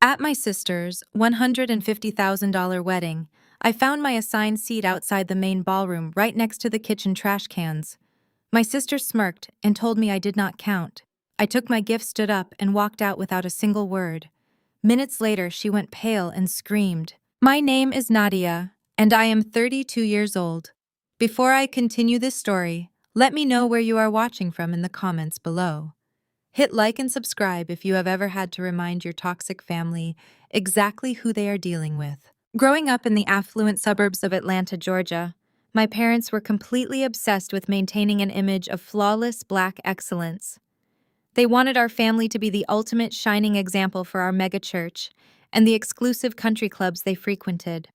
At my sister's $150,000 wedding, I found my assigned seat outside the main ballroom right next to the kitchen trash cans. My sister smirked and told me I did not count. I took my gift, stood up, and walked out without a single word. Minutes later, she went pale and screamed, "My name is Nadia, and I am 32 years old." Before I continue this story, let me know where you are watching from in the comments below. Hit like and subscribe if you have ever had to remind your toxic family exactly who they are dealing with. Growing up in the affluent suburbs of Atlanta, Georgia, my parents were completely obsessed with maintaining an image of flawless Black excellence. They wanted our family to be the ultimate shining example for our megachurch and the exclusive country clubs they frequented.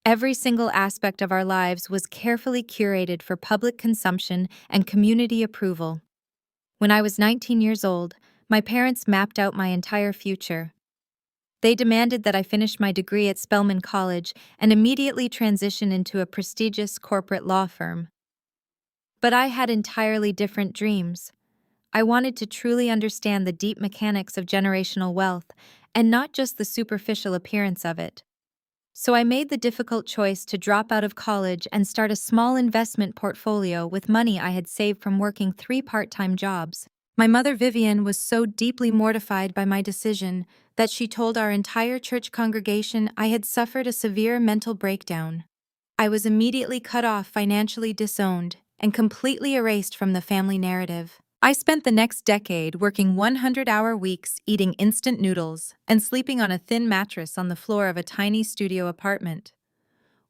Every single aspect of our lives was carefully curated for public consumption and community approval. When I was 19 years old, my parents mapped out my entire future. They demanded that I finish my degree at Spelman College and immediately transition into a prestigious corporate law firm. But I had entirely different dreams. I wanted to truly understand the deep mechanics of generational wealth and not just the superficial appearance of it. So I made the difficult choice to drop out of college and start a small investment portfolio with money I had saved from working 3 part-time jobs. My mother, Vivian, was so deeply mortified by my decision that she told our entire church congregation I had suffered a severe mental breakdown. I was immediately cut off, financially disowned, and completely erased from the family narrative. I spent the next decade working 100-hour weeks, eating instant noodles, and sleeping on a thin mattress on the floor of a tiny studio apartment.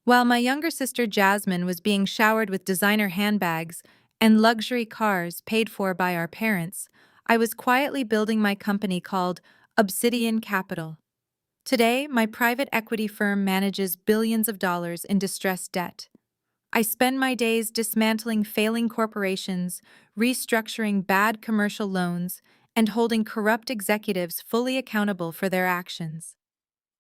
While my younger sister Jasmine was being showered with designer handbags and luxury cars paid for by our parents, I was quietly building my company called Obsidian Capital. Today, my private equity firm manages billions of dollars in distressed debt. I spend my days dismantling failing corporations, restructuring bad commercial loans, and holding corrupt executives fully accountable for their actions.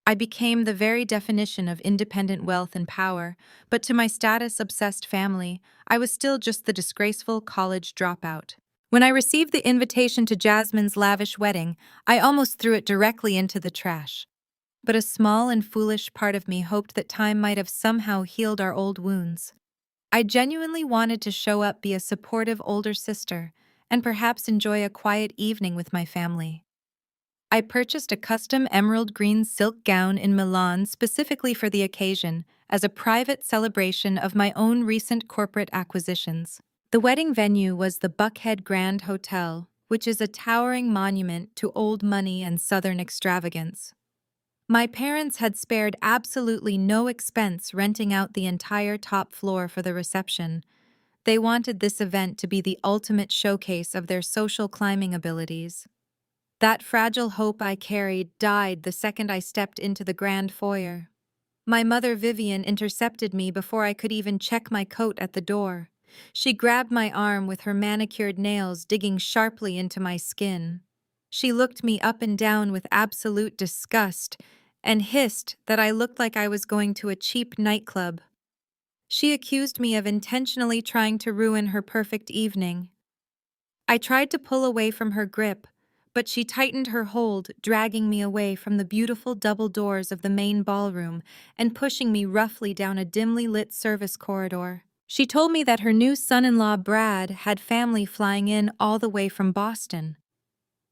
I became the very definition of independent wealth and power, but to my status-obsessed family, I was still just the disgraceful college dropout. When I received the invitation to Jasmine's lavish wedding, I almost threw it directly into the trash. But a small and foolish part of me hoped that time might have somehow healed our old wounds. I genuinely wanted to show up, be a supportive older sister, and perhaps enjoy a quiet evening with my family. I purchased a custom emerald green silk gown in Milan specifically for the occasion, as a private celebration of my own recent corporate acquisitions. The wedding venue was the Buckhead Grand Hotel, which is a towering monument to old money and Southern extravagance. My parents had spared absolutely no expense renting out the entire top floor for the reception. They wanted this event to be the ultimate showcase of their social climbing abilities. That fragile hope I carried died the second I stepped into the grand foyer. My mother, Vivian, intercepted me before I could even check my coat at the door. She grabbed my arm with her manicured nails digging sharply into my skin. She looked me up and down with absolute disgust and hissed that I looked like I was going to a cheap nightclub. She accused me of intentionally trying to ruin her perfect evening. I tried to pull away from her grip, but she tightened her hold, dragging me away from the beautiful double doors of the main ballroom and pushing me roughly down a dimly lit service corridor. She told me that her new son-in-law, Brad, had family flying in all the way from Boston.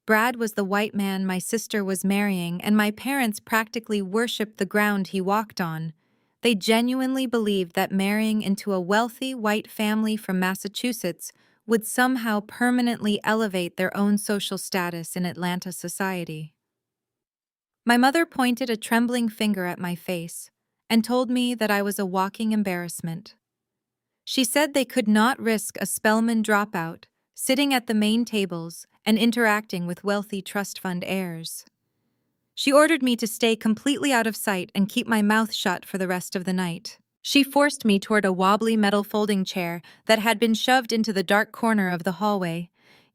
Brad was the white man my sister was marrying, and my parents practically worshipped the ground he walked on. They genuinely believed that marrying into a wealthy white family from Massachusetts would somehow permanently elevate their own social status in Atlanta society. My mother pointed a trembling finger at my face and told me that I was a walking embarrassment. She said they could not risk a Spelman dropout, sitting at the main tables and interacting with wealthy trust fund heirs. She ordered me to stay completely out of sight and keep my mouth shut for the rest of the night. She forced me toward a wobbly metal folding chair that had been shoved into the dark corner of the hallway.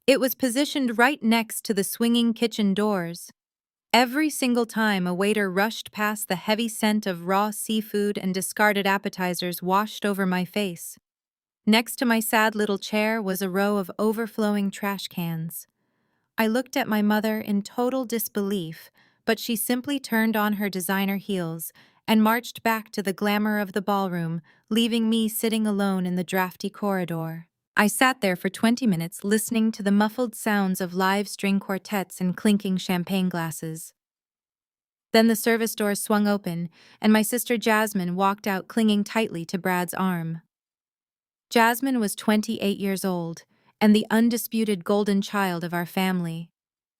It was positioned right next to the swinging kitchen doors. Every single time a waiter rushed past, the heavy scent of raw seafood and discarded appetizers washed over my face. Next to my sad little chair was a row of overflowing trash cans. I looked at my mother in total disbelief, but she simply turned on her designer heels and marched back to the glamour of the ballroom, leaving me sitting alone in the drafty corridor. I sat there for 20 minutes listening to the muffled sounds of live string quartets and clinking champagne glasses. Then the service door swung open, and my sister Jasmine walked out clinging tightly to Brad's arm. Jasmine was 28 years old, and the undisputed golden child of our family.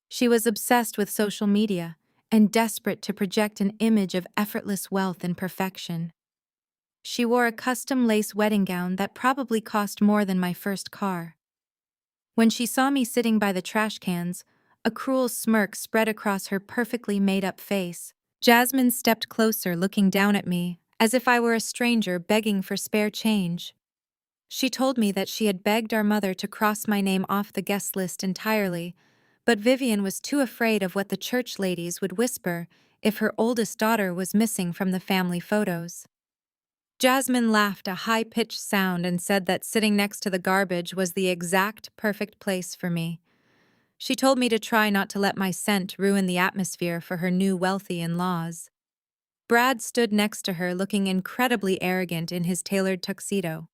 She was obsessed with social media and desperate to project an image of effortless wealth and perfection. She wore a custom lace wedding gown that probably cost more than my first car. When she saw me sitting by the trash cans, a cruel smirk spread across her perfectly made-up face. Jasmine stepped closer, looking down at me, as if I were a stranger begging for spare change. She told me that she had begged our mother to cross my name off the guest list entirely, but Vivian was too afraid of what the church ladies would whisper if her oldest daughter was missing from the family photos. Jasmine laughed a high-pitched sound and said that sitting next to the garbage was the exact perfect place for me. She told me to try not to let my scent ruin the atmosphere for her new wealthy in-laws. Brad stood next to her looking incredibly arrogant in his tailored tuxedo.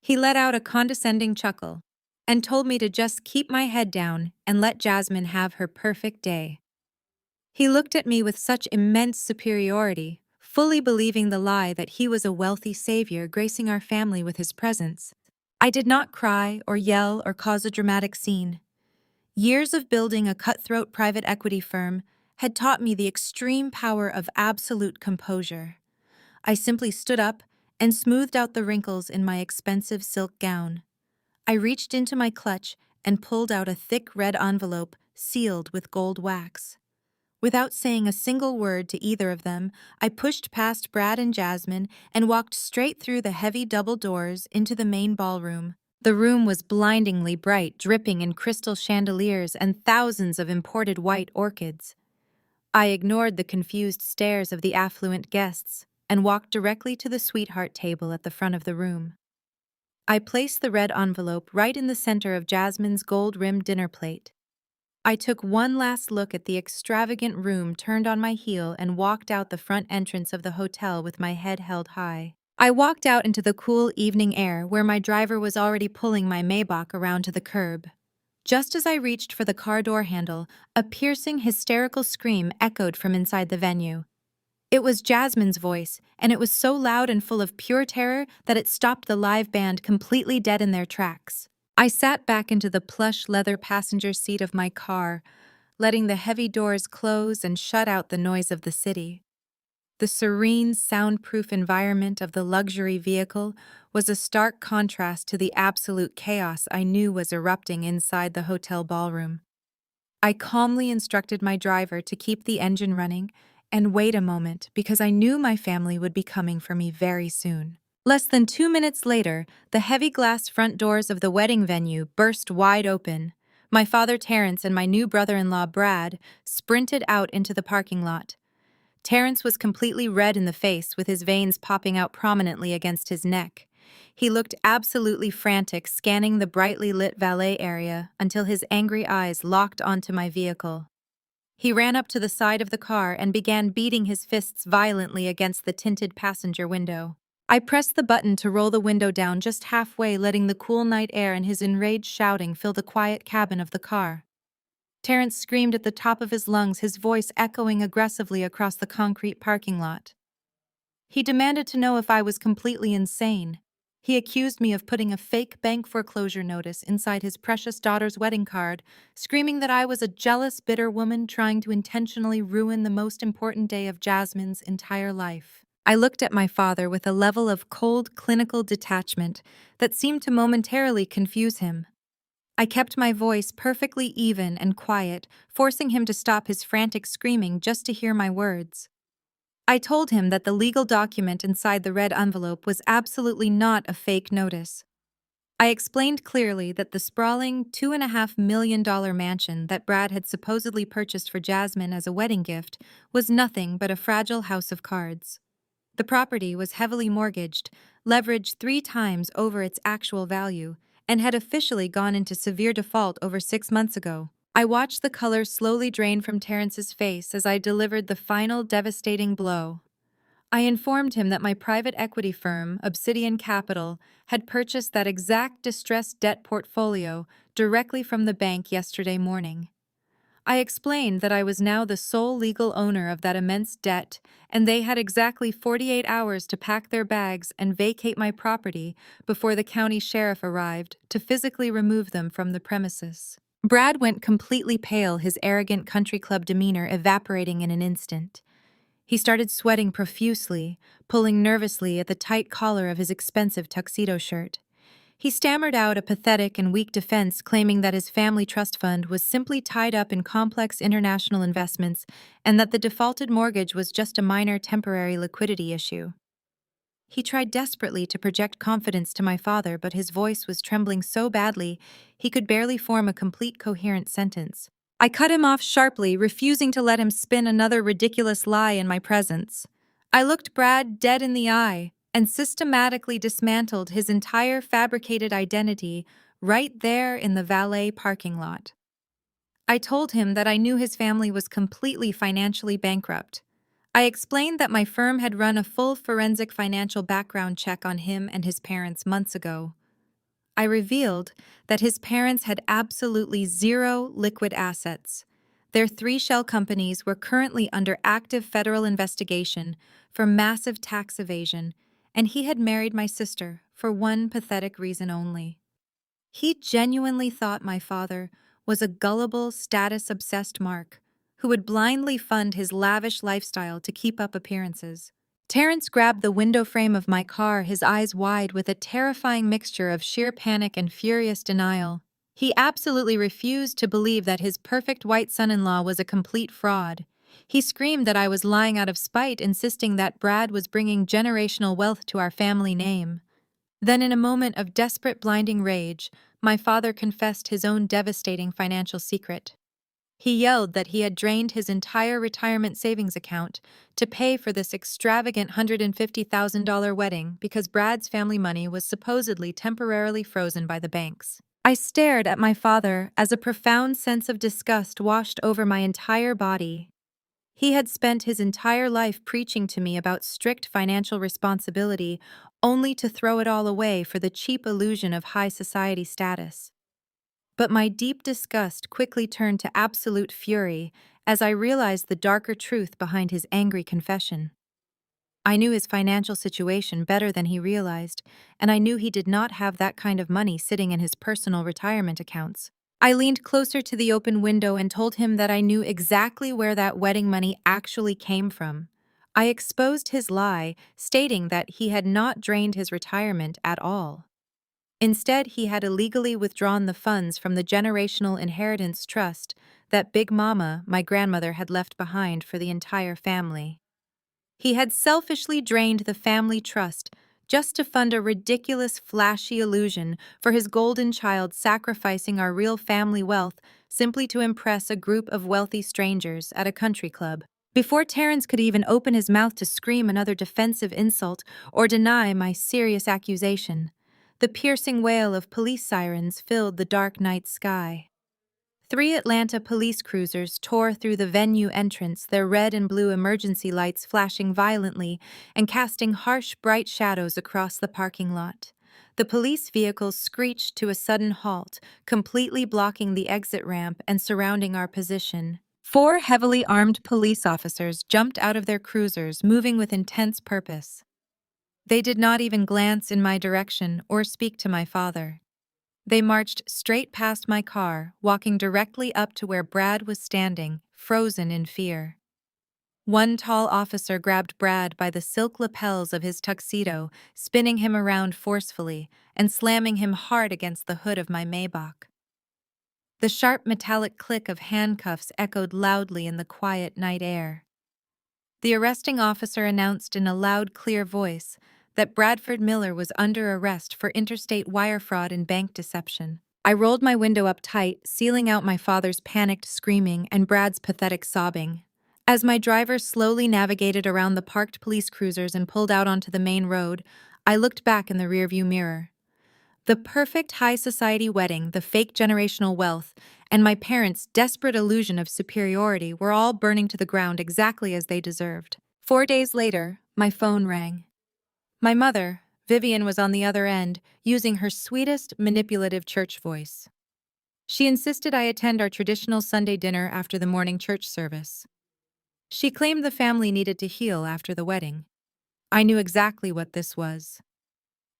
He let out a condescending chuckle and told me to just keep my head down and let Jasmine have her perfect day. He looked at me with such immense superiority, fully believing the lie that he was a wealthy savior gracing our family with his presence. I did not cry or yell or cause a dramatic scene. Years of building a cutthroat private equity firm had taught me the extreme power of absolute composure. I simply stood up and smoothed out the wrinkles in my expensive silk gown. I reached into my clutch and pulled out a thick red envelope sealed with gold wax. Without saying a single word to either of them, I pushed past Brad and Jasmine and walked straight through the heavy double doors into the main ballroom. The room was blindingly bright, dripping in crystal chandeliers and thousands of imported white orchids. I ignored the confused stares of the affluent guests and walked directly to the sweetheart table at the front of the room. I placed the red envelope right in the center of Jasmine's gold-rimmed dinner plate. I took one last look at the extravagant room, turned on my heel, and walked out the front entrance of the hotel with my head held high. I walked out into the cool evening air where my driver was already pulling my Maybach around to the curb. Just as I reached for the car door handle, a piercing, hysterical scream echoed from inside the venue. It was Jasmine's voice, and it was so loud and full of pure terror that it stopped the live band completely dead in their tracks. I sat back into the plush leather passenger seat of my car, letting the heavy doors close and shut out the noise of the city. The serene, soundproof environment of the luxury vehicle was a stark contrast to the absolute chaos I knew was erupting inside the hotel ballroom. I calmly instructed my driver to keep the engine running and wait a moment because I knew my family would be coming for me very soon. Less than 2 minutes later, the heavy glass front doors of the wedding venue burst wide open. My father Terrence and my new brother-in-law Brad sprinted out into the parking lot. Terrence was completely red in the face, with his veins popping out prominently against his neck. He looked absolutely frantic, scanning the brightly lit valet area until his angry eyes locked onto my vehicle. He ran up to the side of the car and began beating his fists violently against the tinted passenger window. I pressed the button to roll the window down just halfway, letting the cool night air and his enraged shouting fill the quiet cabin of the car. Terrence screamed at the top of his lungs, his voice echoing aggressively across the concrete parking lot. He demanded to know if I was completely insane. He accused me of putting a fake bank foreclosure notice inside his precious daughter's wedding card, screaming that I was a jealous, bitter woman trying to intentionally ruin the most important day of Jasmine's entire life. I looked at my father with a level of cold, clinical detachment that seemed to momentarily confuse him. I kept my voice perfectly even and quiet, forcing him to stop his frantic screaming just to hear my words. I told him that the legal document inside the red envelope was absolutely not a fake notice. I explained clearly that the sprawling $2.5 million mansion that Brad had supposedly purchased for Jasmine as a wedding gift was nothing but a fragile house of cards. The property was heavily mortgaged, leveraged 3 times over its actual value, and had officially gone into severe default over 6 months ago. I watched the color slowly drain from Terrence's face as I delivered the final devastating blow. I informed him that my private equity firm, Obsidian Capital, had purchased that exact distressed debt portfolio directly from the bank yesterday morning. I explained that I was now the sole legal owner of that immense debt, and they had exactly 48 hours to pack their bags and vacate my property before the county sheriff arrived to physically remove them from the premises. Brad went completely pale, his arrogant country club demeanor evaporating in an instant. He started sweating profusely, pulling nervously at the tight collar of his expensive tuxedo shirt. He stammered out a pathetic and weak defense, claiming that his family trust fund was simply tied up in complex international investments and that the defaulted mortgage was just a minor temporary liquidity issue. He tried desperately to project confidence to my father, but his voice was trembling so badly he could barely form a complete coherent sentence. I cut him off sharply, refusing to let him spin another ridiculous lie in my presence. I looked Brad dead in the eye and systematically dismantled his entire fabricated identity right there in the valet parking lot. I told him that I knew his family was completely financially bankrupt. I explained that my firm had run a full forensic financial background check on him and his parents months ago. I revealed that his parents had absolutely zero liquid assets. Their three shell companies were currently under active federal investigation for massive tax evasion, and he had married my sister for one pathetic reason only. He genuinely thought my father was a gullible, status-obsessed mark who would blindly fund his lavish lifestyle to keep up appearances. Terrence grabbed the window frame of my car, his eyes wide with a terrifying mixture of sheer panic and furious denial. He absolutely refused to believe that his perfect white son-in-law was a complete fraud. He screamed that I was lying out of spite, insisting that Brad was bringing generational wealth to our family name. Then, in a moment of desperate, blinding rage, my father confessed his own devastating financial secret. He yelled that he had drained his entire retirement savings account to pay for this extravagant $150,000 wedding because Brad's family money was supposedly temporarily frozen by the banks. I stared at my father as a profound sense of disgust washed over my entire body. He had spent his entire life preaching to me about strict financial responsibility, only to throw it all away for the cheap illusion of high society status. But my deep disgust quickly turned to absolute fury as I realized the darker truth behind his angry confession. I knew his financial situation better than he realized, and I knew he did not have that kind of money sitting in his personal retirement accounts. I leaned closer to the open window and told him that I knew exactly where that wedding money actually came from. I exposed his lie, stating that he had not drained his retirement at all. Instead, he had illegally withdrawn the funds from the generational inheritance trust that Big Mama, my grandmother, had left behind for the entire family. He had selfishly drained the family trust just to fund a ridiculous, flashy illusion for his golden child, sacrificing our real family wealth simply to impress a group of wealthy strangers at a country club. Before Terrence could even open his mouth to scream another defensive insult or deny my serious accusation, the piercing wail of police sirens filled the dark night sky. 3 Atlanta police cruisers tore through the venue entrance, their red and blue emergency lights flashing violently and casting harsh, bright shadows across the parking lot. The police vehicles screeched to a sudden halt, completely blocking the exit ramp and surrounding our position. 4 heavily armed police officers jumped out of their cruisers, moving with intense purpose. They did not even glance in my direction or speak to my father. They marched straight past my car, walking directly up to where Brad was standing, frozen in fear. One tall officer grabbed Brad by the silk lapels of his tuxedo, spinning him around forcefully and slamming him hard against the hood of my Maybach. The sharp metallic click of handcuffs echoed loudly in the quiet night air. The arresting officer announced in a loud, clear voice that Bradford Miller was under arrest for interstate wire fraud and bank deception. I rolled my window up tight, sealing out my father's panicked screaming and Brad's pathetic sobbing. As my driver slowly navigated around the parked police cruisers and pulled out onto the main road, I looked back in the rearview mirror. The perfect high society wedding, the fake generational wealth, and my parents' desperate illusion of superiority were all burning to the ground exactly as they deserved. 4 days later, my phone rang. My mother, Vivian, was on the other end, using her sweetest, manipulative church voice. She insisted I attend our traditional Sunday dinner after the morning church service. She claimed the family needed to heal after the wedding. I knew exactly what this was.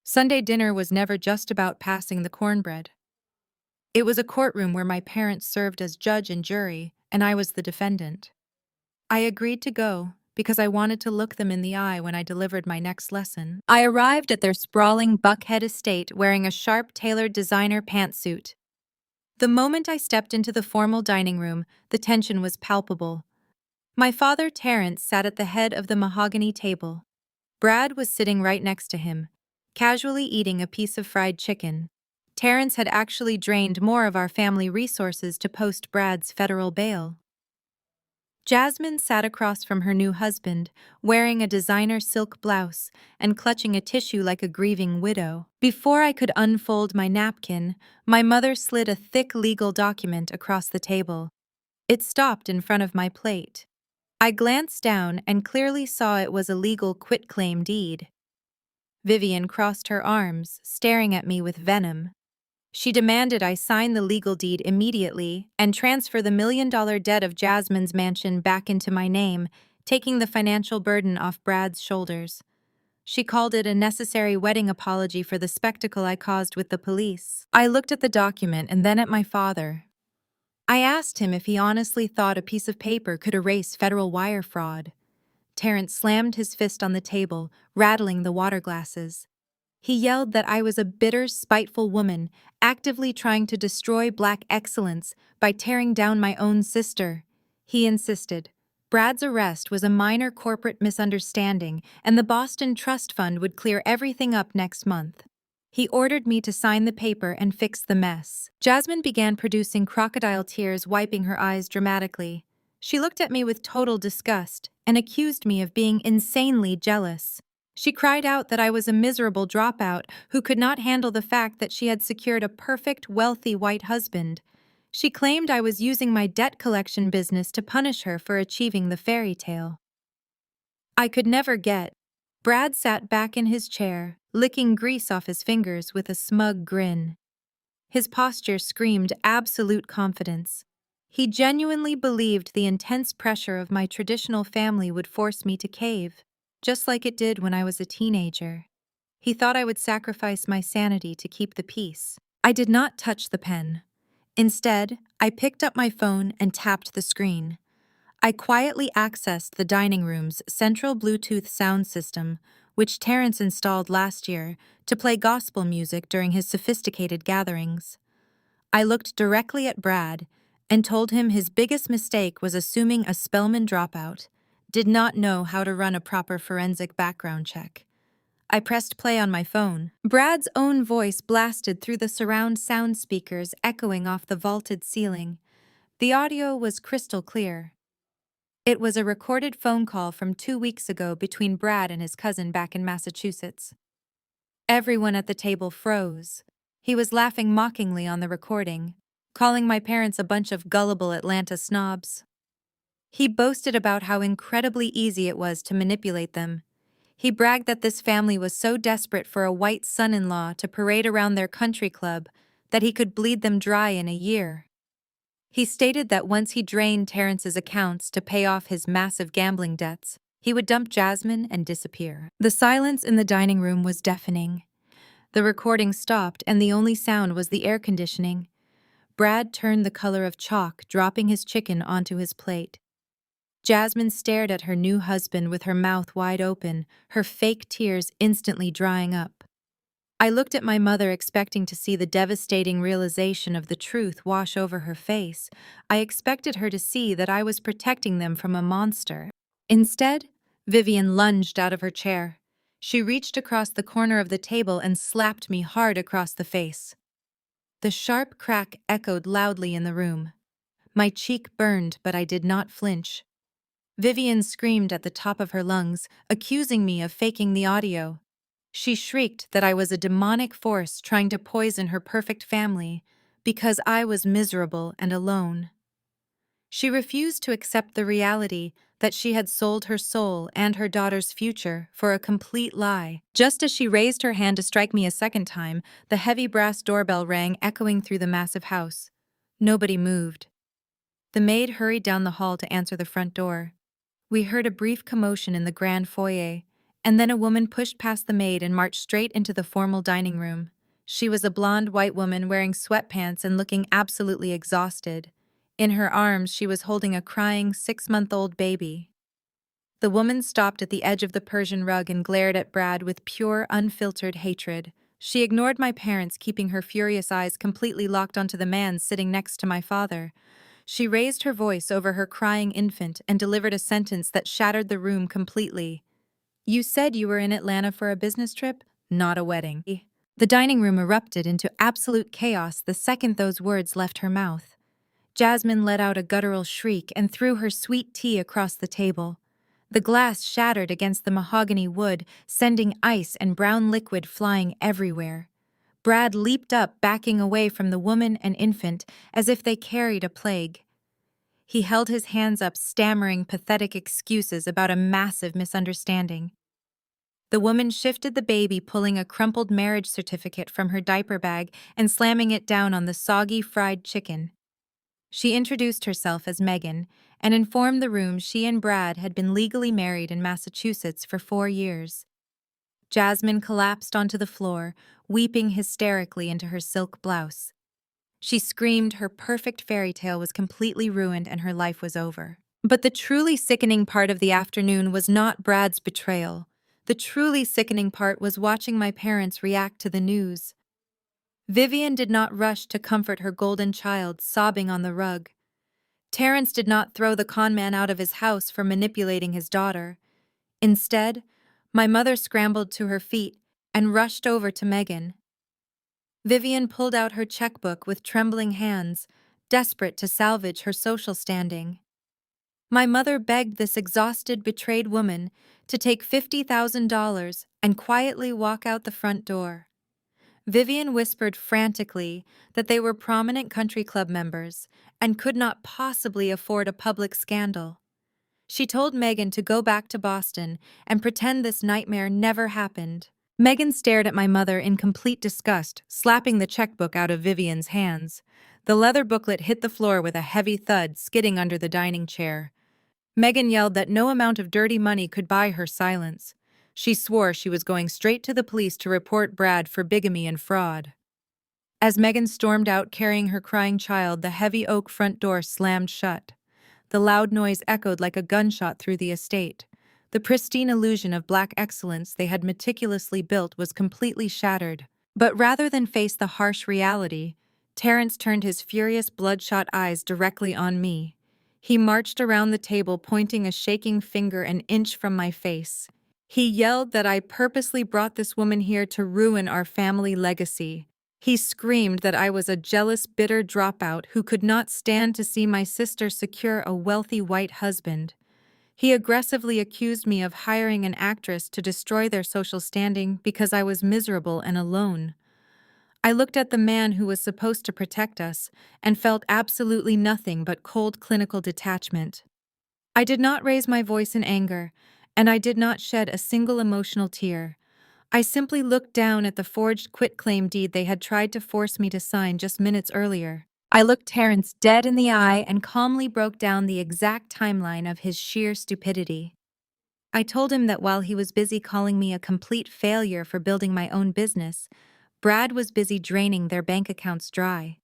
Sunday dinner was never just about passing the cornbread. It was a courtroom where my parents served as judge and jury, and I was the defendant. I agreed to go because I wanted to look them in the eye when I delivered my next lesson. I arrived at their sprawling Buckhead estate wearing a sharp-tailored designer pantsuit. The moment I stepped into the formal dining room, the tension was palpable. My father, Terrence, sat at the head of the mahogany table. Brad was sitting right next to him, casually eating a piece of fried chicken. Terrence had actually drained more of our family resources to post Brad's federal bail. Jasmine sat across from her new husband, wearing a designer silk blouse and clutching a tissue like a grieving widow. Before I could unfold my napkin, my mother slid a thick legal document across the table. It stopped in front of my plate. I glanced down and clearly saw it was a legal quitclaim deed. Vivian crossed her arms, staring at me with venom. She demanded I sign the legal deed immediately and transfer the million-dollar debt of Jasmine's mansion back into my name, taking the financial burden off Brad's shoulders. She called it a necessary wedding apology for the spectacle I caused with the police. I looked at the document and then at my father. I asked him if he honestly thought a piece of paper could erase federal wire fraud. Terrence slammed his fist on the table, rattling the water glasses. He yelled that I was a bitter, spiteful woman, actively trying to destroy Black excellence by tearing down my own sister. He insisted Brad's arrest was a minor corporate misunderstanding and the Boston Trust Fund would clear everything up next month. He ordered me to sign the paper and fix the mess. Jasmine began producing crocodile tears, wiping her eyes dramatically. She looked at me with total disgust and accused me of being insanely jealous. She cried out that I was a miserable dropout who could not handle the fact that she had secured a perfect, wealthy white husband. She claimed I was using my debt collection business to punish her for achieving the fairy tale. I could never get. Brad sat back in his chair, licking grease off his fingers with a smug grin. His posture screamed absolute confidence. He genuinely believed the intense pressure of my traditional family would force me to cave, just like it did when I was a teenager. He thought I would sacrifice my sanity to keep the peace. I did not touch the pen. Instead, I picked up my phone and tapped the screen. I quietly accessed the dining room's central Bluetooth sound system, which Terrence installed last year to play gospel music during his sophisticated gatherings. I looked directly at Brad and told him his biggest mistake was assuming a Spelman dropout, did not know how to run a proper forensic background check. I pressed play on my phone. Brad's own voice blasted through the surround sound speakers echoing off the vaulted ceiling. The audio was crystal clear. It was a recorded phone call from 2 weeks ago between Brad and his cousin back in Massachusetts. Everyone at the table froze. He was laughing mockingly on the recording, calling my parents a bunch of gullible Atlanta snobs. He boasted about how incredibly easy it was to manipulate them. He bragged that this family was so desperate for a white son-in-law to parade around their country club that he could bleed them dry in a year. He stated that once he drained Terrence's accounts to pay off his massive gambling debts, he would dump Jasmine and disappear. The silence in the dining room was deafening. The recording stopped and the only sound was the air conditioning. Brad turned the color of chalk, dropping his chicken onto his plate. Jasmine stared at her new husband with her mouth wide open, her fake tears instantly drying up. I looked at my mother expecting to see the devastating realization of the truth wash over her face. I expected her to see that I was protecting them from a monster. Instead, Vivian lunged out of her chair. She reached across the corner of the table and slapped me hard across the face. The sharp crack echoed loudly in the room. My cheek burned, but I did not flinch. Vivian screamed at the top of her lungs, accusing me of faking the audio. She shrieked that I was a demonic force trying to poison her perfect family, because I was miserable and alone. She refused to accept the reality that she had sold her soul and her daughter's future for a complete lie. Just as she raised her hand to strike me a second time, the heavy brass doorbell rang, echoing through the massive house. Nobody moved. The maid hurried down the hall to answer the front door. We heard a brief commotion in the grand foyer, and then a woman pushed past the maid and marched straight into the formal dining room. She was a blonde white woman wearing sweatpants and looking absolutely exhausted. In her arms, she was holding a crying 6-month-old baby. The woman stopped at the edge of the Persian rug and glared at Brad with pure, unfiltered hatred. She ignored my parents, keeping her furious eyes completely locked onto the man sitting next to my father. She raised her voice over her crying infant and delivered a sentence that shattered the room completely. "You said you were in Atlanta for a business trip, not a wedding." The dining room erupted into absolute chaos the second those words left her mouth. Jasmine let out a guttural shriek and threw her sweet tea across the table. The glass shattered against the mahogany wood, sending ice and brown liquid flying everywhere. Brad leaped up, backing away from the woman and infant as if they carried a plague. He held his hands up, stammering pathetic excuses about a massive misunderstanding. The woman shifted the baby, pulling a crumpled marriage certificate from her diaper bag and slamming it down on the soggy fried chicken. She introduced herself as Megan and informed the room she and Brad had been legally married in Massachusetts for 4 years. Jasmine collapsed onto the floor, weeping hysterically into her silk blouse. She screamed her perfect fairy tale was completely ruined and her life was over. But the truly sickening part of the afternoon was not Brad's betrayal. The truly sickening part was watching my parents react to the news. Vivian did not rush to comfort her golden child sobbing on the rug. Terrence did not throw the con man out of his house for manipulating his daughter. Instead, my mother scrambled to her feet and rushed over to Megan. Vivian pulled out her checkbook with trembling hands, desperate to salvage her social standing. My mother begged this exhausted, betrayed woman to take $50,000 and quietly walk out the front door. Vivian whispered frantically that they were prominent country club members and could not possibly afford a public scandal. She told Megan to go back to Boston and pretend this nightmare never happened. Megan stared at my mother in complete disgust, slapping the checkbook out of Vivian's hands. The leather booklet hit the floor with a heavy thud, skidding under the dining chair. Megan yelled that no amount of dirty money could buy her silence. She swore she was going straight to the police to report Brad for bigamy and fraud. As Megan stormed out carrying her crying child, the heavy oak front door slammed shut. The loud noise echoed like a gunshot through the estate. The pristine illusion of black excellence they had meticulously built was completely shattered. But rather than face the harsh reality, Terrence turned his furious, bloodshot eyes directly on me. He marched around the table, pointing a shaking finger an inch from my face. He yelled that I purposely brought this woman here to ruin our family legacy. He screamed that I was a jealous, bitter dropout who could not stand to see my sister secure a wealthy white husband. He aggressively accused me of hiring an actress to destroy their social standing because I was miserable and alone. I looked at the man who was supposed to protect us and felt absolutely nothing but cold clinical detachment. I did not raise my voice in anger, and I did not shed a single emotional tear. I simply looked down at the forged quitclaim deed they had tried to force me to sign just minutes earlier. I looked Terrence dead in the eye and calmly broke down the exact timeline of his sheer stupidity. I told him that while he was busy calling me a complete failure for building my own business, Brad was busy draining their bank accounts dry.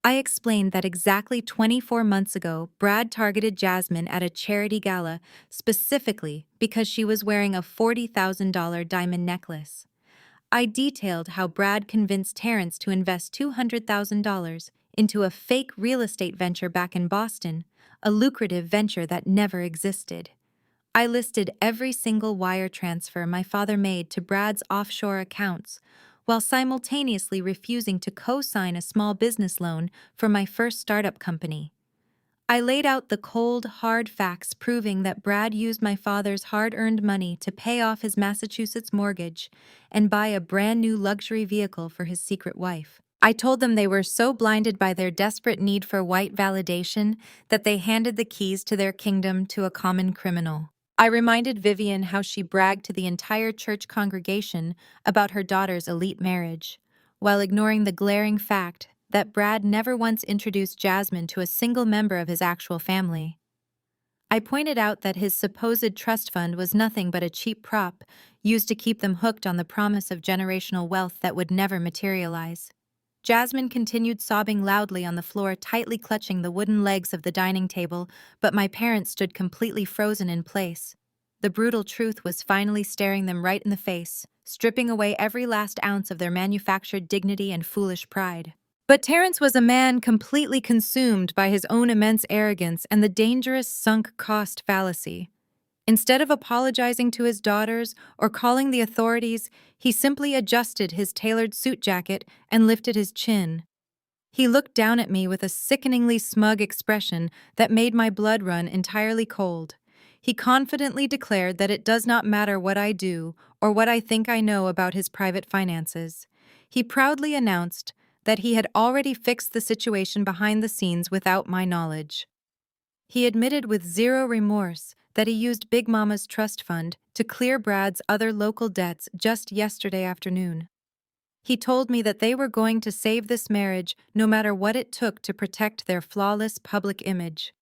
I explained that exactly 24 months ago, Brad targeted Jasmine at a charity gala specifically because she was wearing a $40,000 diamond necklace. I detailed how Brad convinced Terrence to invest $200,000 into a fake real estate venture back in Boston, a lucrative venture that never existed. I listed every single wire transfer my father made to Brad's offshore accounts, while simultaneously refusing to co-sign a small business loan for my first startup company. I laid out the cold, hard facts proving that Brad used my father's hard-earned money to pay off his Massachusetts mortgage and buy a brand new luxury vehicle for his secret wife. I told them they were so blinded by their desperate need for white validation that they handed the keys to their kingdom to a common criminal. I reminded Vivian how she bragged to the entire church congregation about her daughter's elite marriage, while ignoring the glaring fact that Brad never once introduced Jasmine to a single member of his actual family. I pointed out that his supposed trust fund was nothing but a cheap prop used to keep them hooked on the promise of generational wealth that would never materialize. Jasmine continued sobbing loudly on the floor, tightly clutching the wooden legs of the dining table, but my parents stood completely frozen in place. The brutal truth was finally staring them right in the face, stripping away every last ounce of their manufactured dignity and foolish pride. But Terrence was a man completely consumed by his own immense arrogance and the dangerous sunk cost fallacy. Instead of apologizing to his daughters or calling the authorities, he simply adjusted his tailored suit jacket and lifted his chin. He looked down at me with a sickeningly smug expression that made my blood run entirely cold. He confidently declared that it does not matter what I do or what I think I know about his private finances. He proudly announced that he had already fixed the situation behind the scenes without my knowledge. He admitted with zero remorse that he used Big Mama's trust fund to clear Brad's other local debts just yesterday afternoon. He told me that they were going to save this marriage no matter what it took to protect their flawless public image.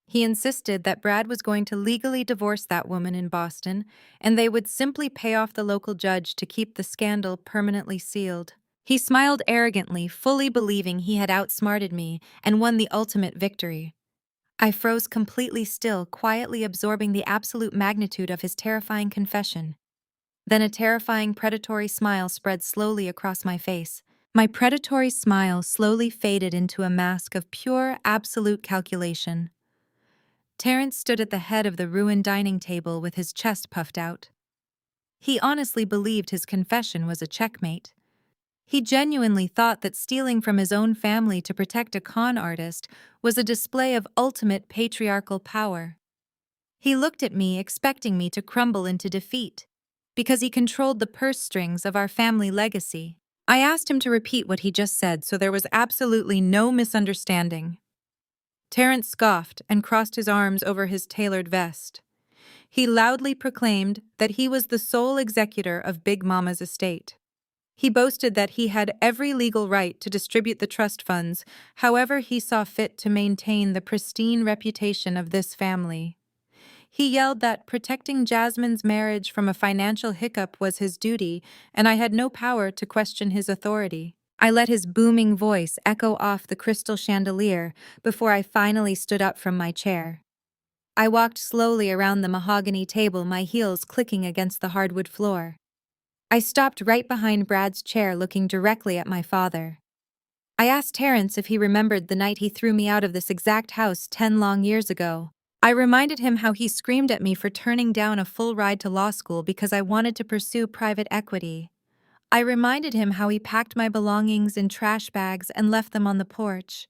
He insisted that Brad was going to legally divorce that woman in Boston, and they would simply pay off the local judge to keep the scandal permanently sealed. He smiled arrogantly, fully believing he had outsmarted me and won the ultimate victory. I froze completely still, quietly absorbing the absolute magnitude of his terrifying confession. Then a terrifying predatory smile spread slowly across my face. My predatory smile slowly faded into a mask of pure, absolute calculation. Terrence stood at the head of the ruined dining table with his chest puffed out. He honestly believed his confession was a checkmate. He genuinely thought that stealing from his own family to protect a con artist was a display of ultimate patriarchal power. He looked at me, expecting me to crumble into defeat, because he controlled the purse strings of our family legacy. I asked him to repeat what he just said so there was absolutely no misunderstanding. Terrence scoffed and crossed his arms over his tailored vest. He loudly proclaimed that he was the sole executor of Big Mama's estate. He boasted that he had every legal right to distribute the trust funds however he saw fit to maintain the pristine reputation of this family. He yelled that protecting Jasmine's marriage from a financial hiccup was his duty, and I had no power to question his authority. I let his booming voice echo off the crystal chandelier before I finally stood up from my chair. I walked slowly around the mahogany table, my heels clicking against the hardwood floor. I stopped right behind Brad's chair, looking directly at my father. I asked Terrence if he remembered the night he threw me out of this exact house 10 long years ago. I reminded him how he screamed at me for turning down a full ride to law school because I wanted to pursue private equity. I reminded him how he packed my belongings in trash bags and left them on the porch.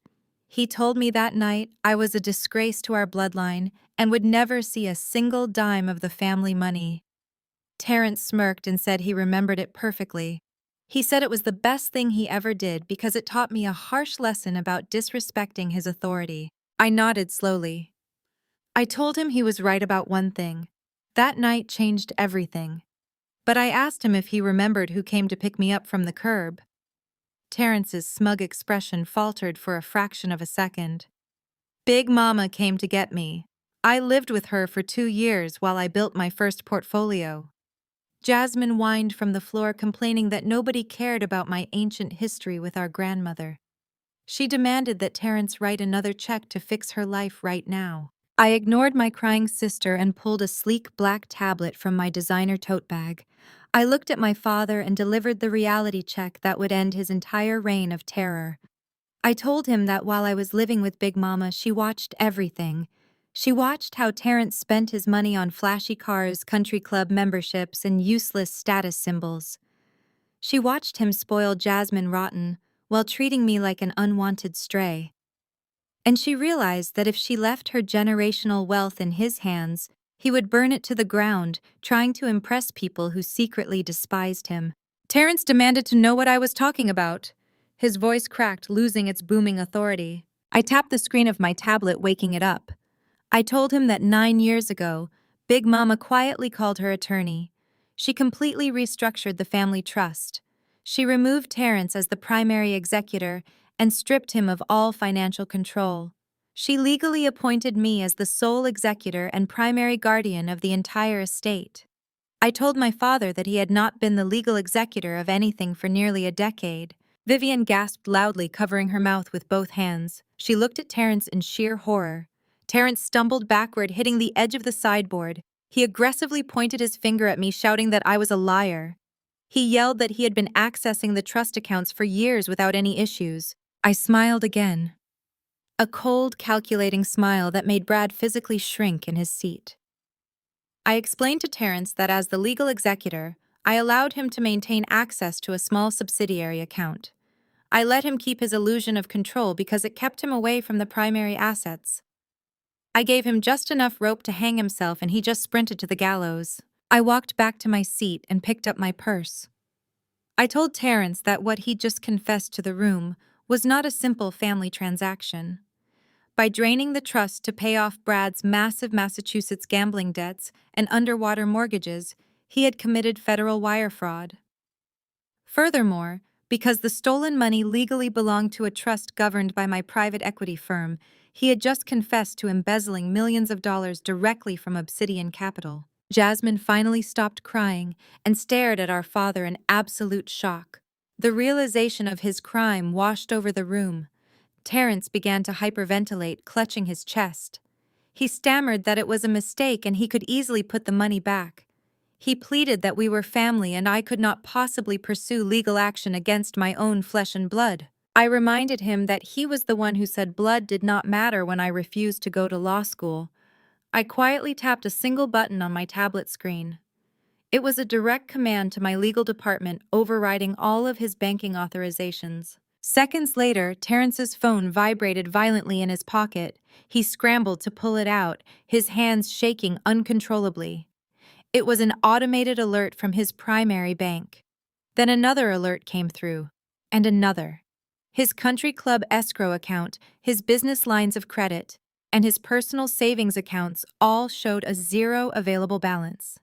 He told me that night I was a disgrace to our bloodline and would never see a single dime of the family money. Terrence smirked and said he remembered it perfectly. He said it was the best thing he ever did because it taught me a harsh lesson about disrespecting his authority. I nodded slowly. I told him he was right about one thing. That night changed everything. But I asked him if he remembered who came to pick me up from the curb. Terrence's smug expression faltered for a fraction of a second. Big Mama came to get me. I lived with her for 2 years while I built my first portfolio. Jasmine whined from the floor, complaining that nobody cared about my ancient history with our grandmother. She demanded that Terrence write another check to fix her life right now. I ignored my crying sister and pulled a sleek black tablet from my designer tote bag. I looked at my father and delivered the reality check that would end his entire reign of terror. I told him that while I was living with Big Mama, she watched everything. She watched how Terrence spent his money on flashy cars, country club memberships, and useless status symbols. She watched him spoil Jasmine rotten while treating me like an unwanted stray. And she realized that if she left her generational wealth in his hands, he would burn it to the ground, trying to impress people who secretly despised him. Terrence demanded to know what I was talking about. His voice cracked, losing its booming authority. I tapped the screen of my tablet, waking it up. I told him that 9 years ago, Big Mama quietly called her attorney. She completely restructured the family trust. She removed Terrence as the primary executor and stripped him of all financial control. She legally appointed me as the sole executor and primary guardian of the entire estate. I told my father that he had not been the legal executor of anything for nearly a decade. Vivian gasped loudly, covering her mouth with both hands. She looked at Terrence in sheer horror. Terrence stumbled backward, hitting the edge of the sideboard. He aggressively pointed his finger at me, shouting that I was a liar. He yelled that he had been accessing the trust accounts for years without any issues. I smiled again. A cold, calculating smile that made Brad physically shrink in his seat. I explained to Terrence that as the legal executor, I allowed him to maintain access to a small subsidiary account. I let him keep his illusion of control because it kept him away from the primary assets. I gave him just enough rope to hang himself and he just sprinted to the gallows. I walked back to my seat and picked up my purse. I told Terrence that what he'd just confessed to the room was not a simple family transaction. By draining the trust to pay off Brad's massive Massachusetts gambling debts and underwater mortgages, he had committed federal wire fraud. Furthermore, because the stolen money legally belonged to a trust governed by my private equity firm, he had just confessed to embezzling millions of dollars directly from Obsidian Capital. Jasmine finally stopped crying and stared at our father in absolute shock. The realization of his crime washed over the room. Terrence began to hyperventilate, clutching his chest. He stammered that it was a mistake and he could easily put the money back. He pleaded that we were family and I could not possibly pursue legal action against my own flesh and blood. I reminded him that he was the one who said blood did not matter when I refused to go to law school. I quietly tapped a single button on my tablet screen. It was a direct command to my legal department, overriding all of his banking authorizations. Seconds later, Terrence's phone vibrated violently in his pocket. He scrambled to pull it out, his hands shaking uncontrollably. It was an automated alert from his primary bank. Then another alert came through, and another. His country club escrow account, his business lines of credit, and his personal savings accounts all showed a zero available balance.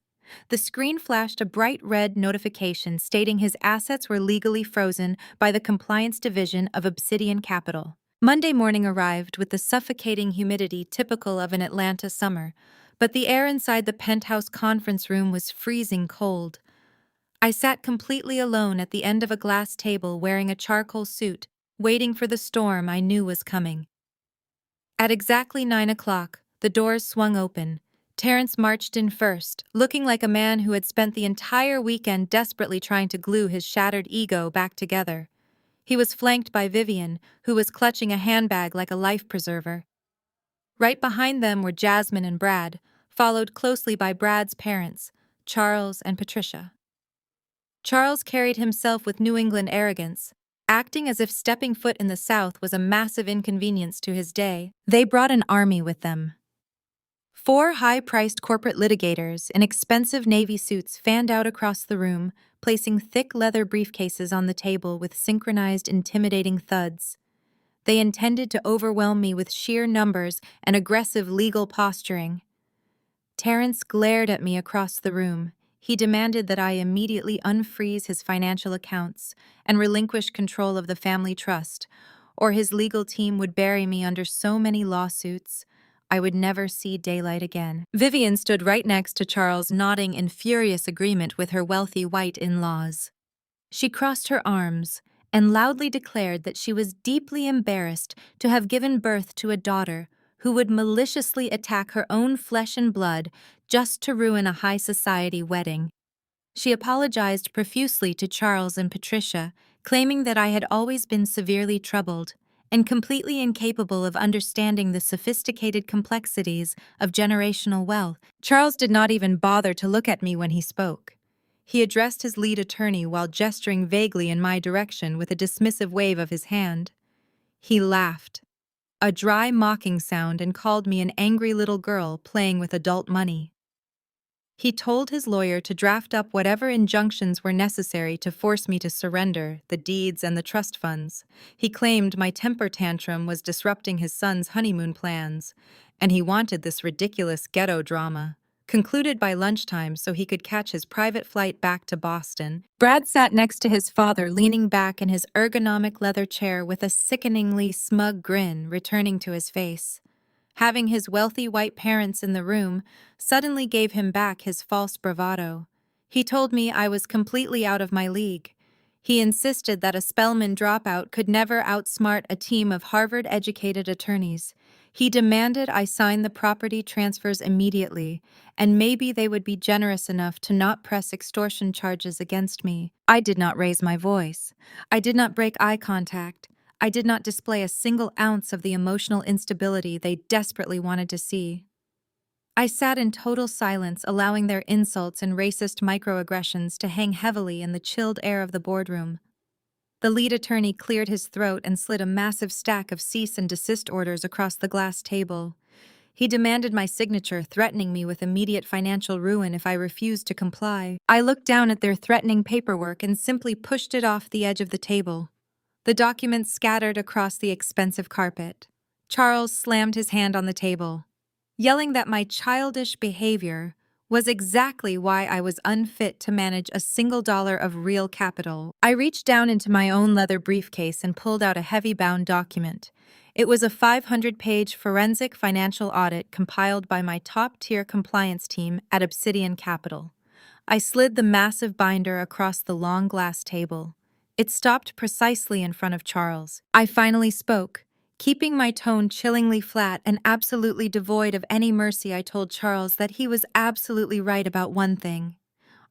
The screen flashed a bright red notification stating his assets were legally frozen by the Compliance Division of Obsidian Capital. Monday morning arrived with the suffocating humidity typical of an Atlanta summer, but the air inside the penthouse conference room was freezing cold. I sat completely alone at the end of a glass table wearing a charcoal suit, waiting for the storm I knew was coming. At exactly 9 o'clock, the doors swung open. Terrence marched in first, looking like a man who had spent the entire weekend desperately trying to glue his shattered ego back together. He was flanked by Vivian, who was clutching a handbag like a life preserver. Right behind them were Jasmine and Brad, followed closely by Brad's parents, Charles and Patricia. Charles carried himself with New England arrogance, acting as if stepping foot in the South was a massive inconvenience to his day. They brought an army with them. 4 high-priced corporate litigators in expensive navy suits fanned out across the room, placing thick leather briefcases on the table with synchronized, intimidating thuds. They intended to overwhelm me with sheer numbers and aggressive legal posturing. Terrence glared at me across the room. He demanded that I immediately unfreeze his financial accounts and relinquish control of the family trust, or his legal team would bury me under so many lawsuits I would never see daylight again. Vivian stood right next to Charles, nodding in furious agreement with her wealthy white in-laws. She crossed her arms and loudly declared that she was deeply embarrassed to have given birth to a daughter who would maliciously attack her own flesh and blood just to ruin a high society wedding. She apologized profusely to Charles and Patricia, claiming that I had always been severely troubled and completely incapable of understanding the sophisticated complexities of generational wealth. Charles did not even bother to look at me when he spoke. He addressed his lead attorney while gesturing vaguely in my direction with a dismissive wave of his hand. He laughed, a dry, mocking sound, and called me an angry little girl playing with adult money. He told his lawyer to draft up whatever injunctions were necessary to force me to surrender the deeds and the trust funds. He claimed my temper tantrum was disrupting his son's honeymoon plans, and he wanted this ridiculous ghetto drama concluded by lunchtime so he could catch his private flight back to Boston. Brad sat next to his father, leaning back in his ergonomic leather chair with a sickeningly smug grin returning to his face. Having his wealthy white parents in the room suddenly gave him back his false bravado. He told me I was completely out of my league. He insisted that a Spelman dropout could never outsmart a team of Harvard-educated attorneys. He demanded I sign the property transfers immediately, and maybe they would be generous enough to not press extortion charges against me. I did not raise my voice. I did not break eye contact. I did not display a single ounce of the emotional instability they desperately wanted to see. I sat in total silence, allowing their insults and racist microaggressions to hang heavily in the chilled air of the boardroom. The lead attorney cleared his throat and slid a massive stack of cease and desist orders across the glass table. He demanded my signature, threatening me with immediate financial ruin if I refused to comply. I looked down at their threatening paperwork and simply pushed it off the edge of the table. The documents scattered across the expensive carpet. Charles slammed his hand on the table, yelling that my childish behavior was exactly why I was unfit to manage a single dollar of real capital. I reached down into my own leather briefcase and pulled out a heavy-bound document. It was a 500-page forensic financial audit compiled by my top-tier compliance team at Obsidian Capital. I slid the massive binder across the long glass table. It stopped precisely in front of Charles. I finally spoke, keeping my tone chillingly flat and absolutely devoid of any mercy. I told Charles that he was absolutely right about one thing.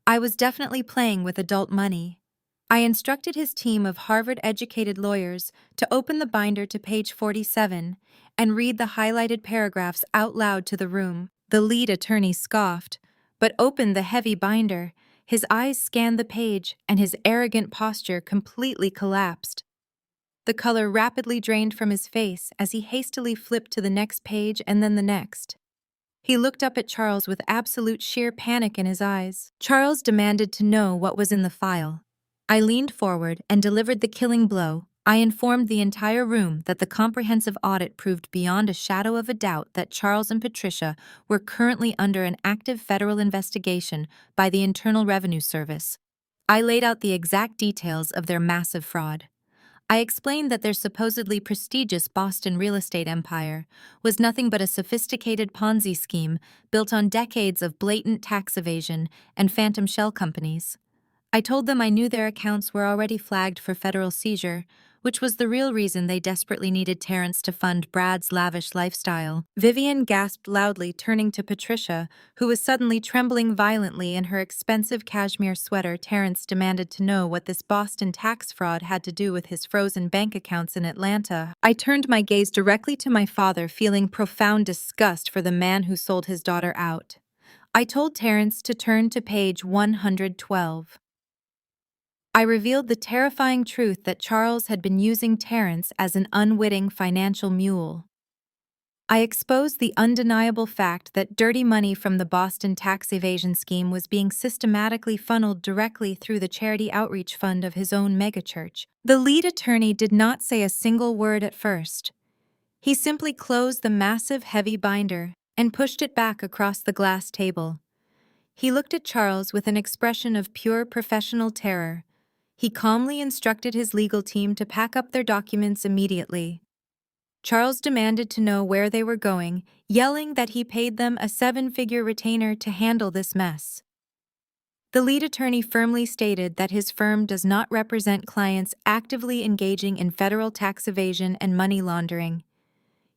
I was definitely playing with adult money. I instructed his team of Harvard-educated lawyers to open the binder to page 47 and read the highlighted paragraphs out loud to the room. The lead attorney scoffed, but opened the heavy binder. His eyes scanned the page, and his arrogant posture completely collapsed. The color rapidly drained from his face as he hastily flipped to the next page and then the next. He looked up at Charles with absolute sheer panic in his eyes. Charles demanded to know what was in the file. I leaned forward and delivered the killing blow. I informed the entire room that the comprehensive audit proved beyond a shadow of a doubt that Charles and Patricia were currently under an active federal investigation by the Internal Revenue Service. I laid out the exact details of their massive fraud. I explained that their supposedly prestigious Boston real estate empire was nothing but a sophisticated Ponzi scheme built on decades of blatant tax evasion and phantom shell companies. I told them I knew their accounts were already flagged for federal seizure, which was the real reason they desperately needed Terrence to fund Brad's lavish lifestyle. Vivian gasped loudly, turning to Patricia, who was suddenly trembling violently in her expensive cashmere sweater. Terrence demanded to know what this Boston tax fraud had to do with his frozen bank accounts in Atlanta. I turned my gaze directly to my father, feeling profound disgust for the man who sold his daughter out. I told Terrence to turn to page 112. I revealed the terrifying truth that Charles had been using Terrence as an unwitting financial mule. I exposed the undeniable fact that dirty money from the Boston tax evasion scheme was being systematically funneled directly through the charity outreach fund of his own megachurch. The lead attorney did not say a single word at first. He simply closed the massive, heavy binder and pushed it back across the glass table. He looked at Charles with an expression of pure professional terror. He calmly instructed his legal team to pack up their documents immediately. Charles demanded to know where they were going, yelling that he paid them a 7-figure retainer to handle this mess. The lead attorney firmly stated that his firm does not represent clients actively engaging in federal tax evasion and money laundering.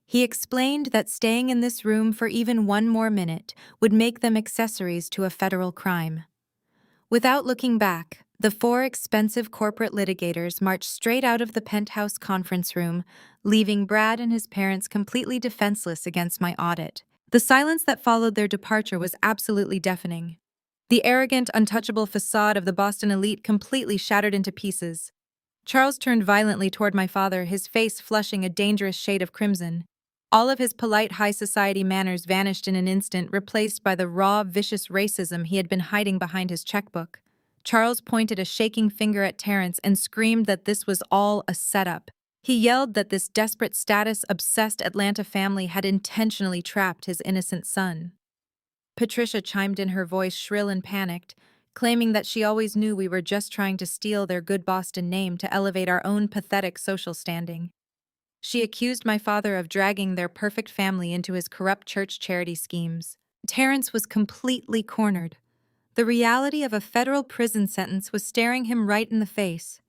He explained that staying in this room for even one more minute would make them accessories to a federal crime. Without looking back, the 4 expensive corporate litigators marched straight out of the penthouse conference room, leaving Brad and his parents completely defenseless against my audit. The silence that followed their departure was absolutely deafening. The arrogant, untouchable facade of the Boston elite completely shattered into pieces. Charles turned violently toward my father, his face flushing a dangerous shade of crimson. All of his polite high society manners vanished in an instant, replaced by the raw, vicious racism he had been hiding behind his checkbook. Charles pointed a shaking finger at Terence and screamed that this was all a setup. He yelled that this desperate status-obsessed Atlanta family had intentionally trapped his innocent son. Patricia chimed in, her voice shrill and panicked, claiming that she always knew we were just trying to steal their good Boston name to elevate our own pathetic social standing. She accused my father of dragging their perfect family into his corrupt church charity schemes. Terence was completely cornered. The reality of a federal prison sentence was staring him right in the face.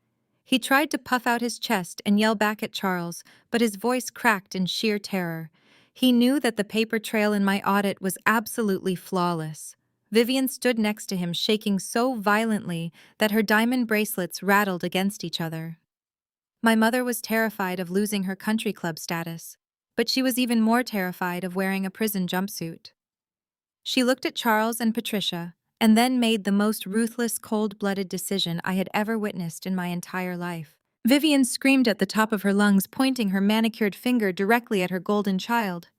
He tried to puff out his chest and yell back at Charles, but his voice cracked in sheer terror. He knew that the paper trail in my audit was absolutely flawless. Vivian stood next to him, shaking so violently that her diamond bracelets rattled against each other. My mother was terrified of losing her country club status, but she was even more terrified of wearing a prison jumpsuit. She looked at Charles and Patricia, and then made the most ruthless, cold-blooded decision I had ever witnessed in my entire life. Vivian screamed at the top of her lungs, pointing her manicured finger directly at her golden child.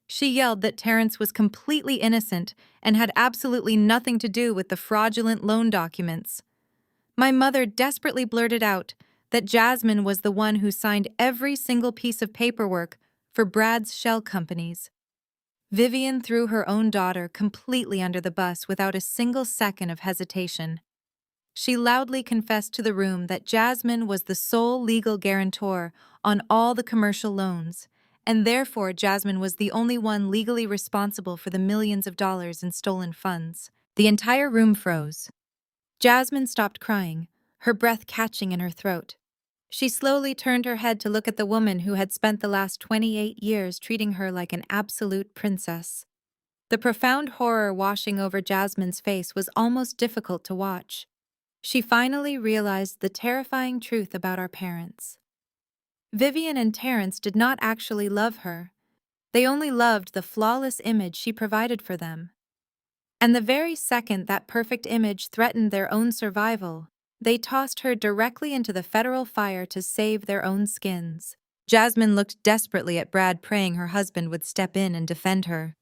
She yelled that Terence was completely innocent and had absolutely nothing to do with the fraudulent loan documents. My mother desperately blurted out that Jasmine was the one who signed every single piece of paperwork for Brad's shell companies. Vivian threw her own daughter completely under the bus without a single second of hesitation. She loudly confessed to the room that Jasmine was the sole legal guarantor on all the commercial loans, and therefore Jasmine was the only one legally responsible for the millions of dollars in stolen funds. The entire room froze. Jasmine stopped crying, her breath catching in her throat. She slowly turned her head to look at the woman who had spent the last 28 years treating her like an absolute princess. The profound horror washing over Jasmine's face was almost difficult to watch. She finally realized the terrifying truth about our parents. Vivian and Terence did not actually love her. They only loved the flawless image she provided for them. And the very second that perfect image threatened their own survival, they tossed her directly into the federal fire to save their own skins. Jasmine looked desperately at Brad, praying her husband would step in and defend her.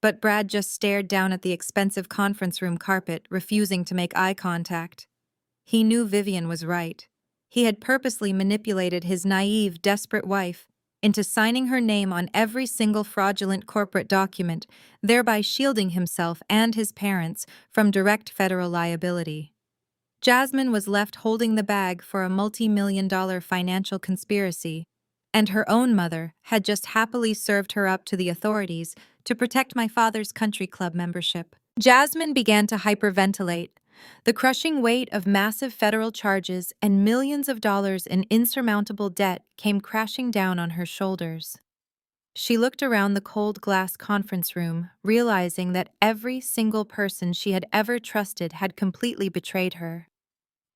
But Brad just stared down at the expensive conference room carpet, refusing to make eye contact. He knew Vivian was right. He had purposely manipulated his naive, desperate wife into signing her name on every single fraudulent corporate document, thereby shielding himself and his parents from direct federal liability. Jasmine was left holding the bag for a multi-million-dollar financial conspiracy, and her own mother had just happily served her up to the authorities to protect my father's country club membership. Jasmine began to hyperventilate. The crushing weight of massive federal charges and millions of dollars in insurmountable debt came crashing down on her shoulders. She looked around the cold glass conference room, realizing that every single person she had ever trusted had completely betrayed her.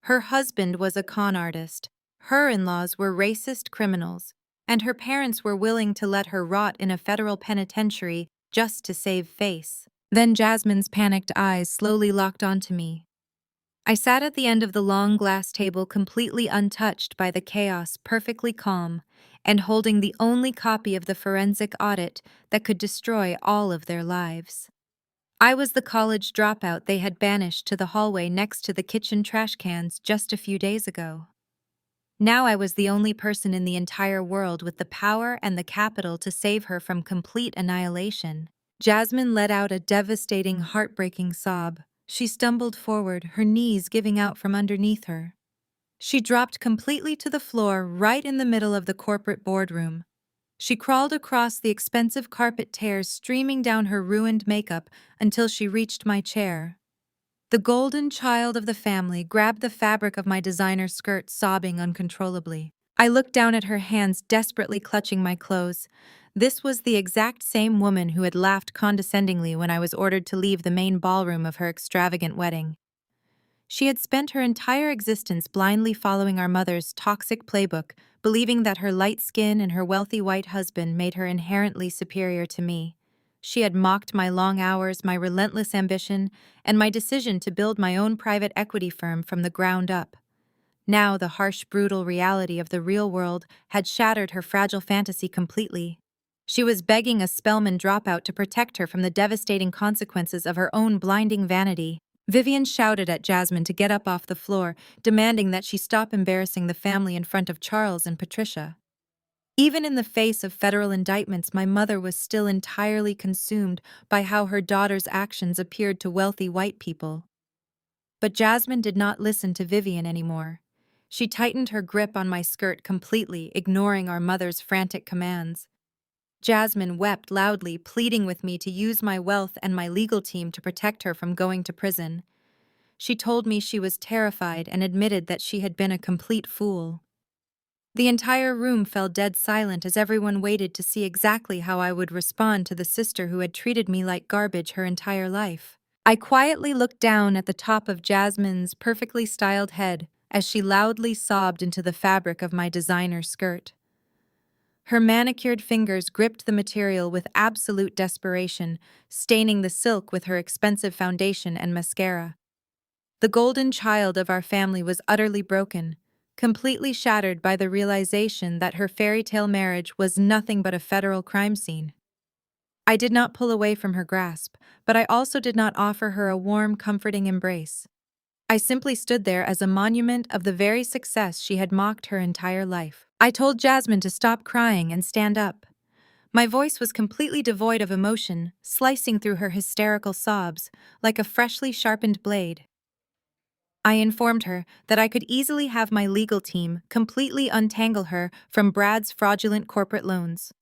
Her husband was a con artist, her in-laws were racist criminals, and her parents were willing to let her rot in a federal penitentiary just to save face. Then Jasmine's panicked eyes slowly locked onto me. I sat at the end of the long glass table, completely untouched by the chaos, perfectly calm, and holding the only copy of the forensic audit that could destroy all of their lives. I was the college dropout they had banished to the hallway next to the kitchen trash cans just a few days ago. Now I was the only person in the entire world with the power and the capital to save her from complete annihilation. Jasmine let out a devastating, heartbreaking sob. She stumbled forward, her knees giving out from underneath her. She dropped completely to the floor right in the middle of the corporate boardroom. She crawled across the expensive carpet tears streaming down her ruined makeup until she reached my chair. The golden child of the family grabbed the fabric of my designer skirt, sobbing uncontrollably. I looked down at her hands, desperately clutching my clothes. This was the exact same woman who had laughed condescendingly when I was ordered to leave the main ballroom of her extravagant wedding. She had spent her entire existence blindly following our mother's toxic playbook, believing that her light skin and her wealthy white husband made her inherently superior to me. She had mocked my long hours, my relentless ambition, and my decision to build my own private equity firm from the ground up. Now the harsh, brutal reality of the real world had shattered her fragile fantasy completely. She was begging a Spelman dropout to protect her from the devastating consequences of her own blinding vanity. Vivian shouted at Jasmine to get up off the floor, demanding that she stop embarrassing the family in front of Charles and Patricia. Even in the face of federal indictments, my mother was still entirely consumed by how her daughter's actions appeared to wealthy white people. But Jasmine did not listen to Vivian anymore. She tightened her grip on my skirt completely, ignoring our mother's frantic commands. Jasmine wept loudly, pleading with me to use my wealth and my legal team to protect her from going to prison. She told me she was terrified and admitted that she had been a complete fool. The entire room fell dead silent as everyone waited to see exactly how I would respond to the sister who had treated me like garbage her entire life. I quietly looked down at the top of Jasmine's perfectly styled head as she loudly sobbed into the fabric of my designer skirt. Her manicured fingers gripped the material with absolute desperation, staining the silk with her expensive foundation and mascara. The golden child of our family was utterly broken, completely shattered by the realization that her fairy tale marriage was nothing but a federal crime scene. I did not pull away from her grasp, but I also did not offer her a warm, comforting embrace. I simply stood there as a monument of the very success she had mocked her entire life. I told Jasmine to stop crying and stand up. My voice was completely devoid of emotion, slicing through her hysterical sobs like a freshly sharpened blade. I informed her that I could easily have my legal team completely untangle her from Brad's fraudulent corporate loans.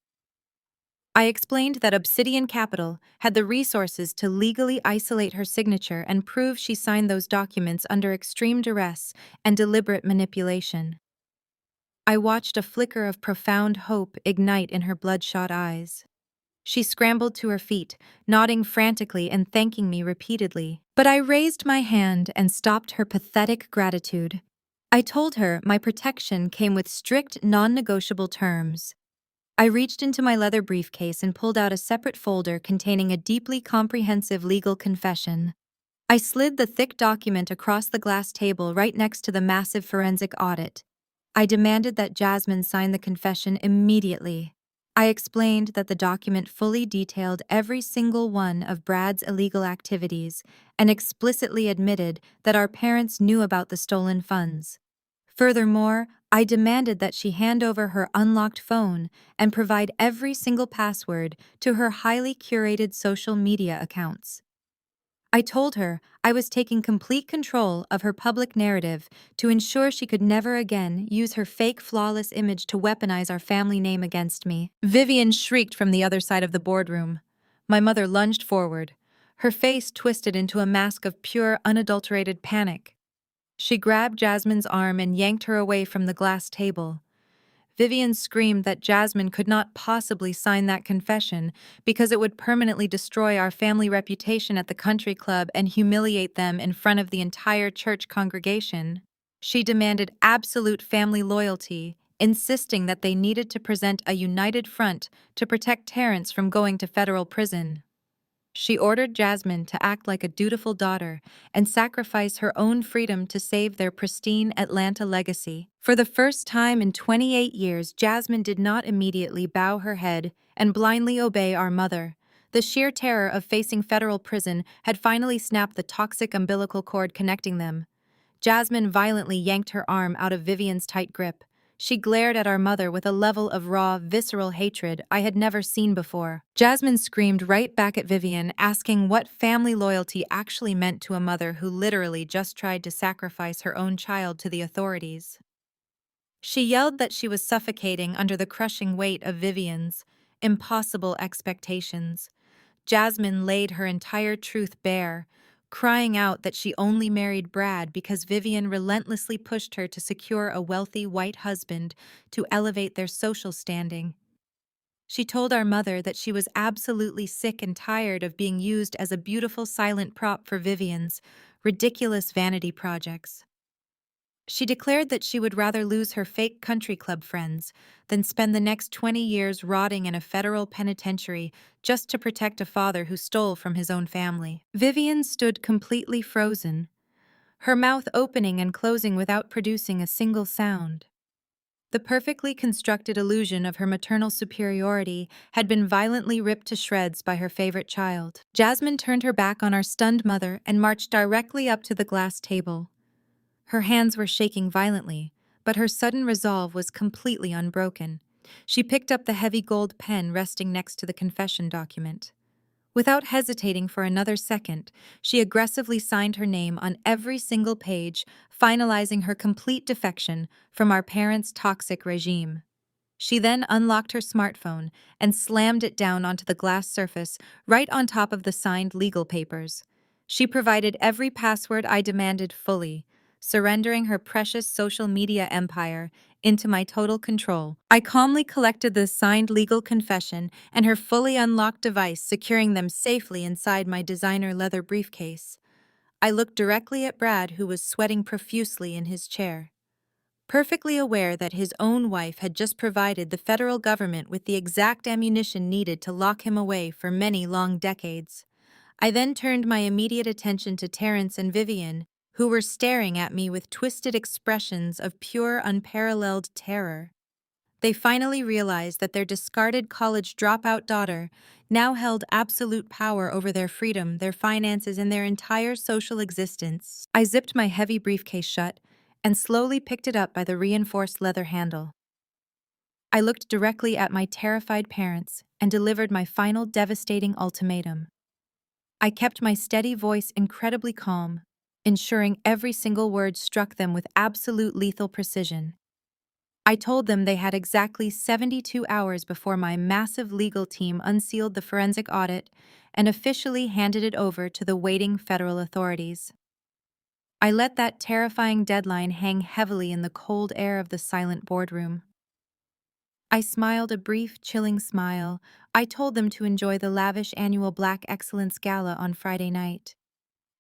I explained that Obsidian Capital had the resources to legally isolate her signature and prove she signed those documents under extreme duress and deliberate manipulation. I watched a flicker of profound hope ignite in her bloodshot eyes. She scrambled to her feet, nodding frantically and thanking me repeatedly. But I raised my hand and stopped her pathetic gratitude. I told her my protection came with strict, non-negotiable terms. I reached into my leather briefcase and pulled out a separate folder containing a deeply comprehensive legal confession. I slid the thick document across the glass table right next to the massive forensic audit. I demanded that Jasmine sign the confession immediately. I explained that the document fully detailed every single one of Brad's illegal activities and explicitly admitted that our parents knew about the stolen funds. Furthermore, I demanded that she hand over her unlocked phone and provide every single password to her highly curated social media accounts. I told her I was taking complete control of her public narrative to ensure she could never again use her fake, flawless image to weaponize our family name against me. Vivian shrieked from the other side of the boardroom. My mother lunged forward, her face twisted into a mask of pure, unadulterated panic. She grabbed Jasmine's arm and yanked her away from the glass table. Vivian screamed that Jasmine could not possibly sign that confession because it would permanently destroy our family reputation at the country club and humiliate them in front of the entire church congregation. She demanded absolute family loyalty, insisting that they needed to present a united front to protect Terrence from going to federal prison. She ordered Jasmine to act like a dutiful daughter and sacrifice her own freedom to save their pristine Atlanta legacy. For the first time in 28 years, Jasmine did not immediately bow her head and blindly obey our mother. The sheer terror of facing federal prison had finally snapped the toxic umbilical cord connecting them. Jasmine violently yanked her arm out of Vivian's tight grip. She glared at our mother with a level of raw, visceral hatred I had never seen before. Jasmine screamed right back at Vivian, asking what family loyalty actually meant to a mother who literally just tried to sacrifice her own child to the authorities. She yelled that she was suffocating under the crushing weight of Vivian's impossible expectations. Jasmine laid her entire truth bare, crying out that she only married Brad because Vivian relentlessly pushed her to secure a wealthy white husband to elevate their social standing. She told our mother that she was absolutely sick and tired of being used as a beautiful silent prop for Vivian's ridiculous vanity projects. She declared that she would rather lose her fake country club friends than spend the next 20 years rotting in a federal penitentiary just to protect a father who stole from his own family. Vivian stood completely frozen, her mouth opening and closing without producing a single sound. The perfectly constructed illusion of her maternal superiority had been violently ripped to shreds by her favorite child. Jasmine turned her back on our stunned mother and marched directly up to the glass table. Her hands were shaking violently, but her sudden resolve was completely unbroken. She picked up the heavy gold pen resting next to the confession document. Without hesitating for another second, she aggressively signed her name on every single page, finalizing her complete defection from our parents' toxic regime. She then unlocked her smartphone and slammed it down onto the glass surface right on top of the signed legal papers. She provided every password I demanded fully, surrendering her precious social media empire into my total control. I calmly collected the signed legal confession and her fully unlocked device, securing them safely inside my designer leather briefcase. I looked directly at Brad, who was sweating profusely in his chair. Perfectly aware that his own wife had just provided the federal government with the exact ammunition needed to lock him away for many long decades. I then turned my immediate attention to Terrence and Vivian, who were staring at me with twisted expressions of pure, unparalleled terror. They finally realized that their discarded college dropout daughter now held absolute power over their freedom, their finances, and their entire social existence. I zipped my heavy briefcase shut and slowly picked it up by the reinforced leather handle. I looked directly at my terrified parents and delivered my final devastating ultimatum. I kept my steady voice incredibly calm, ensuring every single word struck them with absolute lethal precision. I told them they had exactly 72 hours before my massive legal team unsealed the forensic audit and officially handed it over to the waiting federal authorities. I let that terrifying deadline hang heavily in the cold air of the silent boardroom. I smiled a brief, chilling smile. I told them to enjoy the lavish annual Black Excellence Gala on Friday night.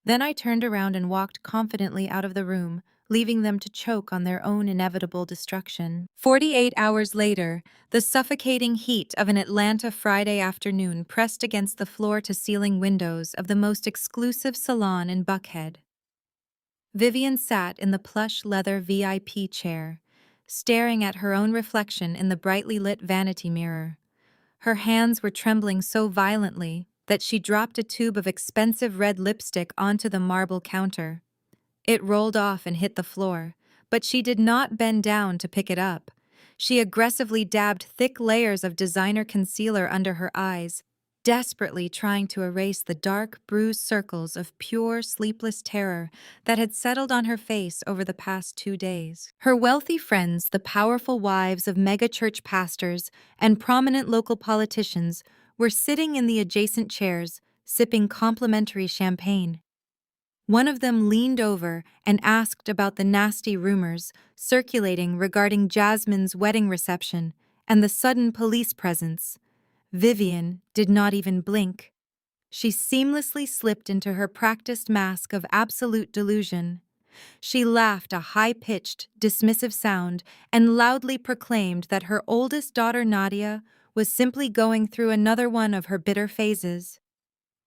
Then I turned around and walked confidently out of the room, leaving them to choke on their own inevitable destruction. 48 hours later, the suffocating heat of an Atlanta Friday afternoon pressed against the floor-to-ceiling windows of the most exclusive salon in Buckhead. Vivian sat in the plush leather VIP chair, staring at her own reflection in the brightly lit vanity mirror. Her hands were trembling so violently that she dropped a tube of expensive red lipstick onto the marble counter. It rolled off and hit the floor, but she did not bend down to pick it up. She aggressively dabbed thick layers of designer concealer under her eyes, desperately trying to erase the dark, bruised circles of pure, sleepless terror that had settled on her face over the past 2 days. Her wealthy friends, the powerful wives of mega-church pastors and prominent local politicians, were sitting in the adjacent chairs, sipping complimentary champagne. One of them leaned over and asked about the nasty rumors circulating regarding Jasmine's wedding reception and the sudden police presence. Vivian did not even blink. She seamlessly slipped into her practiced mask of absolute delusion. She laughed a high-pitched, dismissive sound and loudly proclaimed that her oldest daughter Nadia was simply going through another one of her bitter phases.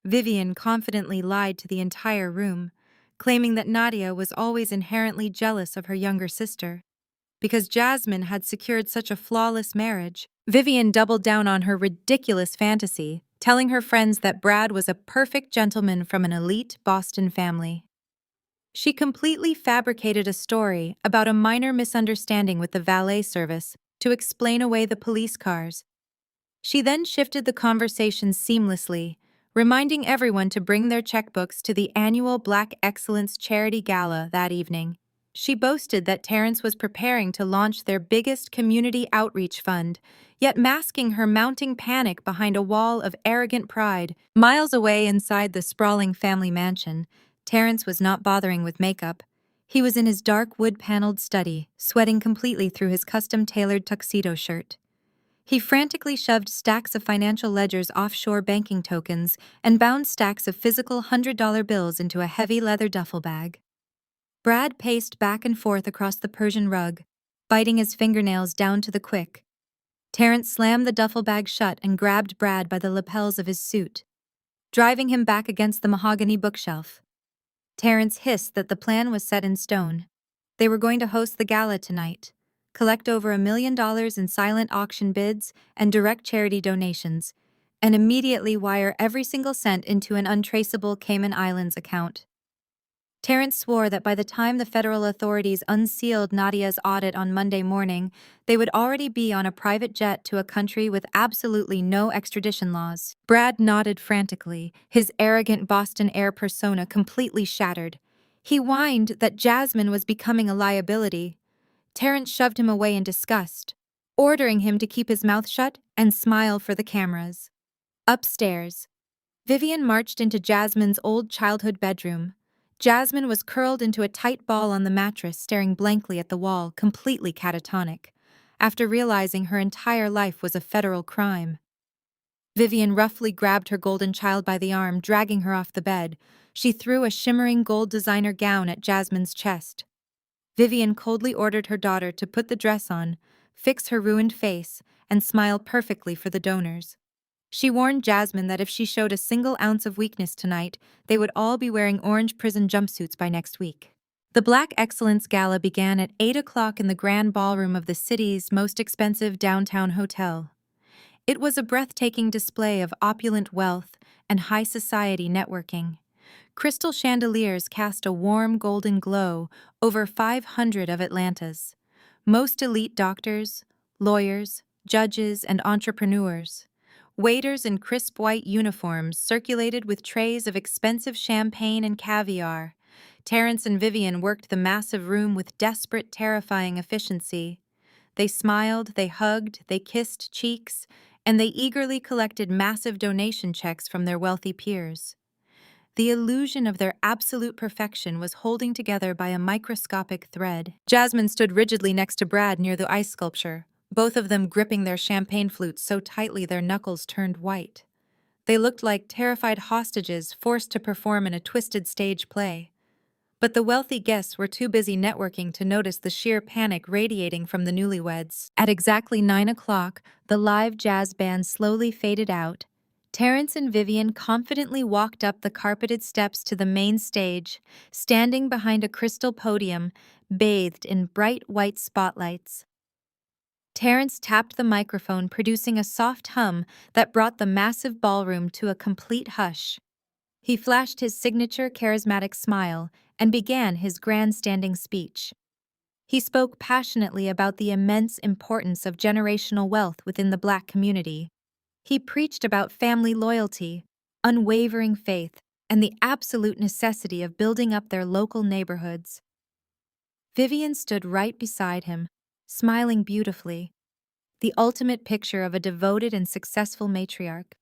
Vivian confidently lied to the entire room, claiming that Nadia was always inherently jealous of her younger sister. Because Jasmine had secured such a flawless marriage, Vivian doubled down on her ridiculous fantasy, telling her friends that Brad was a perfect gentleman from an elite Boston family. She completely fabricated a story about a minor misunderstanding with the valet service to explain away the police cars. She then shifted the conversation seamlessly, reminding everyone to bring their checkbooks to the annual Black Excellence Charity Gala that evening. She boasted that Terrence was preparing to launch their biggest community outreach fund, yet masking her mounting panic behind a wall of arrogant pride. Miles away inside the sprawling family mansion, Terrence was not bothering with makeup. He was in his dark wood-paneled study, sweating completely through his custom-tailored tuxedo shirt. He frantically shoved stacks of financial ledgers, offshore banking tokens, and bound stacks of physical $100 bills into a heavy leather duffel bag. Brad paced back and forth across the Persian rug, biting his fingernails down to the quick. Terrence slammed the duffel bag shut and grabbed Brad by the lapels of his suit, driving him back against the mahogany bookshelf. Terrence hissed that the plan was set in stone. They were going to host the gala tonight. collect over $1 million in silent auction bids and direct charity donations, and immediately wire every single cent into an untraceable Cayman Islands account. Terrence swore that by the time the federal authorities unsealed Nadia's audit on Monday morning, they would already be on a private jet to a country with absolutely no extradition laws. Brad nodded frantically, his arrogant Boston air persona completely shattered. He whined that Jasmine was becoming a liability. Terrence shoved him away in disgust, ordering him to keep his mouth shut and smile for the cameras. Upstairs, Vivian marched into Jasmine's old childhood bedroom. Jasmine was curled into a tight ball on the mattress, staring blankly at the wall, completely catatonic, after realizing her entire life was a federal crime. Vivian roughly grabbed her golden child by the arm, dragging her off the bed. She threw a shimmering gold designer gown at Jasmine's chest. Vivian coldly ordered her daughter to put the dress on, fix her ruined face, and smile perfectly for the donors. She warned Jasmine that if she showed a single ounce of weakness tonight, they would all be wearing orange prison jumpsuits by next week. The Black Excellence Gala began at 8 o'clock in the grand ballroom of the city's most expensive downtown hotel. It was a breathtaking display of opulent wealth and high society networking. Crystal chandeliers cast a warm golden glow over 500 of Atlanta's most elite doctors, lawyers, judges, and entrepreneurs. Waiters in crisp white uniforms circulated with trays of expensive champagne and caviar. Terrence and Vivian worked the massive room with desperate, terrifying efficiency. They smiled, they hugged, they kissed cheeks, and they eagerly collected massive donation checks from their wealthy peers. The illusion of their absolute perfection was holding together by a microscopic thread. Jasmine stood rigidly next to Brad near the ice sculpture, both of them gripping their champagne flutes so tightly their knuckles turned white. They looked like terrified hostages forced to perform in a twisted stage play. But the wealthy guests were too busy networking to notice the sheer panic radiating from the newlyweds. At exactly 9 o'clock, the live jazz band slowly faded out. Terrence and Vivian confidently walked up the carpeted steps to the main stage, standing behind a crystal podium, bathed in bright white spotlights. Terrence tapped the microphone, producing a soft hum that brought the massive ballroom to a complete hush. He flashed his signature charismatic smile and began his grandstanding speech. He spoke passionately about the immense importance of generational wealth within the Black community. He preached about family loyalty, unwavering faith, and the absolute necessity of building up their local neighborhoods. Vivian stood right beside him, smiling beautifully, the ultimate picture of a devoted and successful matriarch.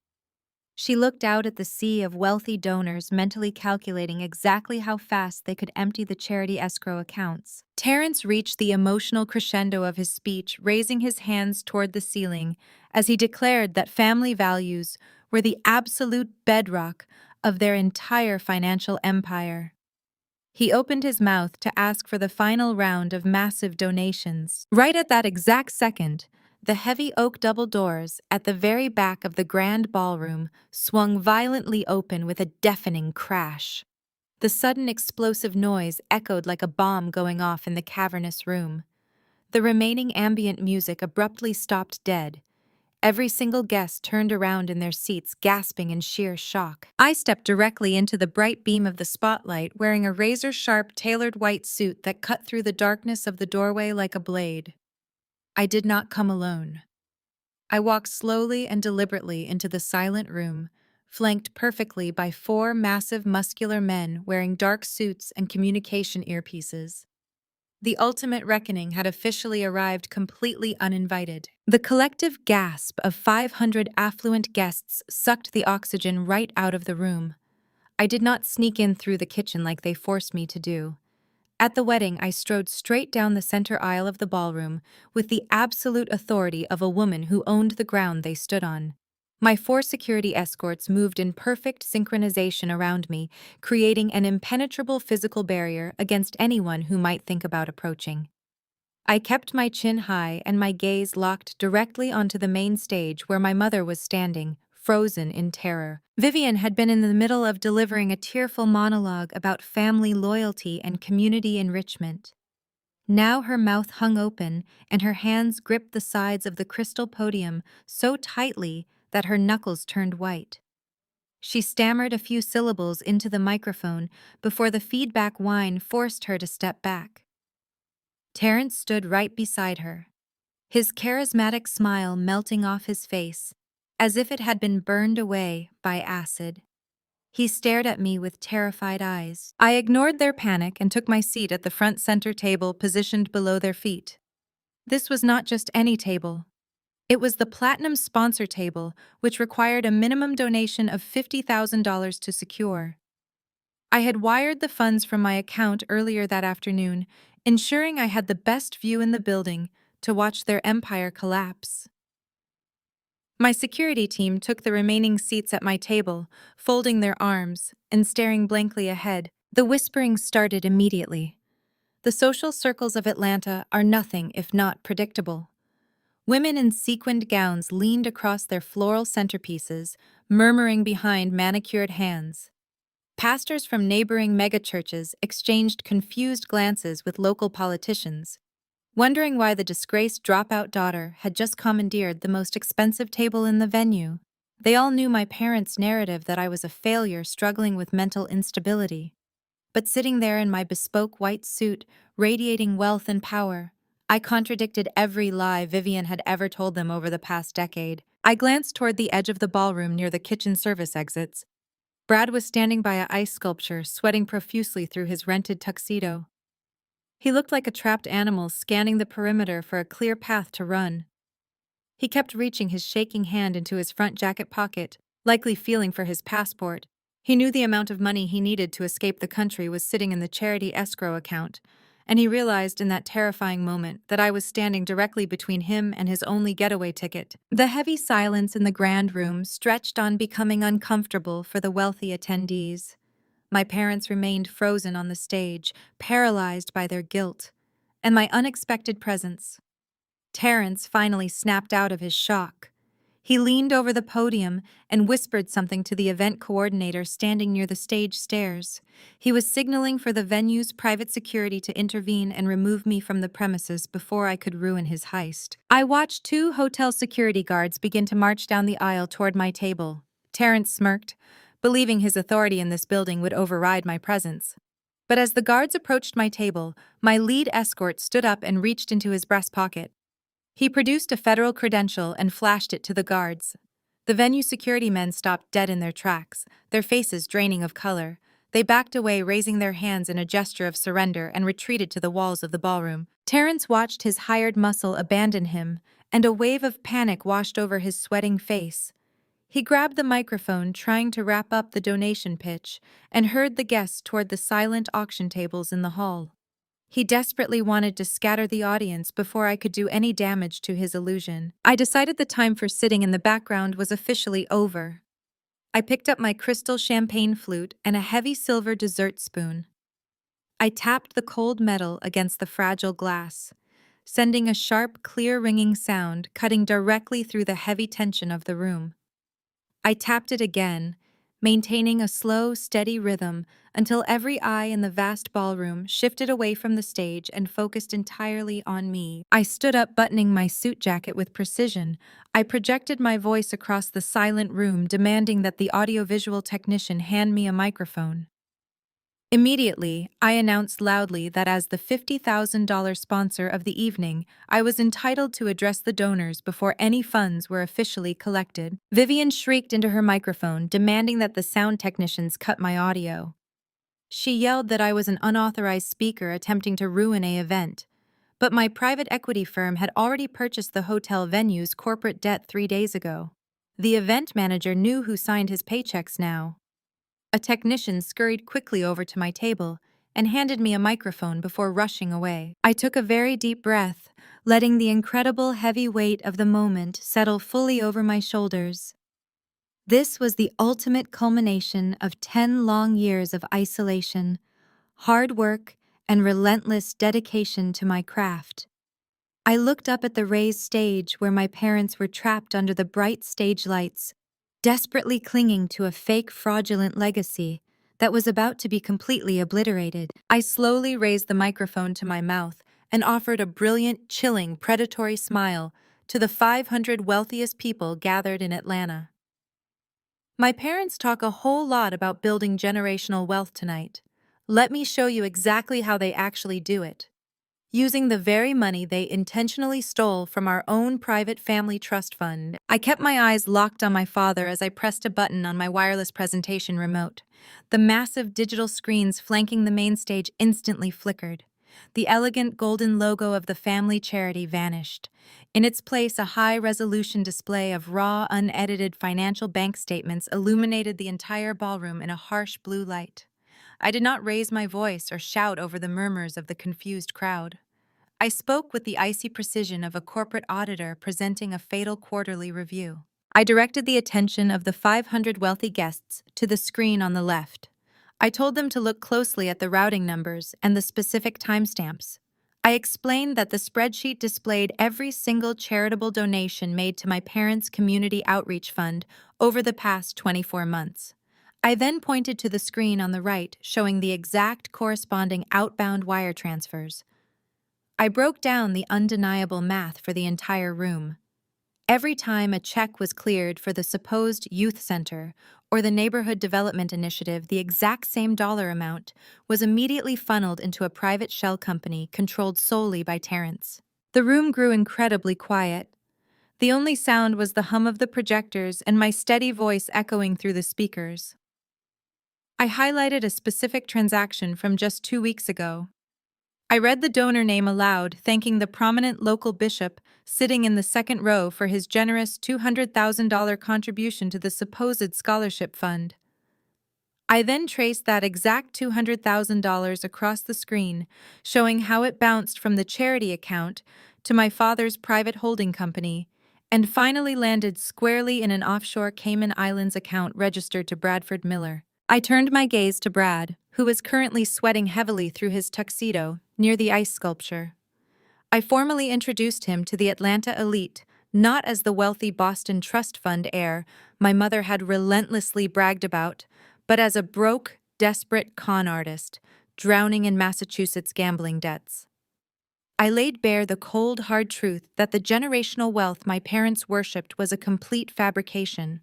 She looked out at the sea of wealthy donors, mentally calculating exactly how fast they could empty the charity escrow accounts. Terrence reached the emotional crescendo of his speech, raising his hands toward the ceiling as he declared that family values were the absolute bedrock of their entire financial empire. He opened his mouth to ask for the final round of massive donations. Right at that exact second, the heavy oak double doors at the very back of the grand ballroom swung violently open with a deafening crash. The sudden explosive noise echoed like a bomb going off in the cavernous room. The remaining ambient music abruptly stopped dead. Every single guest turned around in their seats, gasping in sheer shock. I stepped directly into the bright beam of the spotlight, wearing a razor-sharp, tailored white suit that cut through the darkness of the doorway like a blade. I did not come alone. I walked slowly and deliberately into the silent room, flanked perfectly by 4 massive, muscular men wearing dark suits and communication earpieces. The ultimate reckoning had officially arrived, completely uninvited. The collective gasp of 500 affluent guests sucked the oxygen right out of the room. I did not sneak in through the kitchen like they forced me to do. At the wedding, I strode straight down the center aisle of the ballroom with the absolute authority of a woman who owned the ground they stood on. My 4 security escorts moved in perfect synchronization around me, creating an impenetrable physical barrier against anyone who might think about approaching. I kept my chin high and my gaze locked directly onto the main stage where my mother was standing, frozen in terror. Vivian had been in the middle of delivering a tearful monologue about family loyalty and community enrichment. Now her mouth hung open, and her hands gripped the sides of the crystal podium so tightly that her knuckles turned white. She stammered a few syllables into the microphone before the feedback whine forced her to step back. Terrence stood right beside her, his charismatic smile melting off his face, as if it had been burned away by acid. He stared at me with terrified eyes. I ignored their panic and took my seat at the front center table positioned below their feet. This was not just any table. It was the Platinum Sponsor Table, which required a minimum donation of $50,000 to secure. I had wired the funds from my account earlier that afternoon, ensuring I had the best view in the building to watch their empire collapse. My security team took the remaining seats at my table, folding their arms and staring blankly ahead. The whispering started immediately. The social circles of Atlanta are nothing if not predictable. Women in sequined gowns leaned across their floral centerpieces, murmuring behind manicured hands. Pastors from neighboring megachurches exchanged confused glances with local politicians, wondering why the disgraced dropout daughter had just commandeered the most expensive table in the venue. They all knew my parents' narrative that I was a failure struggling with mental instability. But sitting there in my bespoke white suit, radiating wealth and power, I contradicted every lie Vivian had ever told them over the past decade. I glanced toward the edge of the ballroom near the kitchen service exits. Brad was standing by a ice sculpture, sweating profusely through his rented tuxedo. He looked like a trapped animal scanning the perimeter for a clear path to run. He kept reaching his shaking hand into his front jacket pocket, likely feeling for his passport. He knew the amount of money he needed to escape the country was sitting in the charity escrow account, and he realized in that terrifying moment that I was standing directly between him and his only getaway ticket. The heavy silence in the grand room stretched on becoming uncomfortable for the wealthy attendees. My parents remained frozen on the stage, paralyzed by their guilt and my unexpected presence. Terrence finally snapped out of his shock. He leaned over the podium and whispered something to the event coordinator standing near the stage stairs. He was signaling for the venue's private security to intervene and remove me from the premises before I could ruin his heist. I watched two hotel security guards begin to march down the aisle toward my table. Terrence smirked, believing his authority in this building would override my presence. But as the guards approached my table, my lead escort stood up and reached into his breast pocket. He produced a federal credential and flashed it to the guards. The venue security men stopped dead in their tracks, their faces draining of color. They backed away, raising their hands in a gesture of surrender, and retreated to the walls of the ballroom. Terrence watched his hired muscle abandon him, and a wave of panic washed over his sweating face. He grabbed the microphone, trying to wrap up the donation pitch, and hurried the guests toward the silent auction tables in the hall. He desperately wanted to scatter the audience before I could do any damage to his illusion. I decided the time for sitting in the background was officially over. I picked up my crystal champagne flute and a heavy silver dessert spoon. I tapped the cold metal against the fragile glass, sending a sharp, clear ringing sound cutting directly through the heavy tension of the room. I tapped it again, maintaining a slow, steady rhythm until every eye in the vast ballroom shifted away from the stage and focused entirely on me. I stood up, buttoning my suit jacket with precision. I projected my voice across the silent room, demanding that the audiovisual technician hand me a microphone. Immediately, I announced loudly that as the $50,000 sponsor of the evening, I was entitled to address the donors before any funds were officially collected. Vivian shrieked into her microphone, demanding that the sound technicians cut my audio. She yelled that I was an unauthorized speaker attempting to ruin an event, but my private equity firm had already purchased the hotel venue's corporate debt 3 days ago. The event manager knew who signed his paychecks now. A technician scurried quickly over to my table and handed me a microphone before rushing away. I took a very deep breath, letting the incredible heavy weight of the moment settle fully over my shoulders. This was the ultimate culmination of 10 long years of isolation, hard work, and relentless dedication to my craft. I looked up at the raised stage where my parents were trapped under the bright stage lights, desperately clinging to a fake fraudulent legacy that was about to be completely obliterated. I slowly raised the microphone to my mouth and offered a brilliant, chilling, predatory smile to the 500 wealthiest people gathered in Atlanta. My parents talk a whole lot about building generational wealth tonight. Let me show you exactly how they actually do it. Using the very money they intentionally stole from our own private family trust fund, I kept my eyes locked on my father as I pressed a button on my wireless presentation remote. The massive digital screens flanking the main stage instantly flickered. The elegant golden logo of the family charity vanished. In its place, a high-resolution display of raw, unedited financial bank statements illuminated the entire ballroom in a harsh blue light. I did not raise my voice or shout over the murmurs of the confused crowd. I spoke with the icy precision of a corporate auditor presenting a fatal quarterly review. I directed the attention of the 500 wealthy guests to the screen on the left. I told them to look closely at the routing numbers and the specific timestamps. I explained that the spreadsheet displayed every single charitable donation made to my parents' community outreach fund over the past 24 months. I then pointed to the screen on the right showing the exact corresponding outbound wire transfers. I broke down the undeniable math for the entire room. Every time a check was cleared for the supposed youth center or the neighborhood development initiative, the exact same dollar amount was immediately funneled into a private shell company controlled solely by Terrence. The room grew incredibly quiet. The only sound was the hum of the projectors and my steady voice echoing through the speakers. I highlighted a specific transaction from just 2 weeks ago. I read the donor name aloud, thanking the prominent local bishop sitting in the second row for his generous $200,000 contribution to the supposed scholarship fund. I then traced that exact $200,000 across the screen, showing how it bounced from the charity account to my father's private holding company, and finally landed squarely in an offshore Cayman Islands account registered to Bradford Miller. I turned my gaze to Brad, who was currently sweating heavily through his tuxedo near the ice sculpture. I formally introduced him to the Atlanta elite, not as the wealthy Boston Trust Fund heir my mother had relentlessly bragged about, but as a broke, desperate con artist, drowning in Massachusetts gambling debts. I laid bare the cold, hard truth that the generational wealth my parents worshipped was a complete fabrication.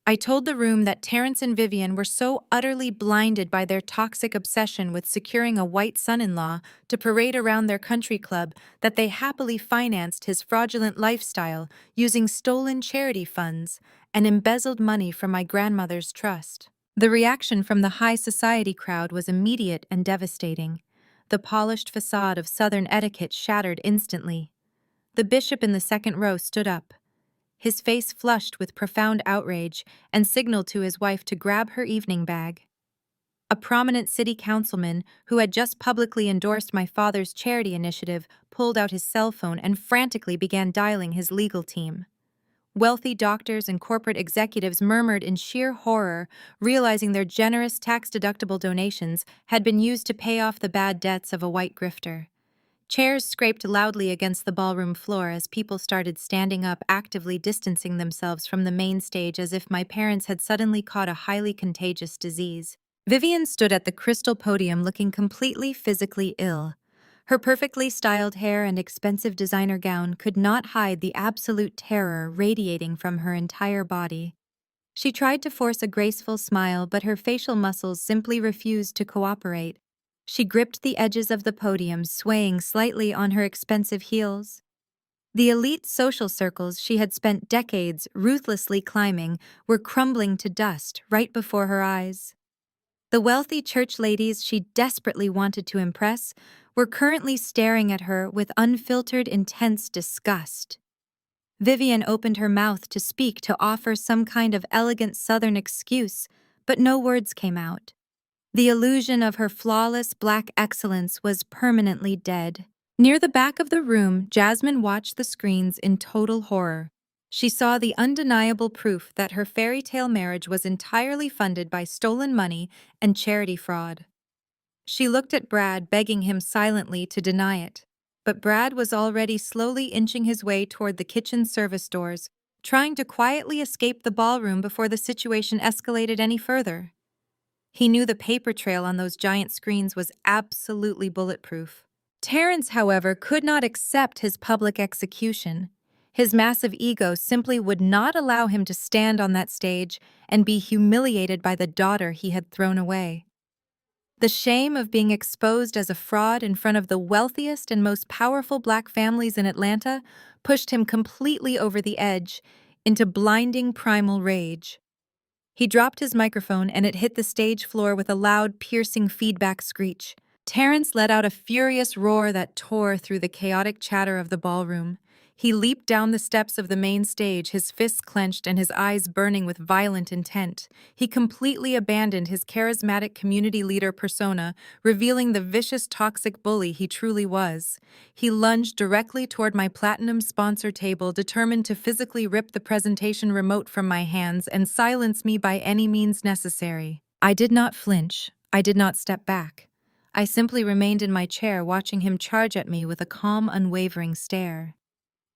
I told the room that Terrence and Vivian were so utterly blinded by their toxic obsession with securing a white son-in-law to parade around their country club that they happily financed his fraudulent lifestyle using stolen charity funds and embezzled money from my grandmother's trust. The reaction from the high society crowd was immediate and devastating. The polished facade of Southern etiquette shattered instantly. The bishop in the second row stood up, his face flushed with profound outrage, and signaled to his wife to grab her evening bag. A prominent city councilman, who had just publicly endorsed my father's charity initiative, pulled out his cell phone and frantically began dialing his legal team. Wealthy doctors and corporate executives murmured in sheer horror, realizing their generous tax-deductible donations had been used to pay off the bad debts of a white grifter. Chairs scraped loudly against the ballroom floor as people started standing up, actively distancing themselves from the main stage as if my parents had suddenly caught a highly contagious disease. Vivian stood at the crystal podium looking completely physically ill. Her perfectly styled hair and expensive designer gown could not hide the absolute terror radiating from her entire body. She tried to force a graceful smile, but her facial muscles simply refused to cooperate. She gripped the edges of the podium, swaying slightly on her expensive heels. The elite social circles she had spent decades ruthlessly climbing were crumbling to dust right before her eyes. The wealthy church ladies she desperately wanted to impress were currently staring at her with unfiltered, intense disgust. Vivian opened her mouth to speak, to offer some kind of elegant Southern excuse, but no words came out. The illusion of her flawless black excellence was permanently dead. Near the back of the room, Jasmine watched the screens in total horror. She saw the undeniable proof that her fairy tale marriage was entirely funded by stolen money and charity fraud. She looked at Brad, begging him silently to deny it. But Brad was already slowly inching his way toward the kitchen service doors, trying to quietly escape the ballroom before the situation escalated any further. He knew the paper trail on those giant screens was absolutely bulletproof. Terrence, however, could not accept his public execution. His massive ego simply would not allow him to stand on that stage and be humiliated by the daughter he had thrown away. The shame of being exposed as a fraud in front of the wealthiest and most powerful black families in Atlanta pushed him completely over the edge into blinding primal rage. He dropped his microphone and it hit the stage floor with a loud, piercing feedback screech. Terrence let out a furious roar that tore through the chaotic chatter of the ballroom. He leaped down the steps of the main stage, his fists clenched and his eyes burning with violent intent. He completely abandoned his charismatic community leader persona, revealing the vicious, toxic bully he truly was. He lunged directly toward my platinum sponsor table, determined to physically rip the presentation remote from my hands and silence me by any means necessary. I did not flinch. I did not step back. I simply remained in my chair, watching him charge at me with a calm, unwavering stare.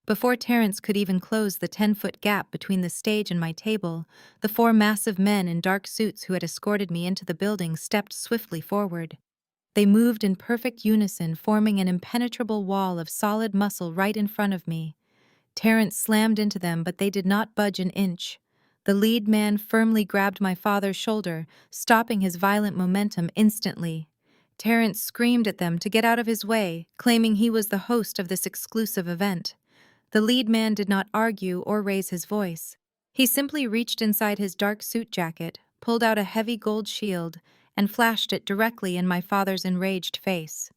Before Terrence could even close the 10-foot gap between the stage and my table, the four massive men in dark suits who had escorted me into the building stepped swiftly forward. They moved in perfect unison, forming an impenetrable wall of solid muscle right in front of me. Terrence slammed into them, but they did not budge an inch. The lead man firmly grabbed my father's shoulder, stopping his violent momentum instantly. Terrence screamed at them to get out of his way, claiming he was the host of this exclusive event. The lead man did not argue or raise his voice. He simply reached inside his dark suit jacket, pulled out a heavy gold shield, and flashed it directly in my father's enraged face.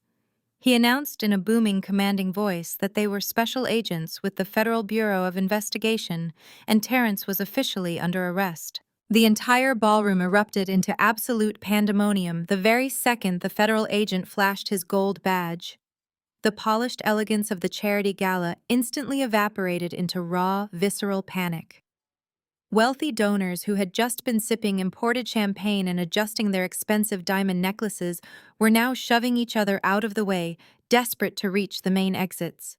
He announced in a booming, commanding voice that they were special agents with the Federal Bureau of Investigation, and Terrence was officially under arrest. The entire ballroom erupted into absolute pandemonium the very second the federal agent flashed his gold badge. The polished elegance of the charity gala instantly evaporated into raw, visceral panic. Wealthy donors who had just been sipping imported champagne and adjusting their expensive diamond necklaces were now shoving each other out of the way, desperate to reach the main exits.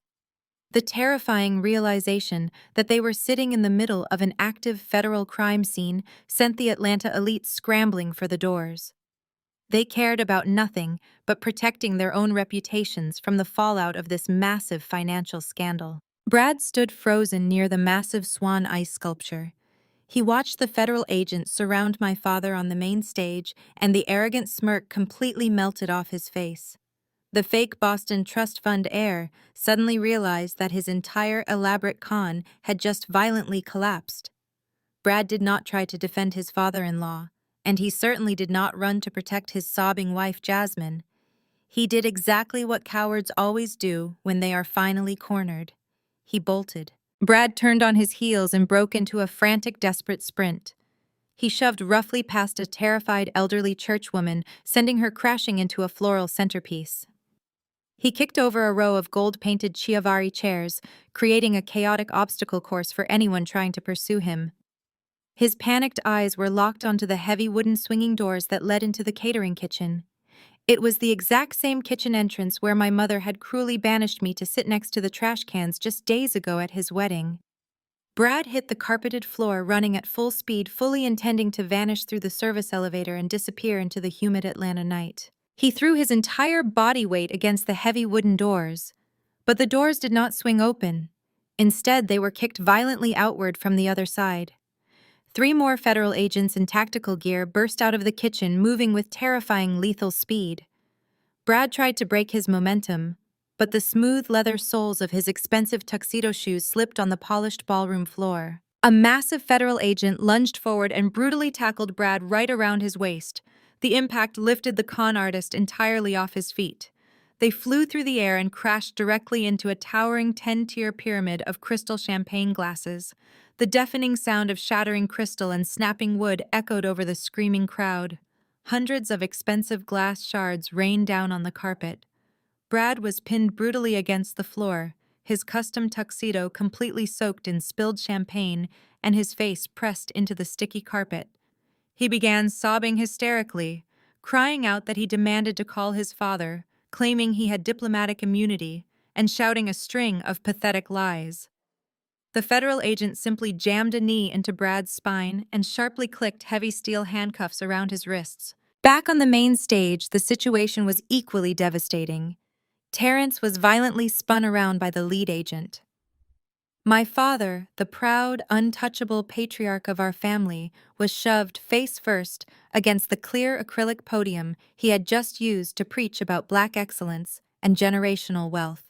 The terrifying realization that they were sitting in the middle of an active federal crime scene sent the Atlanta elite scrambling for the doors. They cared about nothing but protecting their own reputations from the fallout of this massive financial scandal. Brad stood frozen near the massive swan ice sculpture. He watched the federal agents surround my father on the main stage, and the arrogant smirk completely melted off his face. The fake Boston Trust Fund heir suddenly realized that his entire elaborate con had just violently collapsed. Brad did not try to defend his father-in-law, and he certainly did not run to protect his sobbing wife, Jasmine. He did exactly what cowards always do when they are finally cornered. He bolted. Brad turned on his heels and broke into a frantic, desperate sprint. He shoved roughly past a terrified elderly churchwoman, sending her crashing into a floral centerpiece. He kicked over a row of gold-painted Chiavari chairs, creating a chaotic obstacle course for anyone trying to pursue him. His panicked eyes were locked onto the heavy wooden swinging doors that led into the catering kitchen. It was the exact same kitchen entrance where my mother had cruelly banished me to sit next to the trash cans just days ago at his wedding. Brad hit the carpeted floor, running at full speed, fully intending to vanish through the service elevator and disappear into the humid Atlanta night. He threw his entire body weight against the heavy wooden doors, but the doors did not swing open. Instead, they were kicked violently outward from the other side. 3 more federal agents in tactical gear burst out of the kitchen, moving with terrifying, lethal speed. Brad tried to break his momentum, but the smooth leather soles of his expensive tuxedo shoes slipped on the polished ballroom floor. A massive federal agent lunged forward and brutally tackled Brad right around his waist. The impact lifted the con artist entirely off his feet. They flew through the air and crashed directly into a towering 10-tier pyramid of crystal champagne glasses. The deafening sound of shattering crystal and snapping wood echoed over the screaming crowd. Hundreds of expensive glass shards rained down on the carpet. Brad was pinned brutally against the floor, his custom tuxedo completely soaked in spilled champagne and his face pressed into the sticky carpet. He began sobbing hysterically, crying out that he demanded to call his father, claiming he had diplomatic immunity, and shouting a string of pathetic lies. The federal agent simply jammed a knee into Brad's spine and sharply clicked heavy steel handcuffs around his wrists. Back on the main stage, the situation was equally devastating. Terrence was violently spun around by the lead agent. My father, the proud, untouchable patriarch of our family, was shoved face first against the clear acrylic podium he had just used to preach about black excellence and generational wealth.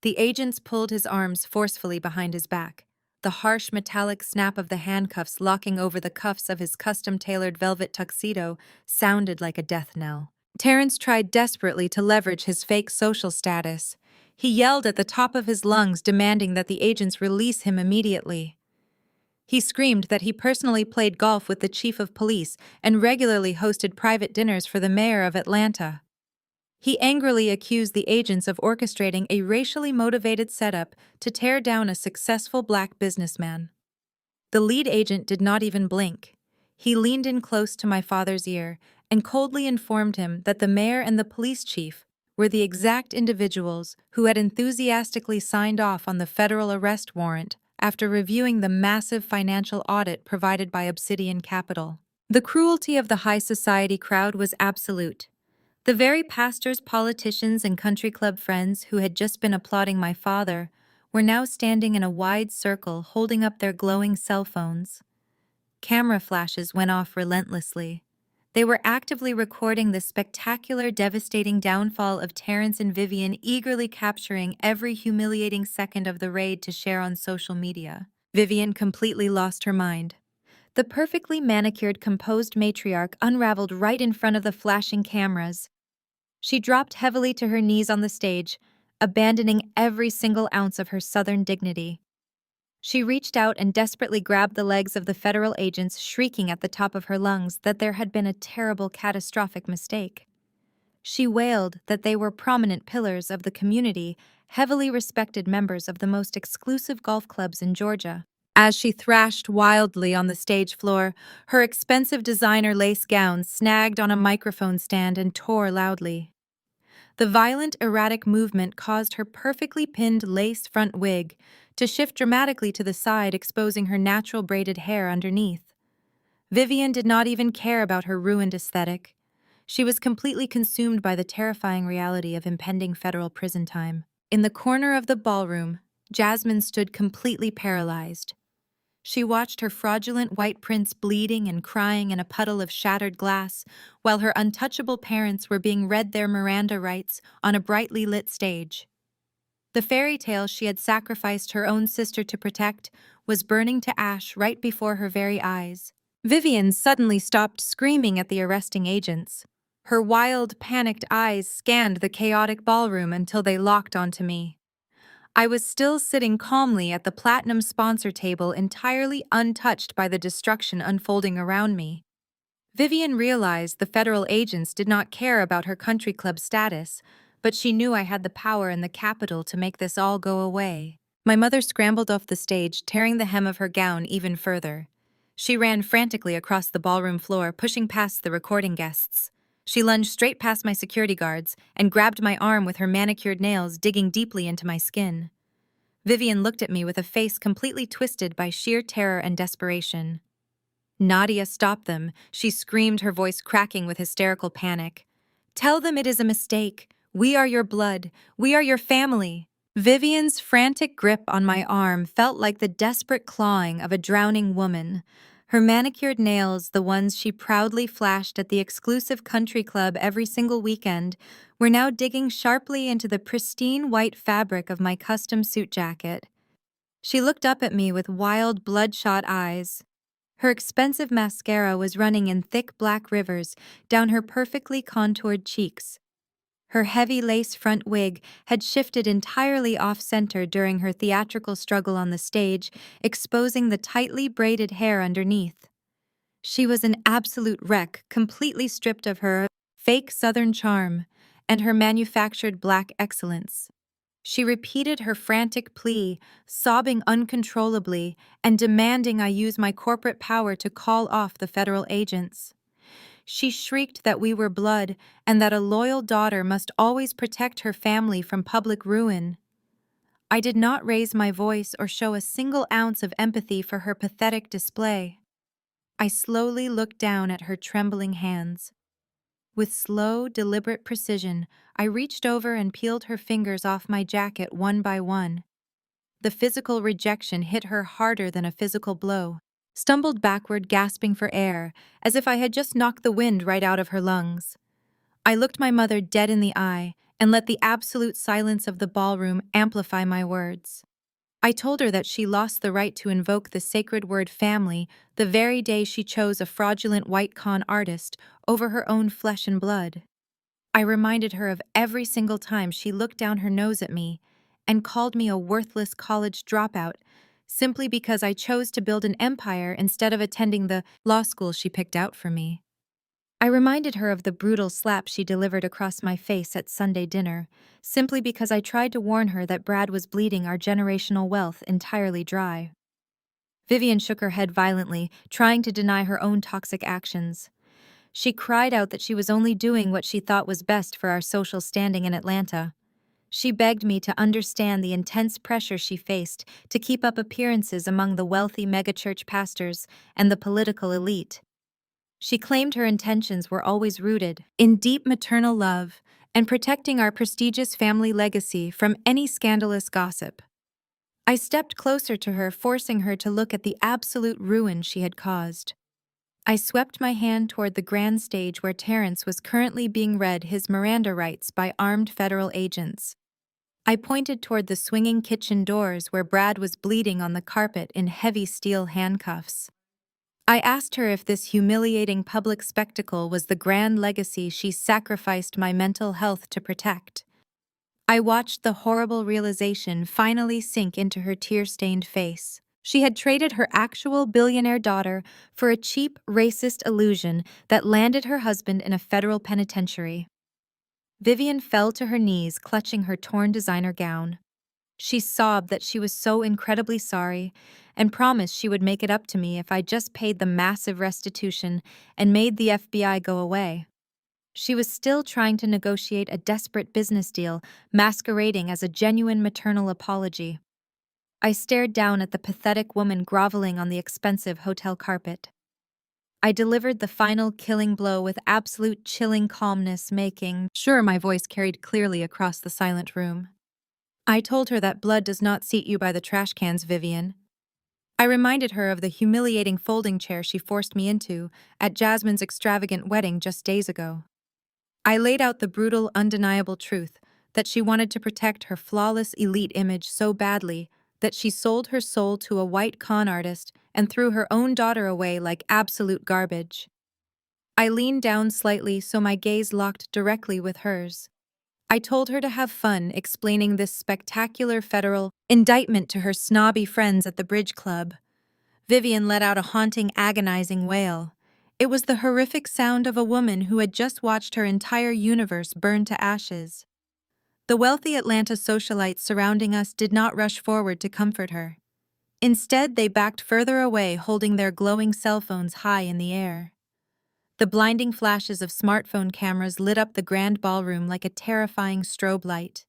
The agents pulled his arms forcefully behind his back, the harsh metallic snap of the handcuffs locking over the cuffs of his custom-tailored velvet tuxedo sounded like a death knell. Terrence tried desperately to leverage his fake social status. He yelled at the top of his lungs, demanding that the agents release him immediately. He screamed that he personally played golf with the chief of police and regularly hosted private dinners for the mayor of Atlanta. He angrily accused the agents of orchestrating a racially motivated setup to tear down a successful black businessman. The lead agent did not even blink. He leaned in close to my father's ear and coldly informed him that the mayor and the police chief were the exact individuals who had enthusiastically signed off on the federal arrest warrant after reviewing the massive financial audit provided by Obsidian Capital. The cruelty of the high society crowd was absolute. The very pastors, politicians, and country club friends who had just been applauding my father were now standing in a wide circle holding up their glowing cell phones. Camera flashes went off relentlessly. They were actively recording the spectacular, devastating downfall of Terrence and Vivian, eagerly capturing every humiliating second of the raid to share on social media. Vivian completely lost her mind. The perfectly manicured, composed matriarch unraveled right in front of the flashing cameras. She dropped heavily to her knees on the stage, abandoning every single ounce of her Southern dignity. She reached out and desperately grabbed the legs of the federal agents, shrieking at the top of her lungs that there had been a terrible, catastrophic mistake. She wailed that they were prominent pillars of the community, heavily respected members of the most exclusive golf clubs in Georgia. As she thrashed wildly on the stage floor, her expensive designer lace gown snagged on a microphone stand and tore loudly. The violent, erratic movement caused her perfectly pinned lace front wig to shift dramatically to the side, exposing her natural braided hair underneath. Vivian did not even care about her ruined aesthetic. She was completely consumed by the terrifying reality of impending federal prison time. In the corner of the ballroom, Jasmine stood completely paralyzed. She watched her fraudulent white prince bleeding and crying in a puddle of shattered glass, while her untouchable parents were being read their Miranda rights on a brightly lit stage. The fairy tale she had sacrificed her own sister to protect was burning to ash right before her very eyes. Vivian suddenly stopped screaming at the arresting agents. Her wild, panicked eyes scanned the chaotic ballroom until they locked onto me. I was still sitting calmly at the platinum sponsor table, entirely untouched by the destruction unfolding around me. Vivian realized the federal agents did not care about her country club status, but she knew I had the power and the capital to make this all go away. My mother scrambled off the stage, tearing the hem of her gown even further. She ran frantically across the ballroom floor, pushing past the recording guests. She lunged straight past my security guards and grabbed my arm with her manicured nails, digging deeply into my skin. Vivian looked at me with a face completely twisted by sheer terror and desperation. "Nadia, stop them," she screamed, her voice cracking with hysterical panic. "Tell them it is a mistake. We are your blood. We are your family." Vivian's frantic grip on my arm felt like the desperate clawing of a drowning woman. Her manicured nails, the ones she proudly flashed at the exclusive country club every single weekend, were now digging sharply into the pristine white fabric of my custom suit jacket. She looked up at me with wild, bloodshot eyes. Her expensive mascara was running in thick black rivers down her perfectly contoured cheeks. Her heavy lace front wig had shifted entirely off-center during her theatrical struggle on the stage, exposing the tightly braided hair underneath. She was an absolute wreck, completely stripped of her fake Southern charm and her manufactured black excellence. She repeated her frantic plea, sobbing uncontrollably and demanding I use my corporate power to call off the federal agents. She shrieked that we were blood and that a loyal daughter must always protect her family from public ruin. I did not raise my voice or show a single ounce of empathy for her pathetic display. I slowly looked down at her trembling hands. With slow, deliberate precision, I reached over and peeled her fingers off my jacket one by one. The physical rejection hit her harder than a physical blow. Stumbled backward, gasping for air, as if I had just knocked the wind right out of her lungs. I looked my mother dead in the eye and let the absolute silence of the ballroom amplify my words. I told her that she lost the right to invoke the sacred word family the very day she chose a fraudulent white con artist over her own flesh and blood. I reminded her of every single time she looked down her nose at me and called me a worthless college dropout simply because I chose to build an empire instead of attending the law school she picked out for me. I reminded her of the brutal slap she delivered across my face at Sunday dinner, simply because I tried to warn her that Brad was bleeding our generational wealth entirely dry. Vivian shook her head violently, trying to deny her own toxic actions. She cried out that she was only doing what she thought was best for our social standing in Atlanta. She begged me to understand the intense pressure she faced to keep up appearances among the wealthy megachurch pastors and the political elite. She claimed her intentions were always rooted in deep maternal love and protecting our prestigious family legacy from any scandalous gossip. I stepped closer to her, forcing her to look at the absolute ruin she had caused. I swept my hand toward the grand stage where Terrence was currently being read his Miranda rights by armed federal agents. I pointed toward the swinging kitchen doors where Brad was bleeding on the carpet in heavy steel handcuffs. I asked her if this humiliating public spectacle was the grand legacy she sacrificed my mental health to protect. I watched the horrible realization finally sink into her tear-stained face. She had traded her actual billionaire daughter for a cheap, racist illusion that landed her husband in a federal penitentiary. Vivian fell to her knees, clutching her torn designer gown. She sobbed that she was so incredibly sorry and promised she would make it up to me if I just paid the massive restitution and made the FBI go away. She was still trying to negotiate a desperate business deal masquerading as a genuine maternal apology. I stared down at the pathetic woman groveling on the expensive hotel carpet. I delivered the final killing blow with absolute chilling calmness, making sure my voice carried clearly across the silent room. I told her that blood does not seat you by the trash cans, Vivian. I reminded her of the humiliating folding chair she forced me into at Jasmine's extravagant wedding just days ago. I laid out the brutal, undeniable truth that she wanted to protect her flawless elite image so badly that she sold her soul to a white con artist and threw her own daughter away like absolute garbage. I leaned down slightly so my gaze locked directly with hers. I told her to have fun explaining this spectacular federal indictment to her snobby friends at the bridge club. Vivian let out a haunting, agonizing wail. It was the horrific sound of a woman who had just watched her entire universe burn to ashes. The wealthy Atlanta socialites surrounding us did not rush forward to comfort her. Instead, they backed further away, holding their glowing cell phones high in the air. The blinding flashes of smartphone cameras lit up the grand ballroom like a terrifying strobe light.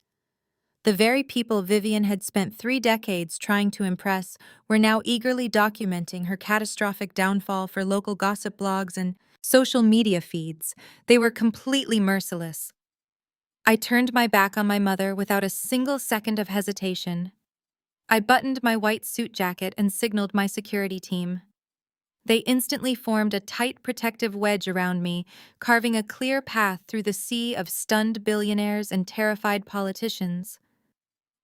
The very people Vivian had spent 3 decades trying to impress were now eagerly documenting her catastrophic downfall for local gossip blogs and social media feeds. They were completely merciless. I turned my back on my mother without a single second of hesitation. I buttoned my white suit jacket and signaled my security team. They instantly formed a tight protective wedge around me, carving a clear path through the sea of stunned billionaires and terrified politicians.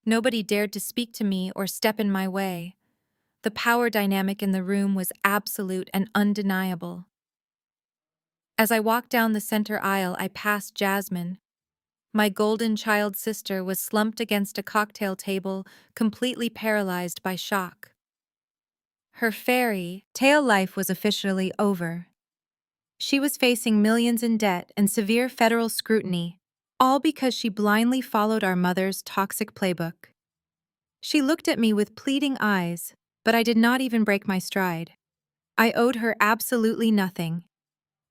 Nobody dared to speak to me or step in my way. The power dynamic in the room was absolute and undeniable. As I walked down the center aisle, I passed Jasmine. My golden child sister was slumped against a cocktail table, completely paralyzed by shock. Her fairy tale life was officially over. She was facing millions in debt and severe federal scrutiny, all because she blindly followed our mother's toxic playbook. She looked at me with pleading eyes, but I did not even break my stride. I owed her absolutely nothing.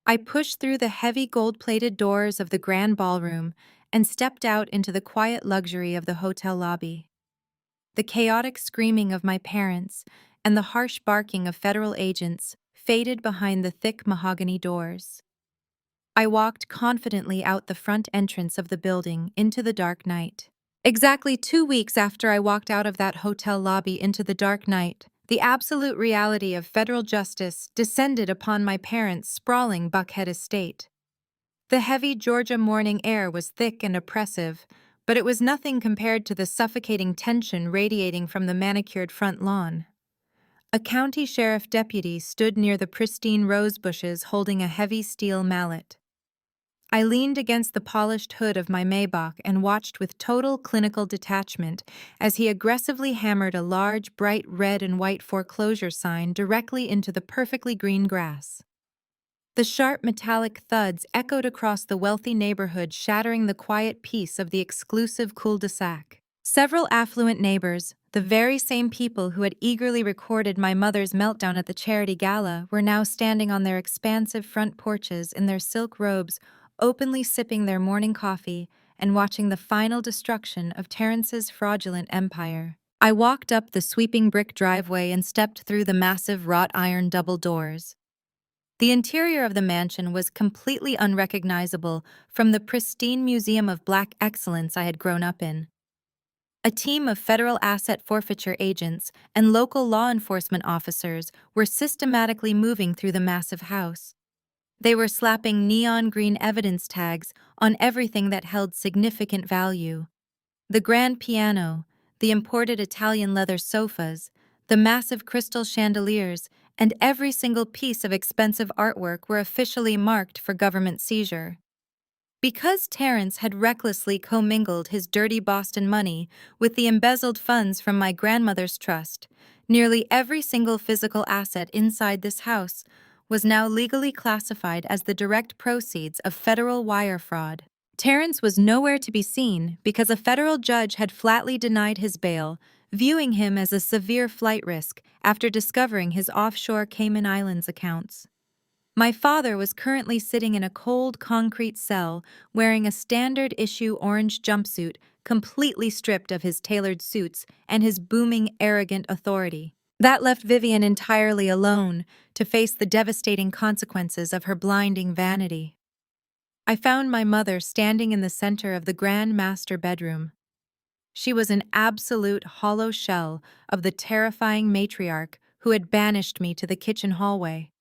I pushed through the heavy gold-plated doors of the grand ballroom and stepped out into the quiet luxury of the hotel lobby. The chaotic screaming of my parents and the harsh barking of federal agents faded behind the thick mahogany doors. I walked confidently out the front entrance of the building into the dark night. Exactly 2 weeks after I walked out of that hotel lobby into the dark night, the absolute reality of federal justice descended upon my parents' sprawling Buckhead estate. The heavy Georgia morning air was thick and oppressive, but it was nothing compared to the suffocating tension radiating from the manicured front lawn. A county sheriff deputy stood near the pristine rose bushes holding a heavy steel mallet. I leaned against the polished hood of my Maybach and watched with total clinical detachment as he aggressively hammered a large, bright red and white foreclosure sign directly into the perfectly green grass. The sharp metallic thuds echoed across the wealthy neighborhood, shattering the quiet peace of the exclusive cul-de-sac. Several affluent neighbors, the very same people who had eagerly recorded my mother's meltdown at the charity gala, were now standing on their expansive front porches in their silk robes, openly sipping their morning coffee and watching the final destruction of Terrence's fraudulent empire. I walked up the sweeping brick driveway and stepped through the massive wrought iron double doors. The interior of the mansion was completely unrecognizable from the pristine museum of black excellence I had grown up in. A team of federal asset forfeiture agents and local law enforcement officers were systematically moving through the massive house. They were slapping neon green evidence tags on everything that held significant value. The grand piano, the imported Italian leather sofas, the massive crystal chandeliers, and every single piece of expensive artwork were officially marked for government seizure. Because Terrence had recklessly commingled his dirty Boston money with the embezzled funds from my grandmother's trust, nearly every single physical asset inside this house was now legally classified as the direct proceeds of federal wire fraud. Terrence was nowhere to be seen because a federal judge had flatly denied his bail, viewing him as a severe flight risk after discovering his offshore Cayman Islands accounts. My father was currently sitting in a cold concrete cell wearing a standard issue orange jumpsuit, completely stripped of his tailored suits and his booming, arrogant authority. That left Vivian entirely alone to face the devastating consequences of her blinding vanity. I found my mother standing in the center of the grand master bedroom. She was an absolute hollow shell of the terrifying matriarch who had banished me to the kitchen hallway.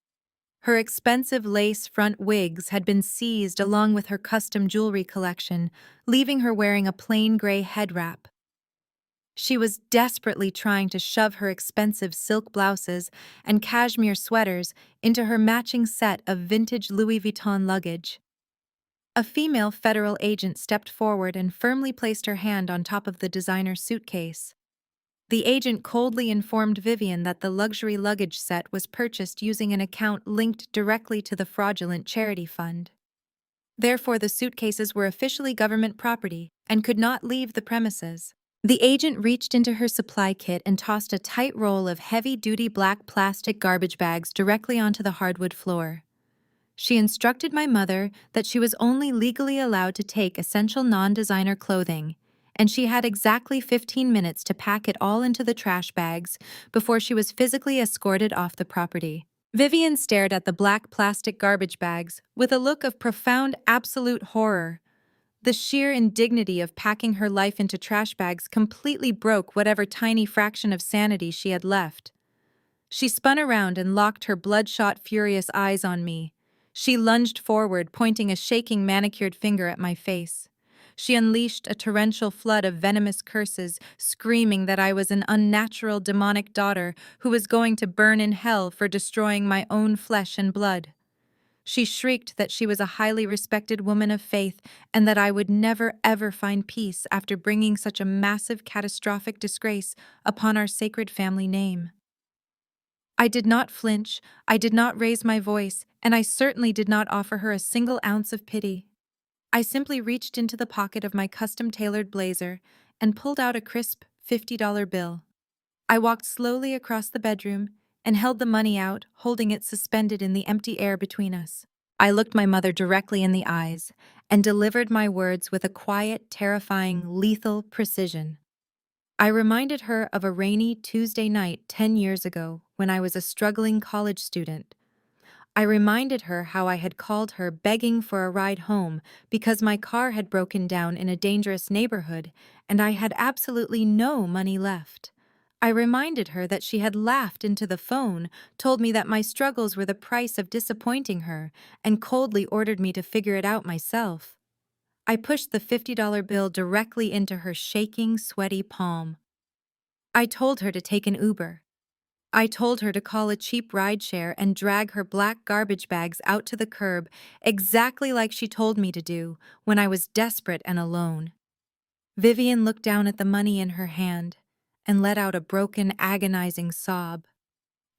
Her expensive lace front wigs had been seized along with her custom jewelry collection, leaving her wearing a plain gray head wrap. She was desperately trying to shove her expensive silk blouses and cashmere sweaters into her matching set of vintage Louis Vuitton luggage. A female federal agent stepped forward and firmly placed her hand on top of the designer suitcase. The agent coldly informed Vivian that the luxury luggage set was purchased using an account linked directly to the fraudulent charity fund. Therefore, the suitcases were officially government property and could not leave the premises. The agent reached into her supply kit and tossed a tight roll of heavy-duty black plastic garbage bags directly onto the hardwood floor. She instructed my mother that she was only legally allowed to take essential non-designer clothing, and she had exactly 15 minutes to pack it all into the trash bags before she was physically escorted off the property. Vivian stared at the black plastic garbage bags with a look of profound, absolute horror. The sheer indignity of packing her life into trash bags completely broke whatever tiny fraction of sanity she had left. She spun around and locked her bloodshot, furious eyes on me. She lunged forward, pointing a shaking manicured finger at my face. She unleashed a torrential flood of venomous curses, screaming that I was an unnatural demonic daughter who was going to burn in hell for destroying my own flesh and blood. She shrieked that she was a highly respected woman of faith and that I would never ever find peace after bringing such a massive catastrophic disgrace upon our sacred family name. I did not flinch, I did not raise my voice, and I certainly did not offer her a single ounce of pity. I simply reached into the pocket of my custom-tailored blazer and pulled out a crisp $50 bill. I walked slowly across the bedroom and held the money out, holding it suspended in the empty air between us. I looked my mother directly in the eyes and delivered my words with a quiet, terrifying, lethal precision. I reminded her of a rainy Tuesday night 10 years ago when I was a struggling college student. I reminded her how I had called her begging for a ride home because my car had broken down in a dangerous neighborhood and I had absolutely no money left. I reminded her that she had laughed into the phone, told me that my struggles were the price of disappointing her, and coldly ordered me to figure it out myself. I pushed the $50 bill directly into her shaking, sweaty palm. I told her to take an Uber. I told her to call a cheap rideshare and drag her black garbage bags out to the curb exactly like she told me to do when I was desperate and alone. Vivian looked down at the money in her hand and let out a broken, agonizing sob.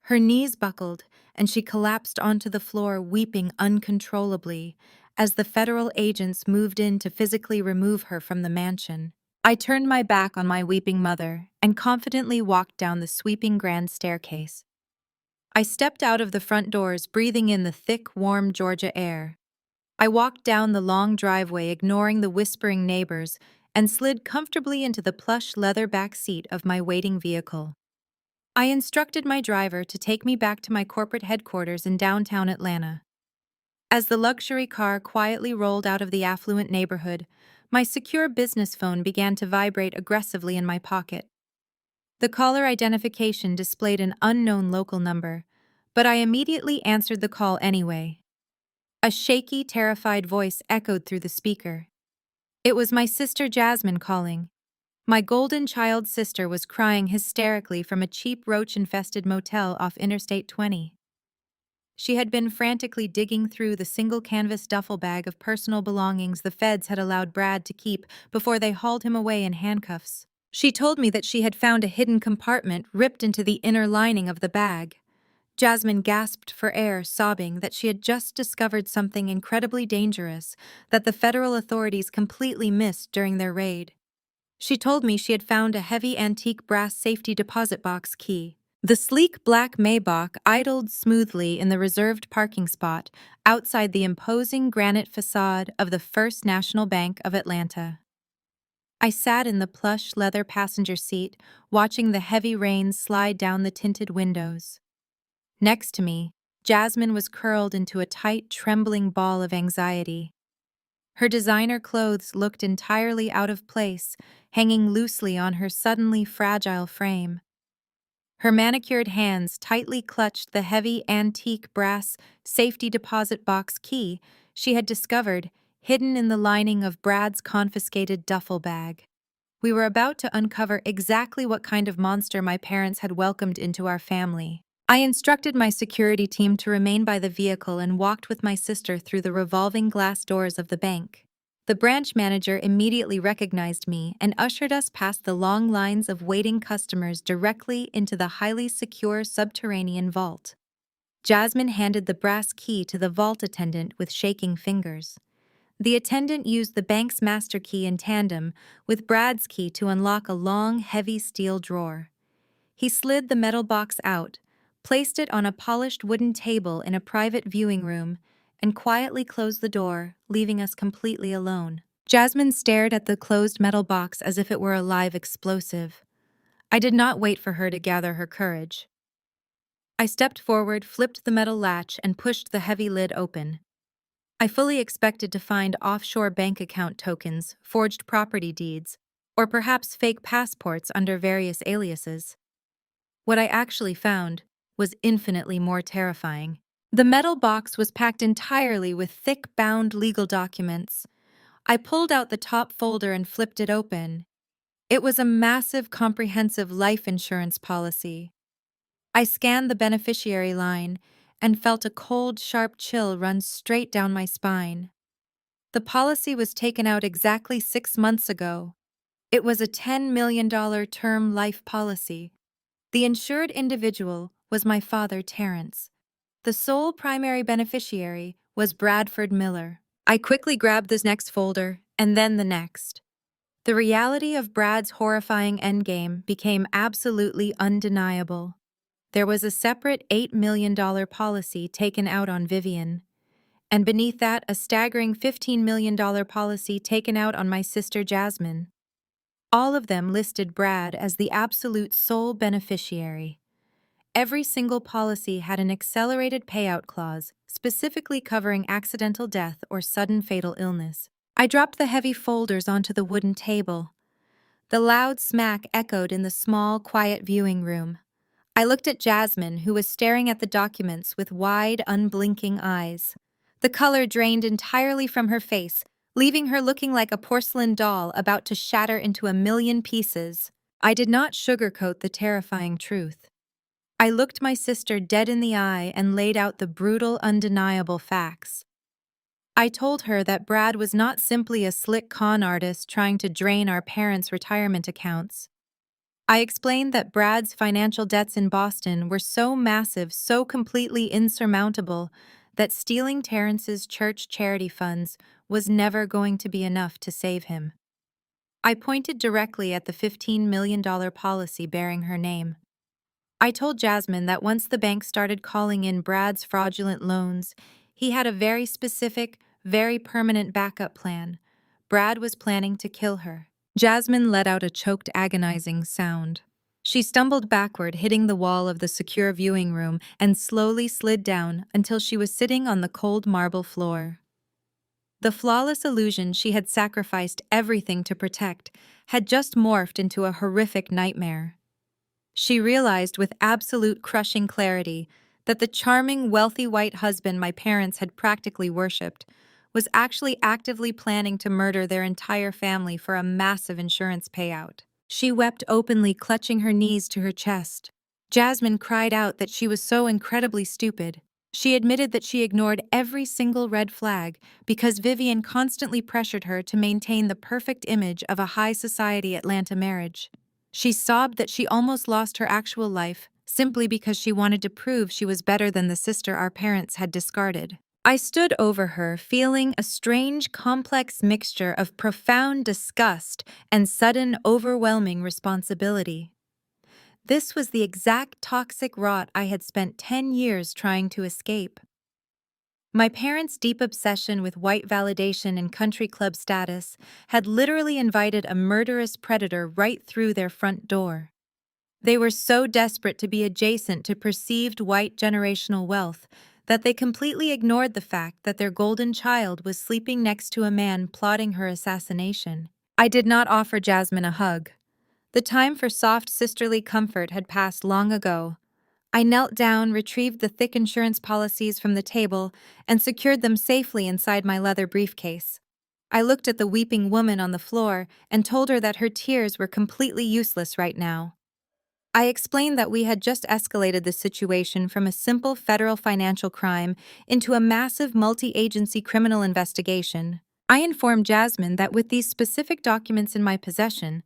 Her knees buckled and she collapsed onto the floor weeping uncontrollably as the federal agents moved in to physically remove her from the mansion. I turned my back on my weeping mother and confidently walked down the sweeping grand staircase. I stepped out of the front doors, breathing in the thick, warm Georgia air. I walked down the long driveway, ignoring the whispering neighbors, and slid comfortably into the plush leather back seat of my waiting vehicle. I instructed my driver to take me back to my corporate headquarters in downtown Atlanta. As the luxury car quietly rolled out of the affluent neighborhood, my secure business phone began to vibrate aggressively in my pocket. The caller identification displayed an unknown local number, but I immediately answered the call anyway. A shaky, terrified voice echoed through the speaker. It was my sister Jasmine calling. My golden child sister was crying hysterically from a cheap roach-infested motel off Interstate 20. She had been frantically digging through the single canvas duffel bag of personal belongings the feds had allowed Brad to keep before they hauled him away in handcuffs. She told me that she had found a hidden compartment ripped into the inner lining of the bag. Jasmine gasped for air, sobbing that she had just discovered something incredibly dangerous that the federal authorities completely missed during their raid. She told me she had found a heavy antique brass safety deposit box key. The sleek black Maybach idled smoothly in the reserved parking spot outside the imposing granite facade of the First National Bank of Atlanta. I sat in the plush leather passenger seat, watching the heavy rain slide down the tinted windows. Next to me, Jasmine was curled into a tight, trembling ball of anxiety. Her designer clothes looked entirely out of place, hanging loosely on her suddenly fragile frame. Her manicured hands tightly clutched the heavy antique brass safety deposit box key she had discovered hidden in the lining of Brad's confiscated duffel bag. We were about to uncover exactly what kind of monster my parents had welcomed into our family. I instructed my security team to remain by the vehicle and walked with my sister through the revolving glass doors of the bank. The branch manager immediately recognized me and ushered us past the long lines of waiting customers directly into the highly secure subterranean vault. Jasmine handed the brass key to the vault attendant with shaking fingers. The attendant used the bank's master key in tandem with Brad's key to unlock a long, heavy steel drawer. He slid the metal box out, placed it on a polished wooden table in a private viewing room, and quietly closed the door, leaving us completely alone. Jasmine stared at the closed metal box as if it were a live explosive. I did not wait for her to gather her courage. I stepped forward, flipped the metal latch, and pushed the heavy lid open. I fully expected to find offshore bank account tokens, forged property deeds, or perhaps fake passports under various aliases. What I actually found was infinitely more terrifying. The metal box was packed entirely with thick, bound legal documents. I pulled out the top folder and flipped it open. It was a massive, comprehensive life insurance policy. I scanned the beneficiary line and felt a cold, sharp chill run straight down my spine. The policy was taken out exactly 6 months ago. It was a $10 million term life policy. The insured individual was my father, Terrence. The sole primary beneficiary was Bradford Miller. I quickly grabbed this next folder, and then the next. The reality of Brad's horrifying endgame became absolutely undeniable. There was a separate $8 million policy taken out on Vivian, and beneath that a staggering $15 million policy taken out on my sister Jasmine. All of them listed Brad as the absolute sole beneficiary. every single policy had an accelerated payout clause, specifically covering accidental death or sudden fatal illness. I dropped the heavy folders onto the wooden table. The loud smack echoed in the small, quiet viewing room. I looked at Jasmine, who was staring at the documents with wide, unblinking eyes. The color drained entirely from her face, leaving her looking like a porcelain doll about to shatter into a million pieces. I did not sugarcoat the terrifying truth. I looked my sister dead in the eye and laid out the brutal, undeniable facts. I told her that Brad was not simply a slick con artist trying to drain our parents' retirement accounts. I explained that Brad's financial debts in Boston were so massive, so completely insurmountable, that stealing Terrence's church charity funds was never going to be enough to save him. I pointed directly at the $15 million policy bearing her name. I told Jasmine that once the bank started calling in Brad's fraudulent loans, he had a very specific, very permanent backup plan. Brad was planning to kill her. Jasmine let out a choked, agonizing sound. She stumbled backward, hitting the wall of the secure viewing room, and slowly slid down until she was sitting on the cold marble floor. The flawless illusion she had sacrificed everything to protect had just morphed into a horrific nightmare. She realized with absolute crushing clarity that the charming, wealthy white husband my parents had practically worshipped was actually actively planning to murder their entire family for a massive insurance payout. She wept openly, clutching her knees to her chest. Jasmine cried out that she was so incredibly stupid. She admitted that she ignored every single red flag because Vivian constantly pressured her to maintain the perfect image of a high society Atlanta marriage. She sobbed that she almost lost her actual life simply because she wanted to prove she was better than the sister our parents had discarded. I stood over her, feeling a strange, complex mixture of profound disgust and sudden, overwhelming responsibility. This was the exact toxic rot I had spent 10 years trying to escape. My parents' deep obsession with white validation and country club status had literally invited a murderous predator right through their front door. They were so desperate to be adjacent to perceived white generational wealth that they completely ignored the fact that their golden child was sleeping next to a man plotting her assassination. I did not offer Jasmine a hug. The time for soft sisterly comfort had passed long ago. I knelt down, retrieved the thick insurance policies from the table, and secured them safely inside my leather briefcase. I looked at the weeping woman on the floor and told her that her tears were completely useless right now. I explained that we had just escalated the situation from a simple federal financial crime into a massive multi-agency criminal investigation. I informed Jasmine that with these specific documents in my possession,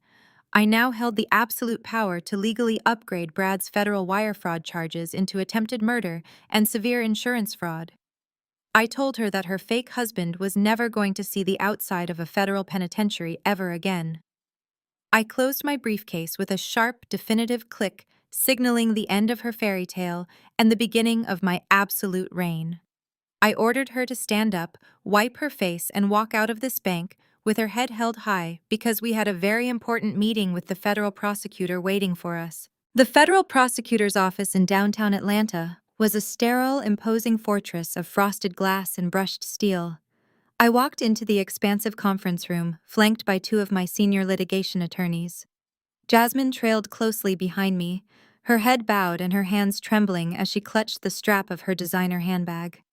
I now held the absolute power to legally upgrade Brad's federal wire fraud charges into attempted murder and severe insurance fraud. I told her that her fake husband was never going to see the outside of a federal penitentiary ever again. I closed my briefcase with a sharp, definitive click, signaling the end of her fairy tale and the beginning of my absolute reign. I ordered her to stand up, wipe her face, and walk out of this bank with her head held high because we had a very important meeting with the federal prosecutor waiting for us. The federal prosecutor's office in downtown Atlanta was a sterile, imposing fortress of frosted glass and brushed steel. I walked into the expansive conference room, flanked by two of my senior litigation attorneys. Jasmine trailed closely behind me, her head bowed and her hands trembling as she clutched the strap of her designer handbag.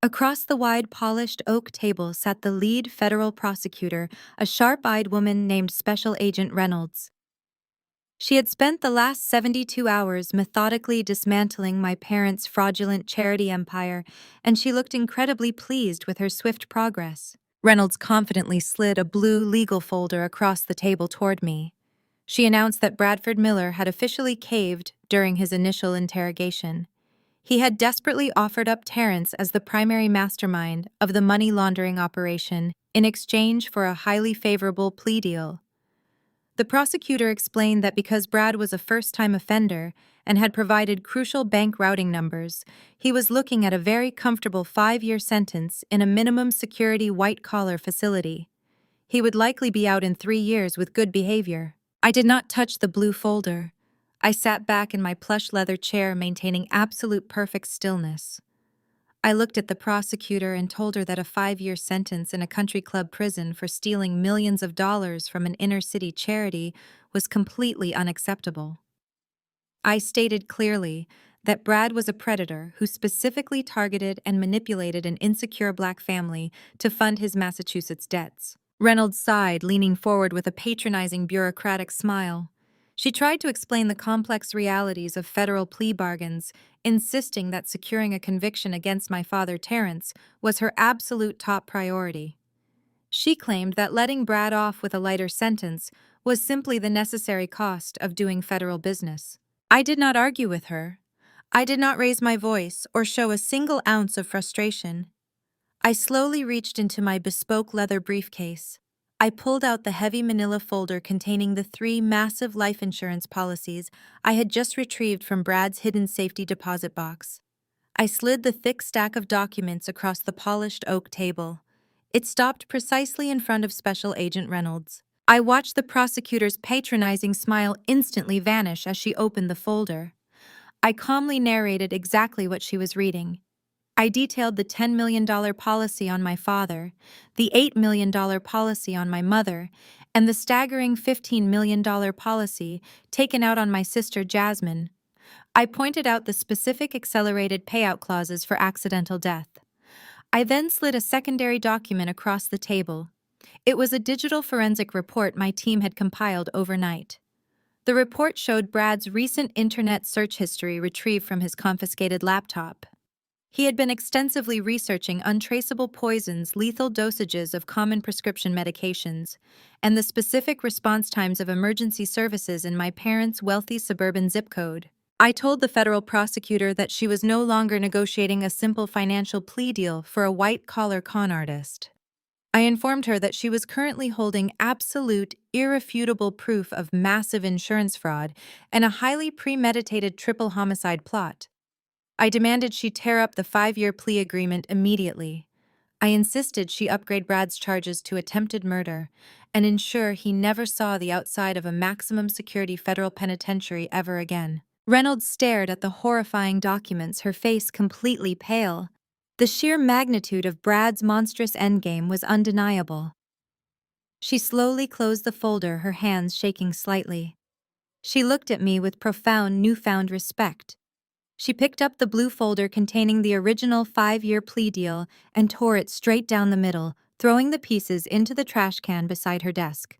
Across the wide, polished oak table sat the lead federal prosecutor, a sharp-eyed woman named Special Agent Reynolds. She had spent the last 72 hours methodically dismantling my parents' fraudulent charity empire, and she looked incredibly pleased with her swift progress. Reynolds confidently slid a blue legal folder across the table toward me. She announced that Bradford Miller had officially caved during his initial interrogation. He had desperately offered up Terrence as the primary mastermind of the money laundering operation in exchange for a highly favorable plea deal. The prosecutor explained that because Brad was a first-time offender and had provided crucial bank routing numbers, he was looking at a very comfortable 5-year sentence in a minimum security white-collar facility. He would likely be out in 3 years with good behavior. I did not touch the blue folder. I sat back in my plush leather chair, maintaining absolute perfect stillness. I looked at the prosecutor and told her that a 5-year sentence in a country club prison for stealing millions of dollars from an inner-city charity was completely unacceptable. I stated clearly that Brad was a predator who specifically targeted and manipulated an insecure black family to fund his Massachusetts debts. Reynolds sighed, leaning forward with a patronizing bureaucratic smile. She tried to explain the complex realities of federal plea bargains, insisting that securing a conviction against my father, Terrence, was her absolute top priority. She claimed that letting Brad off with a lighter sentence was simply the necessary cost of doing federal business. I did not argue with her. I did not raise my voice or show a single ounce of frustration. I slowly reached into my bespoke leather briefcase. I pulled out the heavy manila folder containing the 3 massive life insurance policies I had just retrieved from Brad's hidden safety deposit box. I slid the thick stack of documents across the polished oak table. It stopped precisely in front of Special Agent Reynolds. I watched the prosecutor's patronizing smile instantly vanish as she opened the folder. I calmly narrated exactly what she was reading. I detailed the $10 million policy on my father, the $8 million policy on my mother, and the staggering $15 million policy taken out on my sister Jasmine. I pointed out the specific accelerated payout clauses for accidental death. I then slid a secondary document across the table. It was a digital forensic report my team had compiled overnight. The report showed Brad's recent internet search history retrieved from his confiscated laptop. He had been extensively researching untraceable poisons, lethal dosages of common prescription medications, and the specific response times of emergency services in my parents' wealthy suburban zip code. I told the federal prosecutor that she was no longer negotiating a simple financial plea deal for a white-collar con artist. I informed her that she was currently holding absolute, irrefutable proof of massive insurance fraud and a highly premeditated triple homicide plot. I demanded she tear up the 5-year plea agreement immediately. I insisted she upgrade Brad's charges to attempted murder and ensure he never saw the outside of a maximum security federal penitentiary ever again. Reynolds stared at the horrifying documents, her face completely pale. The sheer magnitude of Brad's monstrous endgame was undeniable. She slowly closed the folder, her hands shaking slightly. She looked at me with profound, newfound respect. She picked up the blue folder containing the original 5-year plea deal and tore it straight down the middle, throwing the pieces into the trash can beside her desk.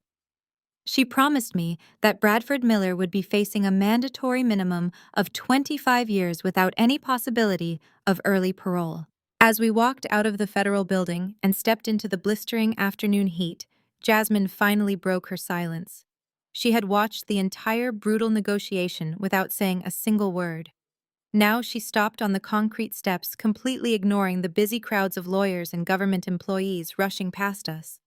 She promised me that Bradford Miller would be facing a mandatory minimum of 25 years without any possibility of early parole. As we walked out of the federal building and stepped into the blistering afternoon heat, Jasmine finally broke her silence. She had watched the entire brutal negotiation without saying a single word. Now she stopped on the concrete steps, completely ignoring the busy crowds of lawyers and government employees rushing past us.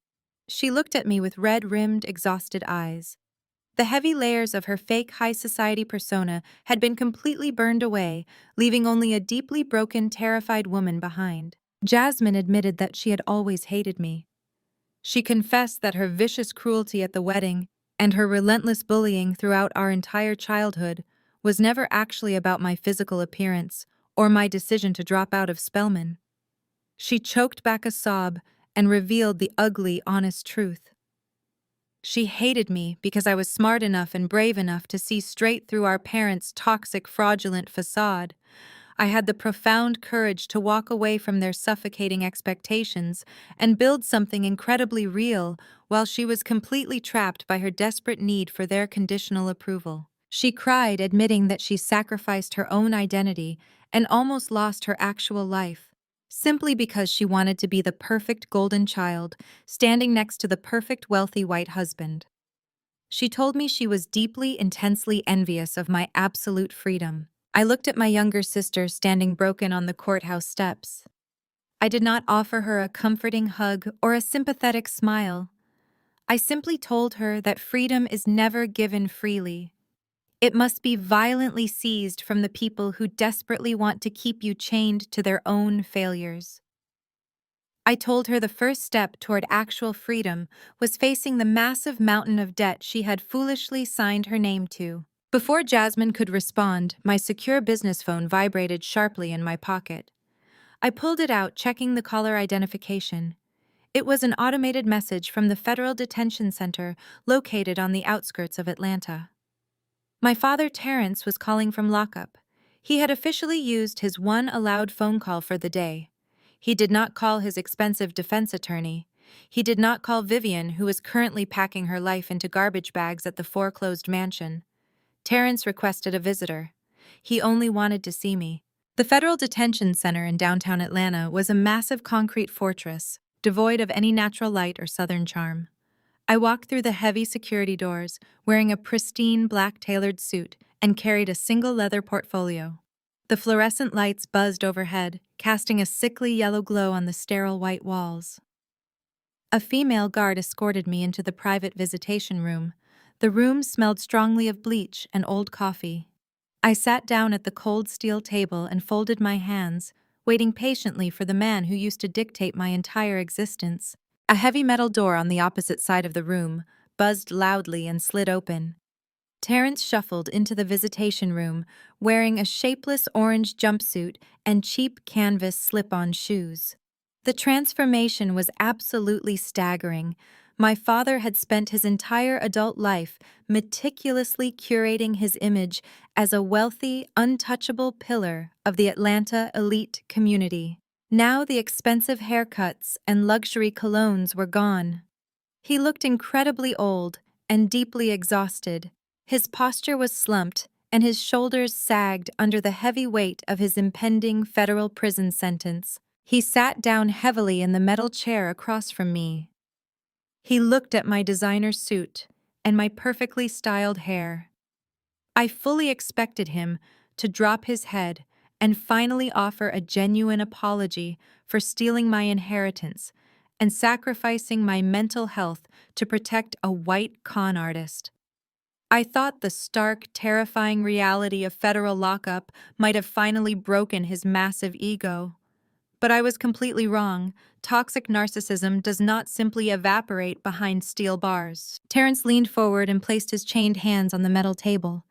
She looked at me with red-rimmed, exhausted eyes. The heavy layers of her fake high society persona had been completely burned away, leaving only a deeply broken, terrified woman behind. Jasmine admitted that she had always hated me. She confessed that her vicious cruelty at the wedding and her relentless bullying throughout our entire childhood was never actually about my physical appearance or my decision to drop out of Spelman. She choked back a sob and revealed the ugly, honest truth. She hated me because I was smart enough and brave enough to see straight through our parents' toxic, fraudulent facade. I had the profound courage to walk away from their suffocating expectations and build something incredibly real while she was completely trapped by her desperate need for their conditional approval. She cried, admitting that she sacrificed her own identity and almost lost her actual life, simply because she wanted to be the perfect golden child, standing next to the perfect wealthy white husband. She told me she was deeply, intensely envious of my absolute freedom. I looked at my younger sister standing broken on the courthouse steps. I did not offer her a comforting hug or a sympathetic smile. I simply told her that freedom is never given freely. It must be violently seized from the people who desperately want to keep you chained to their own failures. I told her the first step toward actual freedom was facing the massive mountain of debt she had foolishly signed her name to. Before Jasmine could respond, my secure business phone vibrated sharply in my pocket. I pulled it out, checking the caller identification. It was an automated message from the Federal Detention Center located on the outskirts of Atlanta. My father, Terrence, was calling from lockup. He had officially used his one allowed phone call for the day. He did not call his expensive defense attorney. He did not call Vivian, who was currently packing her life into garbage bags at the foreclosed mansion. Terrence requested a visitor. He only wanted to see me. The Federal Detention Center in downtown Atlanta was a massive concrete fortress, devoid of any natural light or southern charm. I walked through the heavy security doors, wearing a pristine black tailored suit, and carried a single leather portfolio. The fluorescent lights buzzed overhead, casting a sickly yellow glow on the sterile white walls. A female guard escorted me into the private visitation room. The room smelled strongly of bleach and old coffee. I sat down at the cold steel table and folded my hands, waiting patiently for the man who used to dictate my entire existence. A heavy metal door on the opposite side of the room buzzed loudly and slid open. Terrence shuffled into the visitation room, wearing a shapeless orange jumpsuit and cheap canvas slip-on shoes. The transformation was absolutely staggering. My father had spent his entire adult life meticulously curating his image as a wealthy, untouchable pillar of the Atlanta elite community. Now the expensive haircuts and luxury colognes were gone. He looked incredibly old and deeply exhausted. His posture was slumped, and his shoulders sagged under the heavy weight of his impending federal prison sentence. He sat down heavily in the metal chair across from me. He looked at my designer suit and my perfectly styled hair. I fully expected him to drop his head and finally offer a genuine apology for stealing my inheritance and sacrificing my mental health to protect a white con artist. I thought the stark, terrifying reality of federal lockup might have finally broken his massive ego. But I was completely wrong. Toxic narcissism does not simply evaporate behind steel bars. Terrence leaned forward and placed his chained hands on the metal table.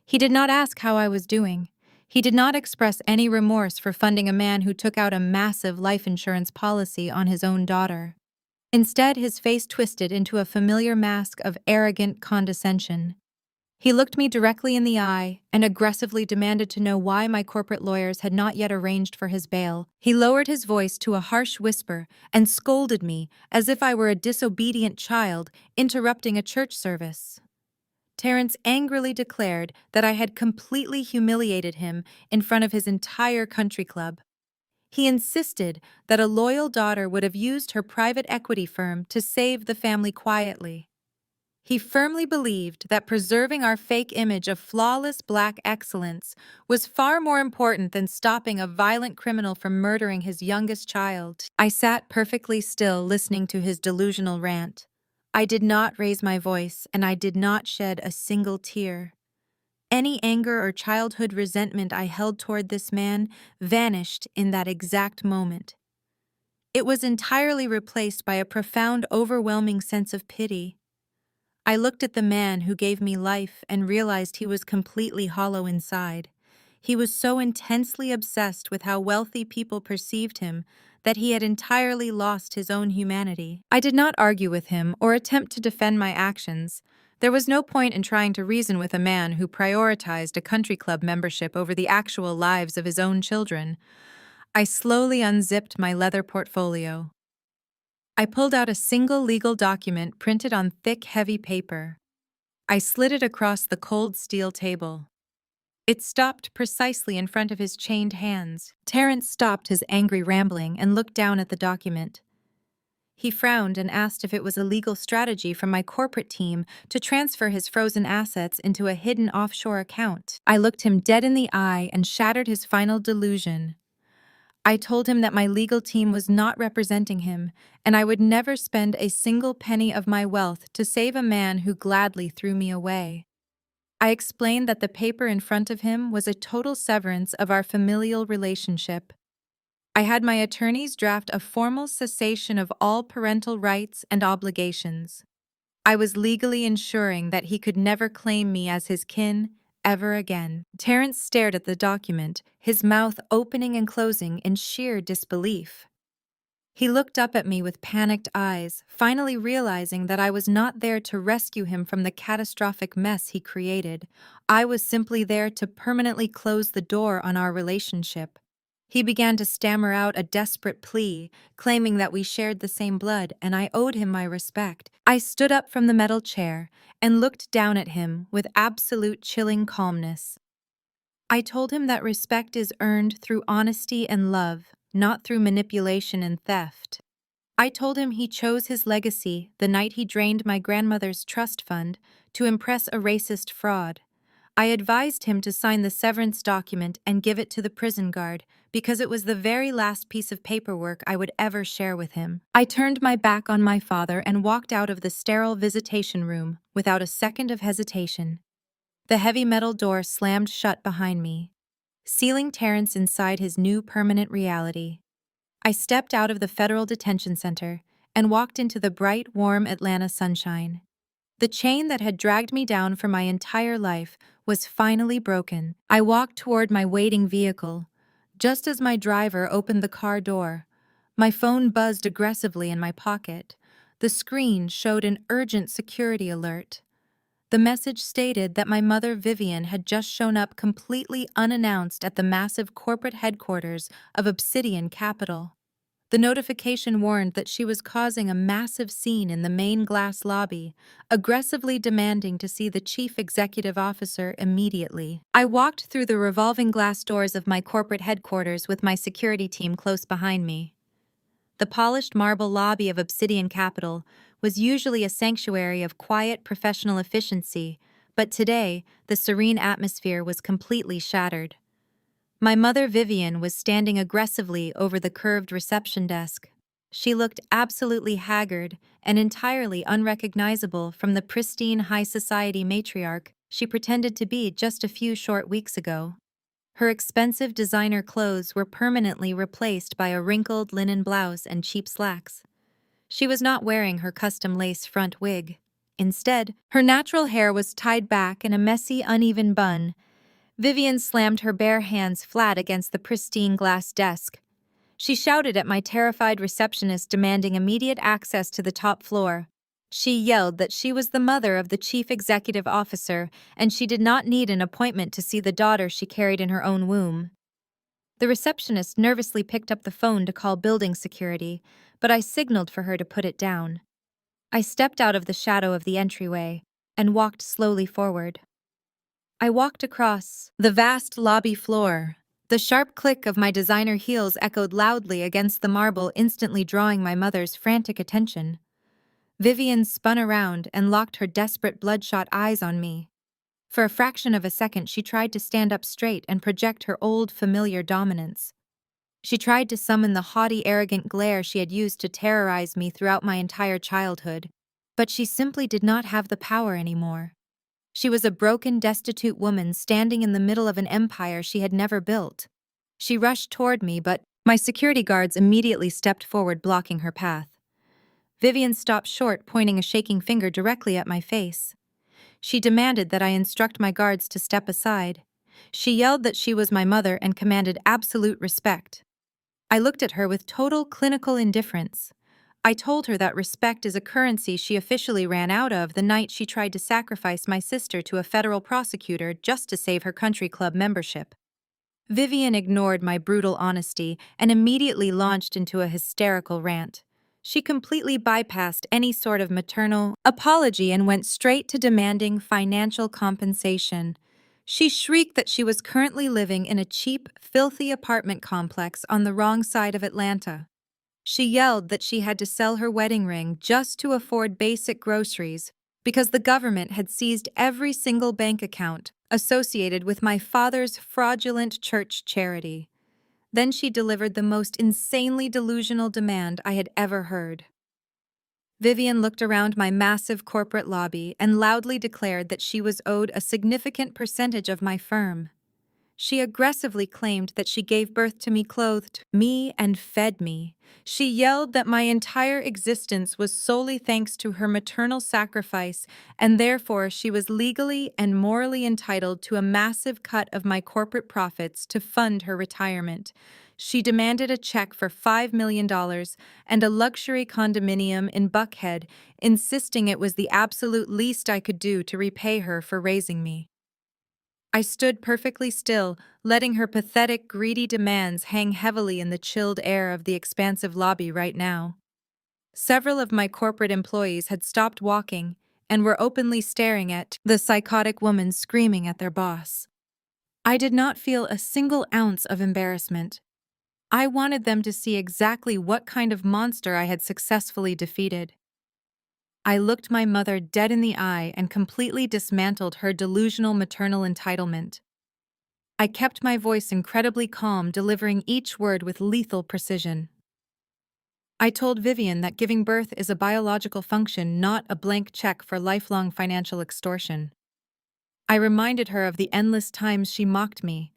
He did not ask how I was doing. He did not express any remorse for funding a man who took out a massive life insurance policy on his own daughter. Instead, his face twisted into a familiar mask of arrogant condescension. He looked me directly in the eye and aggressively demanded to know why my corporate lawyers had not yet arranged for his bail. He lowered his voice to a harsh whisper and scolded me as if I were a disobedient child interrupting a church service. Terrence angrily declared that I had completely humiliated him in front of his entire country club. He insisted that a loyal daughter would have used her private equity firm to save the family quietly. He firmly believed that preserving our fake image of flawless black excellence was far more important than stopping a violent criminal from murdering his youngest child. I sat perfectly still, listening to his delusional rant. I did not raise my voice, and I did not shed a single tear. Any anger or childhood resentment I held toward this man vanished in that exact moment. It was entirely replaced by a profound, overwhelming sense of pity. I looked at the man who gave me life and realized he was completely hollow inside. He was so intensely obsessed with how wealthy people perceived him that he had entirely lost his own humanity. I did not argue with him or attempt to defend my actions. There was no point in trying to reason with a man who prioritized a country club membership over the actual lives of his own children. I slowly unzipped my leather portfolio. I pulled out a single legal document printed on thick, heavy paper. I slid it across the cold steel table. It stopped precisely in front of his chained hands. Terrence stopped his angry rambling and looked down at the document. He frowned and asked if it was a legal strategy from my corporate team to transfer his frozen assets into a hidden offshore account. I looked him dead in the eye and shattered his final delusion. I told him that my legal team was not representing him, and I would never spend a single penny of my wealth to save a man who gladly threw me away. I explained that the paper in front of him was a total severance of our familial relationship. I had my attorneys draft a formal cessation of all parental rights and obligations. I was legally ensuring that he could never claim me as his kin ever again. Terrence stared at the document, his mouth opening and closing in sheer disbelief. He looked up at me with panicked eyes, finally realizing that I was not there to rescue him from the catastrophic mess he created. I was simply there to permanently close the door on our relationship. He began to stammer out a desperate plea, claiming that we shared the same blood and I owed him my respect. I stood up from the metal chair and looked down at him with absolute chilling calmness. I told him that respect is earned through honesty and love, not through manipulation and theft. I told him he chose his legacy the night he drained my grandmother's trust fund to impress a racist fraud. I advised him to sign the severance document and give it to the prison guard because it was the very last piece of paperwork I would ever share with him. I turned my back on my father and walked out of the sterile visitation room without a second of hesitation. The heavy metal door slammed shut behind me, sealing Terrence inside his new permanent reality. I stepped out of the federal detention center and walked into the bright, warm Atlanta sunshine. The chain that had dragged me down for my entire life was finally broken. I walked toward my waiting vehicle. Just as my driver opened the car door, my phone buzzed aggressively in my pocket. The screen showed an urgent security alert. The message stated that my mother, Vivian, had just shown up completely unannounced at the massive corporate headquarters of Obsidian Capital. The notification warned that she was causing a massive scene in the main glass lobby, aggressively demanding to see the chief executive officer immediately. I walked through the revolving glass doors of my corporate headquarters with my security team close behind me. The polished marble lobby of Obsidian Capital was usually a sanctuary of quiet professional efficiency, but today the serene atmosphere was completely shattered. My mother, Vivian, was standing aggressively over the curved reception desk. She looked absolutely haggard and entirely unrecognizable from the pristine high society matriarch she pretended to be just a few short weeks ago. Her expensive designer clothes were permanently replaced by a wrinkled linen blouse and cheap slacks. She was not wearing her custom lace front wig. Instead, her natural hair was tied back in a messy, uneven bun. Vivian slammed her bare hands flat against the pristine glass desk. She shouted at my terrified receptionist demanding immediate access to the top floor. She yelled that she was the mother of the chief executive officer and she did not need an appointment to see the daughter she carried in her own womb. The receptionist nervously picked up the phone to call building security, but I signaled for her to put it down. I stepped out of the shadow of the entryway and walked slowly forward. I walked across the vast lobby floor. The sharp click of my designer heels echoed loudly against the marble, instantly drawing my mother's frantic attention. Vivian spun around and locked her desperate bloodshot eyes on me. For a fraction of a second, she tried to stand up straight and project her old, familiar dominance. She tried to summon the haughty, arrogant glare she had used to terrorize me throughout my entire childhood, but she simply did not have the power anymore. She was a broken, destitute woman standing in the middle of an empire she had never built. She rushed toward me, but my security guards immediately stepped forward, blocking her path. Vivian stopped short, pointing a shaking finger directly at my face. She demanded that I instruct my guards to step aside. She yelled that she was my mother and commanded absolute respect. I looked at her with total clinical indifference. I told her that respect is a currency she officially ran out of the night she tried to sacrifice my sister to a federal prosecutor just to save her country club membership. Vivian ignored my brutal honesty and immediately launched into a hysterical rant. She completely bypassed any sort of maternal apology and went straight to demanding financial compensation. She shrieked that she was currently living in a cheap, filthy apartment complex on the wrong side of Atlanta. She yelled that she had to sell her wedding ring just to afford basic groceries because the government had seized every single bank account associated with my father's fraudulent church charity. Then she delivered the most insanely delusional demand I had ever heard. Vivian looked around my massive corporate lobby and loudly declared that she was owed a significant percentage of my firm. She aggressively claimed that she gave birth to me, clothed me, and fed me. She yelled that my entire existence was solely thanks to her maternal sacrifice, and therefore she was legally and morally entitled to a massive cut of my corporate profits to fund her retirement. She demanded a check for $5 million and a luxury condominium in Buckhead, insisting it was the absolute least I could do to repay her for raising me. I stood perfectly still, letting her pathetic, greedy demands hang heavily in the chilled air of the expansive lobby right now. Several of my corporate employees had stopped walking and were openly staring at the psychotic woman screaming at their boss. I did not feel a single ounce of embarrassment. I wanted them to see exactly what kind of monster I had successfully defeated. I looked my mother dead in the eye and completely dismantled her delusional maternal entitlement. I kept my voice incredibly calm, delivering each word with lethal precision. I told Vivian that giving birth is a biological function, not a blank check for lifelong financial extortion. I reminded her of the endless times she mocked me.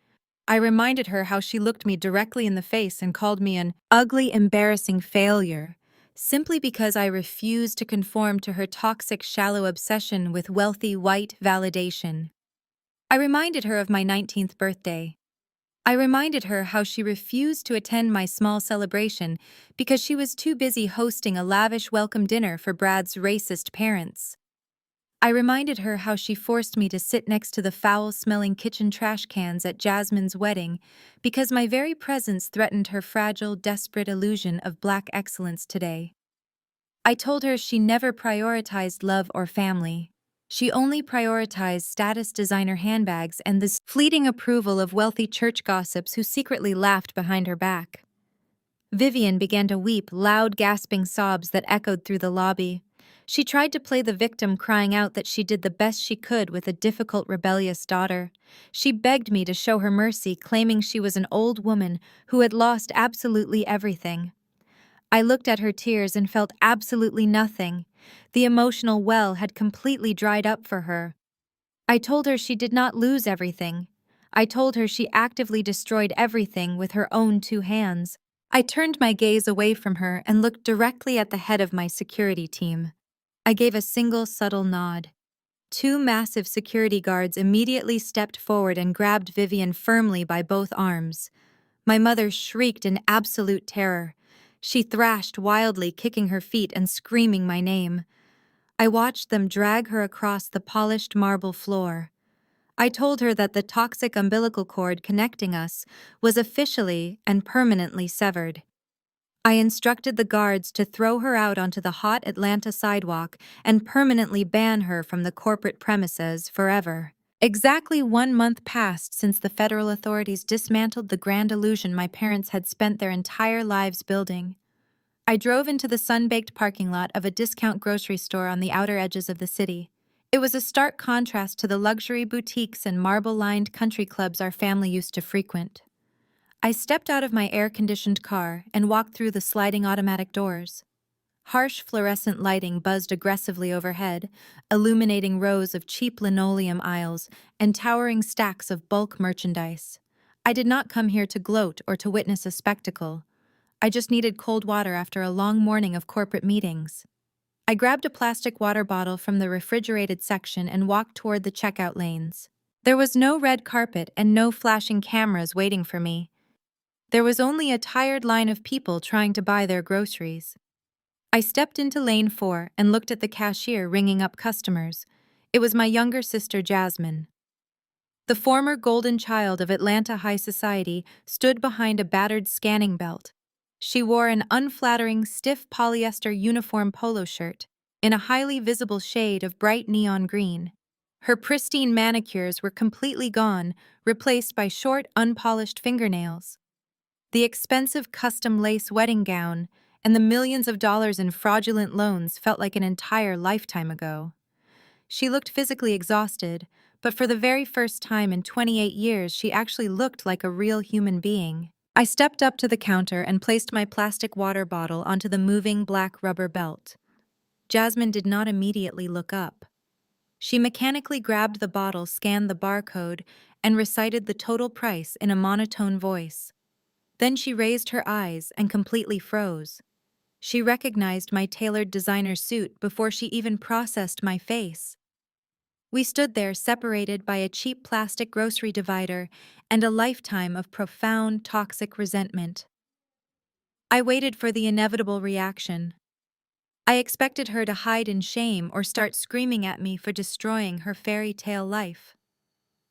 I reminded her how she looked me directly in the face and called me an ugly, embarrassing failure, simply because I refused to conform to her toxic, shallow obsession with wealthy, white validation. I reminded her of my 19th birthday. I reminded her how she refused to attend my small celebration because she was too busy hosting a lavish welcome dinner for Brad's racist parents. I reminded her how she forced me to sit next to the foul-smelling kitchen trash cans at Jasmine's wedding because my very presence threatened her fragile, desperate illusion of Black excellence today. I told her she never prioritized love or family. She only prioritized status designer handbags and the fleeting approval of wealthy church gossips who secretly laughed behind her back. Vivian began to weep, loud gasping sobs that echoed through the lobby. She tried to play the victim, crying out that she did the best she could with a difficult, rebellious daughter. She begged me to show her mercy, claiming she was an old woman who had lost absolutely everything. I looked at her tears and felt absolutely nothing. The emotional well had completely dried up for her. I told her she did not lose everything. I told her she actively destroyed everything with her own 2 hands. I turned my gaze away from her and looked directly at the head of my security team. I gave a single subtle nod. 2 massive security guards immediately stepped forward and grabbed Vivian firmly by both arms. My mother shrieked in absolute terror. She thrashed wildly, kicking her feet and screaming my name. I watched them drag her across the polished marble floor. I told her that the toxic umbilical cord connecting us was officially and permanently severed. I instructed the guards to throw her out onto the hot Atlanta sidewalk and permanently ban her from the corporate premises forever. Exactly 1 month passed since the federal authorities dismantled the grand illusion my parents had spent their entire lives building. I drove into the sun-baked parking lot of a discount grocery store on the outer edges of the city. It was a stark contrast to the luxury boutiques and marble-lined country clubs our family used to frequent. I stepped out of my air-conditioned car and walked through the sliding automatic doors. Harsh fluorescent lighting buzzed aggressively overhead, illuminating rows of cheap linoleum aisles and towering stacks of bulk merchandise. I did not come here to gloat or to witness a spectacle. I just needed cold water after a long morning of corporate meetings. I grabbed a plastic water bottle from the refrigerated section and walked toward the checkout lanes. There was no red carpet and no flashing cameras waiting for me. There was only a tired line of people trying to buy their groceries. I stepped into lane 4 and looked at the cashier ringing up customers. It was my younger sister, Jasmine. The former golden child of Atlanta high society stood behind a battered scanning belt. She wore an unflattering, stiff polyester uniform polo shirt in a highly visible shade of bright neon green. Her pristine manicures were completely gone, replaced by short, unpolished fingernails. The expensive custom lace wedding gown and the millions of dollars in fraudulent loans felt like an entire lifetime ago. She looked physically exhausted, but for the very first time in 28 years, she actually looked like a real human being. I stepped up to the counter and placed my plastic water bottle onto the moving black rubber belt. Jasmine did not immediately look up. She mechanically grabbed the bottle, scanned the barcode, and recited the total price in a monotone voice. Then she raised her eyes and completely froze. She recognized my tailored designer suit before she even processed my face. We stood there separated by a cheap plastic grocery divider and a lifetime of profound toxic resentment. I waited for the inevitable reaction. I expected her to hide in shame or start screaming at me for destroying her fairy tale life.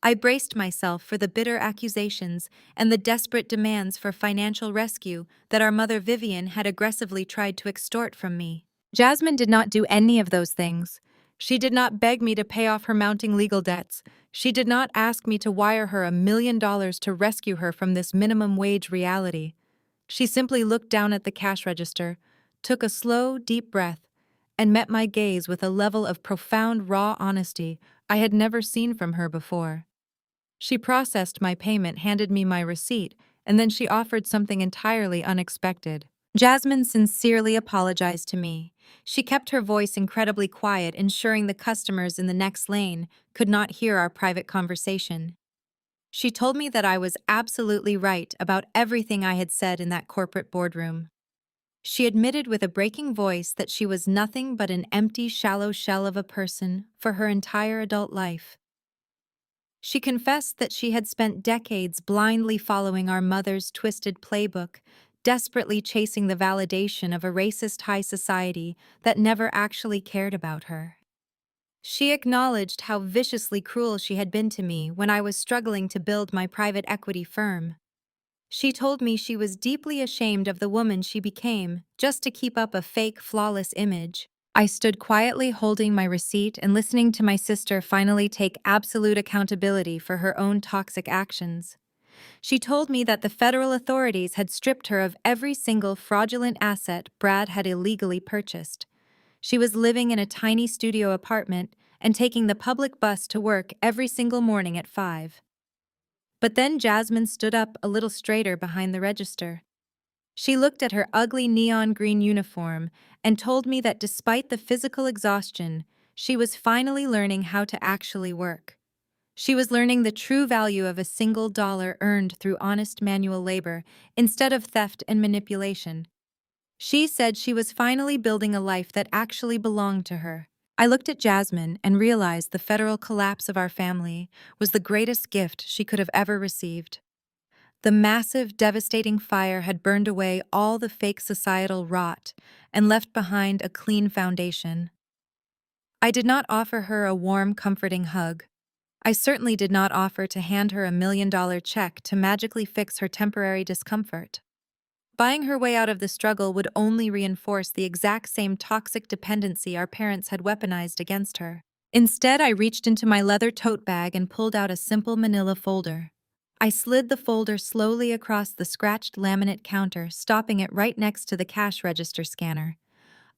I braced myself for the bitter accusations and the desperate demands for financial rescue that our mother Vivian had aggressively tried to extort from me. Jasmine did not do any of those things. She did not beg me to pay off her mounting legal debts. She did not ask me to wire her $1 million to rescue her from this minimum wage reality. She simply looked down at the cash register, took a slow, deep breath, and met my gaze with a level of profound, raw honesty I had never seen from her before. She processed my payment, handed me my receipt, and then she offered something entirely unexpected. Jasmine sincerely apologized to me. She kept her voice incredibly quiet, ensuring the customers in the next lane could not hear our private conversation. She told me that I was absolutely right about everything I had said in that corporate boardroom. She admitted with a breaking voice that she was nothing but an empty, shallow shell of a person for her entire adult life. She confessed that she had spent decades blindly following our mother's twisted playbook, desperately chasing the validation of a racist high society that never actually cared about her. She acknowledged how viciously cruel she had been to me when I was struggling to build my private equity firm. She told me she was deeply ashamed of the woman she became just to keep up a fake, flawless image. I stood quietly holding my receipt and listening to my sister finally take absolute accountability for her own toxic actions. She told me that the federal authorities had stripped her of every single fraudulent asset Brad had illegally purchased. She was living in a tiny studio apartment and taking the public bus to work every single morning at 5. But then Jasmine stood up a little straighter behind the register. She looked at her ugly neon green uniform and told me that despite the physical exhaustion, she was finally learning how to actually work. She was learning the true value of a single dollar earned through honest manual labor instead of theft and manipulation. She said she was finally building a life that actually belonged to her. I looked at Jasmine and realized the federal collapse of our family was the greatest gift she could have ever received. The massive, devastating fire had burned away all the fake societal rot and left behind a clean foundation. I did not offer her a warm, comforting hug. I certainly did not offer to hand her $1 million check to magically fix her temporary discomfort. Buying her way out of the struggle would only reinforce the exact same toxic dependency our parents had weaponized against her. Instead, I reached into my leather tote bag and pulled out a simple manila folder. I slid the folder slowly across the scratched laminate counter, stopping it right next to the cash register scanner.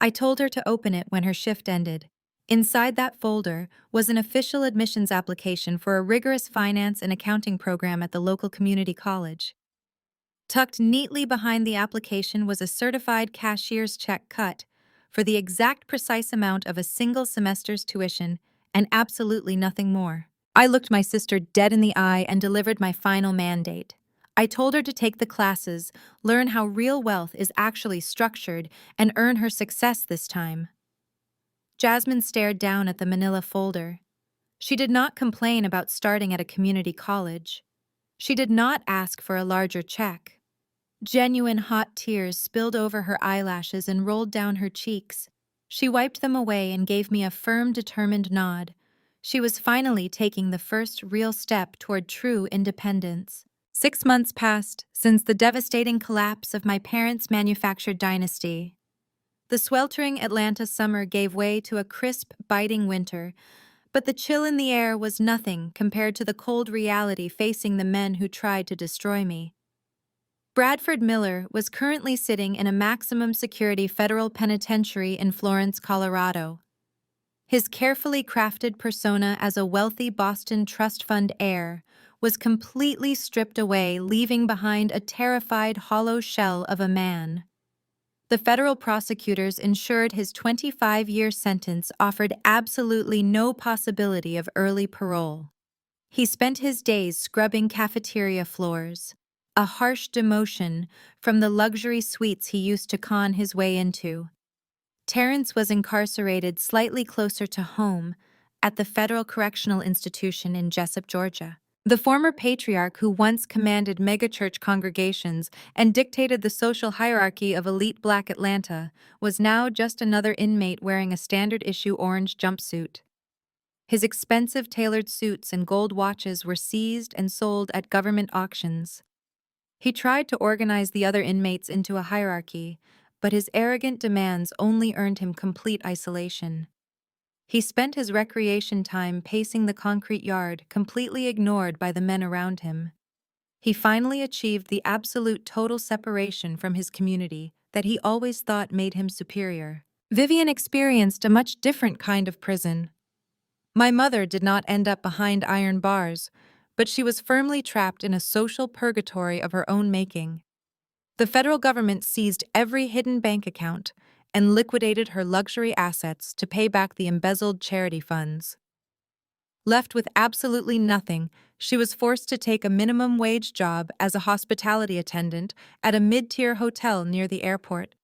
I told her to open it when her shift ended. Inside that folder was an official admissions application for a rigorous finance and accounting program at the local community college. Tucked neatly behind the application was a certified cashier's check cut for the exact precise amount of a single semester's tuition and absolutely nothing more. I looked my sister dead in the eye and delivered my final mandate. I told her to take the classes, learn how real wealth is actually structured, and earn her success this time. Jasmine stared down at the manila folder. She did not complain about starting at a community college. She did not ask for a larger check. Genuine hot tears spilled over her eyelashes and rolled down her cheeks. She wiped them away and gave me a firm, determined nod. She was finally taking the first real step toward true independence. 6 months passed since the devastating collapse of my parents' manufactured dynasty. The sweltering Atlanta summer gave way to a crisp, biting winter, but the chill in the air was nothing compared to the cold reality facing the men who tried to destroy me. Bradford Miller was currently sitting in a maximum security federal penitentiary in Florence, Colorado. His carefully crafted persona as a wealthy Boston trust fund heir was completely stripped away, leaving behind a terrified, hollow shell of a man. The federal prosecutors ensured his 25-year sentence offered absolutely no possibility of early parole. He spent his days scrubbing cafeteria floors, a harsh demotion from the luxury suites he used to con his way into. Terrence was incarcerated slightly closer to home at the Federal Correctional Institution in Jessup, Georgia. The former patriarch who once commanded megachurch congregations and dictated the social hierarchy of elite Black Atlanta was now just another inmate wearing a standard-issue orange jumpsuit. His expensive tailored suits and gold watches were seized and sold at government auctions. He tried to organize the other inmates into a hierarchy, but his arrogant demands only earned him complete isolation. He spent his recreation time pacing the concrete yard, completely ignored by the men around him. He finally achieved the absolute total separation from his community that he always thought made him superior. Vivian experienced a much different kind of prison. My mother did not end up behind iron bars, but she was firmly trapped in a social purgatory of her own making. The federal government seized every hidden bank account and liquidated her luxury assets to pay back the embezzled charity funds. Left with absolutely nothing, she was forced to take a minimum wage job as a hospitality attendant at a mid-tier hotel near the airport.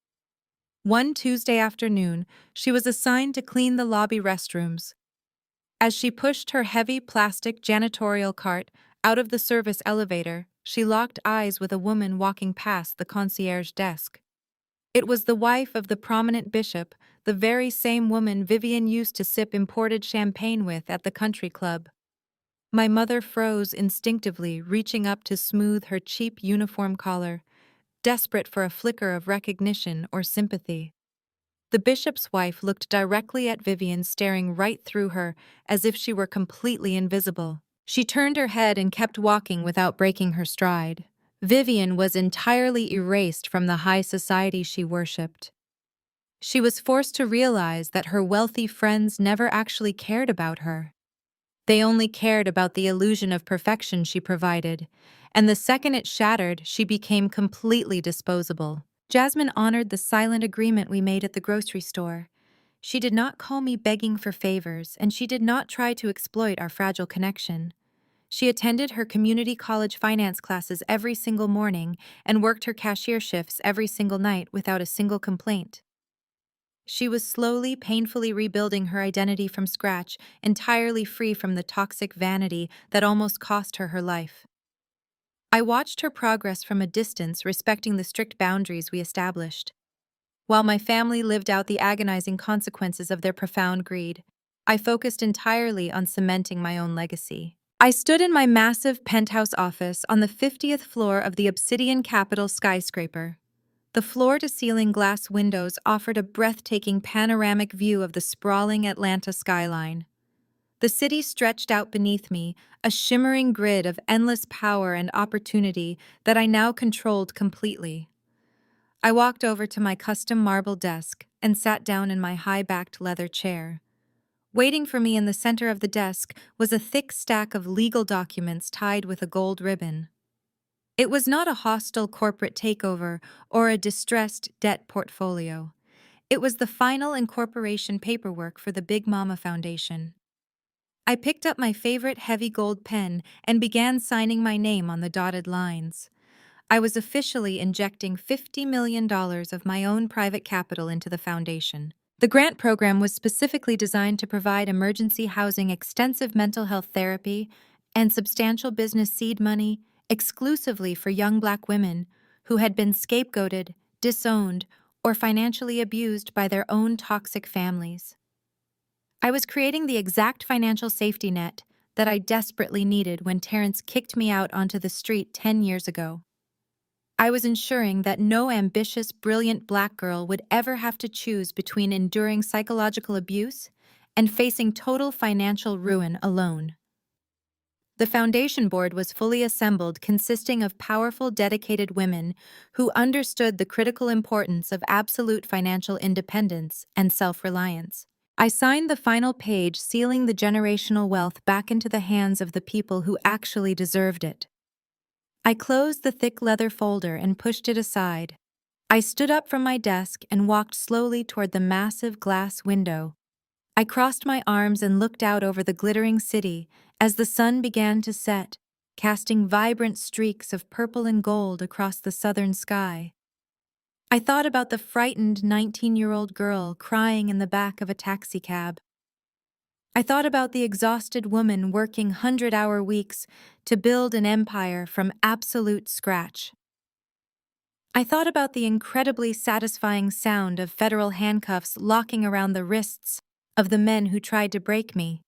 One Tuesday afternoon, she was assigned to clean the lobby restrooms. As she pushed her heavy plastic janitorial cart out of the service elevator, she locked eyes with a woman walking past the concierge desk. It was the wife of the prominent bishop, the very same woman Vivian used to sip imported champagne with at the country club. My mother froze instinctively, reaching up to smooth her cheap uniform collar, desperate for a flicker of recognition or sympathy. The bishop's wife looked directly at Vivian, staring right through her, as if she were completely invisible. She turned her head and kept walking without breaking her stride. Vivian was entirely erased from the high society she worshipped. She was forced to realize that her wealthy friends never actually cared about her. They only cared about the illusion of perfection she provided, and the second it shattered, she became completely disposable. Jasmine honored the silent agreement we made at the grocery store. She did not call me begging for favors, and she did not try to exploit our fragile connection. She attended her community college finance classes every single morning and worked her cashier shifts every single night without a single complaint. She was slowly, painfully rebuilding her identity from scratch, entirely free from the toxic vanity that almost cost her her life. I watched her progress from a distance, respecting the strict boundaries we established. While my family lived out the agonizing consequences of their profound greed, I focused entirely on cementing my own legacy. I stood in my massive penthouse office on the 50th floor of the Obsidian Capitol skyscraper. The floor-to-ceiling glass windows offered a breathtaking panoramic view of the sprawling Atlanta skyline. The city stretched out beneath me, a shimmering grid of endless power and opportunity that I now controlled completely. I walked over to my custom marble desk and sat down in my high-backed leather chair. Waiting for me in the center of the desk was a thick stack of legal documents tied with a gold ribbon. It was not a hostile corporate takeover or a distressed debt portfolio. It was the final incorporation paperwork for the Big Mama Foundation. I picked up my favorite heavy gold pen and began signing my name on the dotted lines. I was officially injecting $50 million of my own private capital into the foundation. The grant program was specifically designed to provide emergency housing, extensive mental health therapy, and substantial business seed money exclusively for young Black women who had been scapegoated, disowned, or financially abused by their own toxic families. I was creating the exact financial safety net that I desperately needed when Terrence kicked me out onto the street 10 years ago. I was ensuring that no ambitious, brilliant Black girl would ever have to choose between enduring psychological abuse and facing total financial ruin alone. The foundation board was fully assembled, consisting of powerful, dedicated women who understood the critical importance of absolute financial independence and self-reliance. I signed the final page, sealing the generational wealth back into the hands of the people who actually deserved it. I closed the thick leather folder and pushed it aside. I stood up from my desk and walked slowly toward the massive glass window. I crossed my arms and looked out over the glittering city as the sun began to set, casting vibrant streaks of purple and gold across the southern sky. I thought about the frightened 19-year-old girl crying in the back of a taxicab. I thought about the exhausted woman working 100-hour weeks to build an empire from absolute scratch. I thought about the incredibly satisfying sound of federal handcuffs locking around the wrists of the men who tried to break me.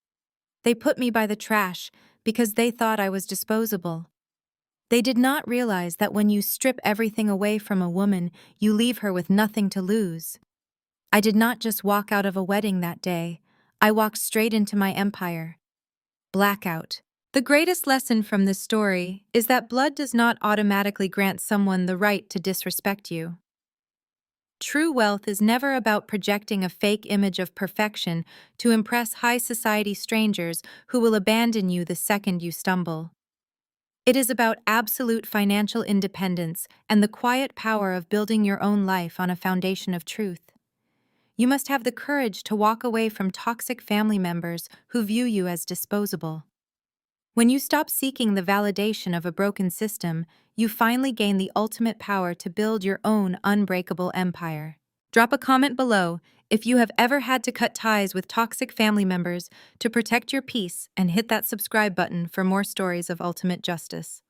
They put me by the trash because they thought I was disposable. They did not realize that when you strip everything away from a woman, you leave her with nothing to lose. I did not just walk out of a wedding that day. I walked straight into my empire. Blackout. The greatest lesson from this story is that blood does not automatically grant someone the right to disrespect you. True wealth is never about projecting a fake image of perfection to impress high society strangers who will abandon you the second you stumble. It is about absolute financial independence and the quiet power of building your own life on a foundation of truth. You must have the courage to walk away from toxic family members who view you as disposable. When you stop seeking the validation of a broken system, you finally gain the ultimate power to build your own unbreakable empire. Drop a comment below if you have ever had to cut ties with toxic family members to protect your peace, and hit that subscribe button for more stories of ultimate justice.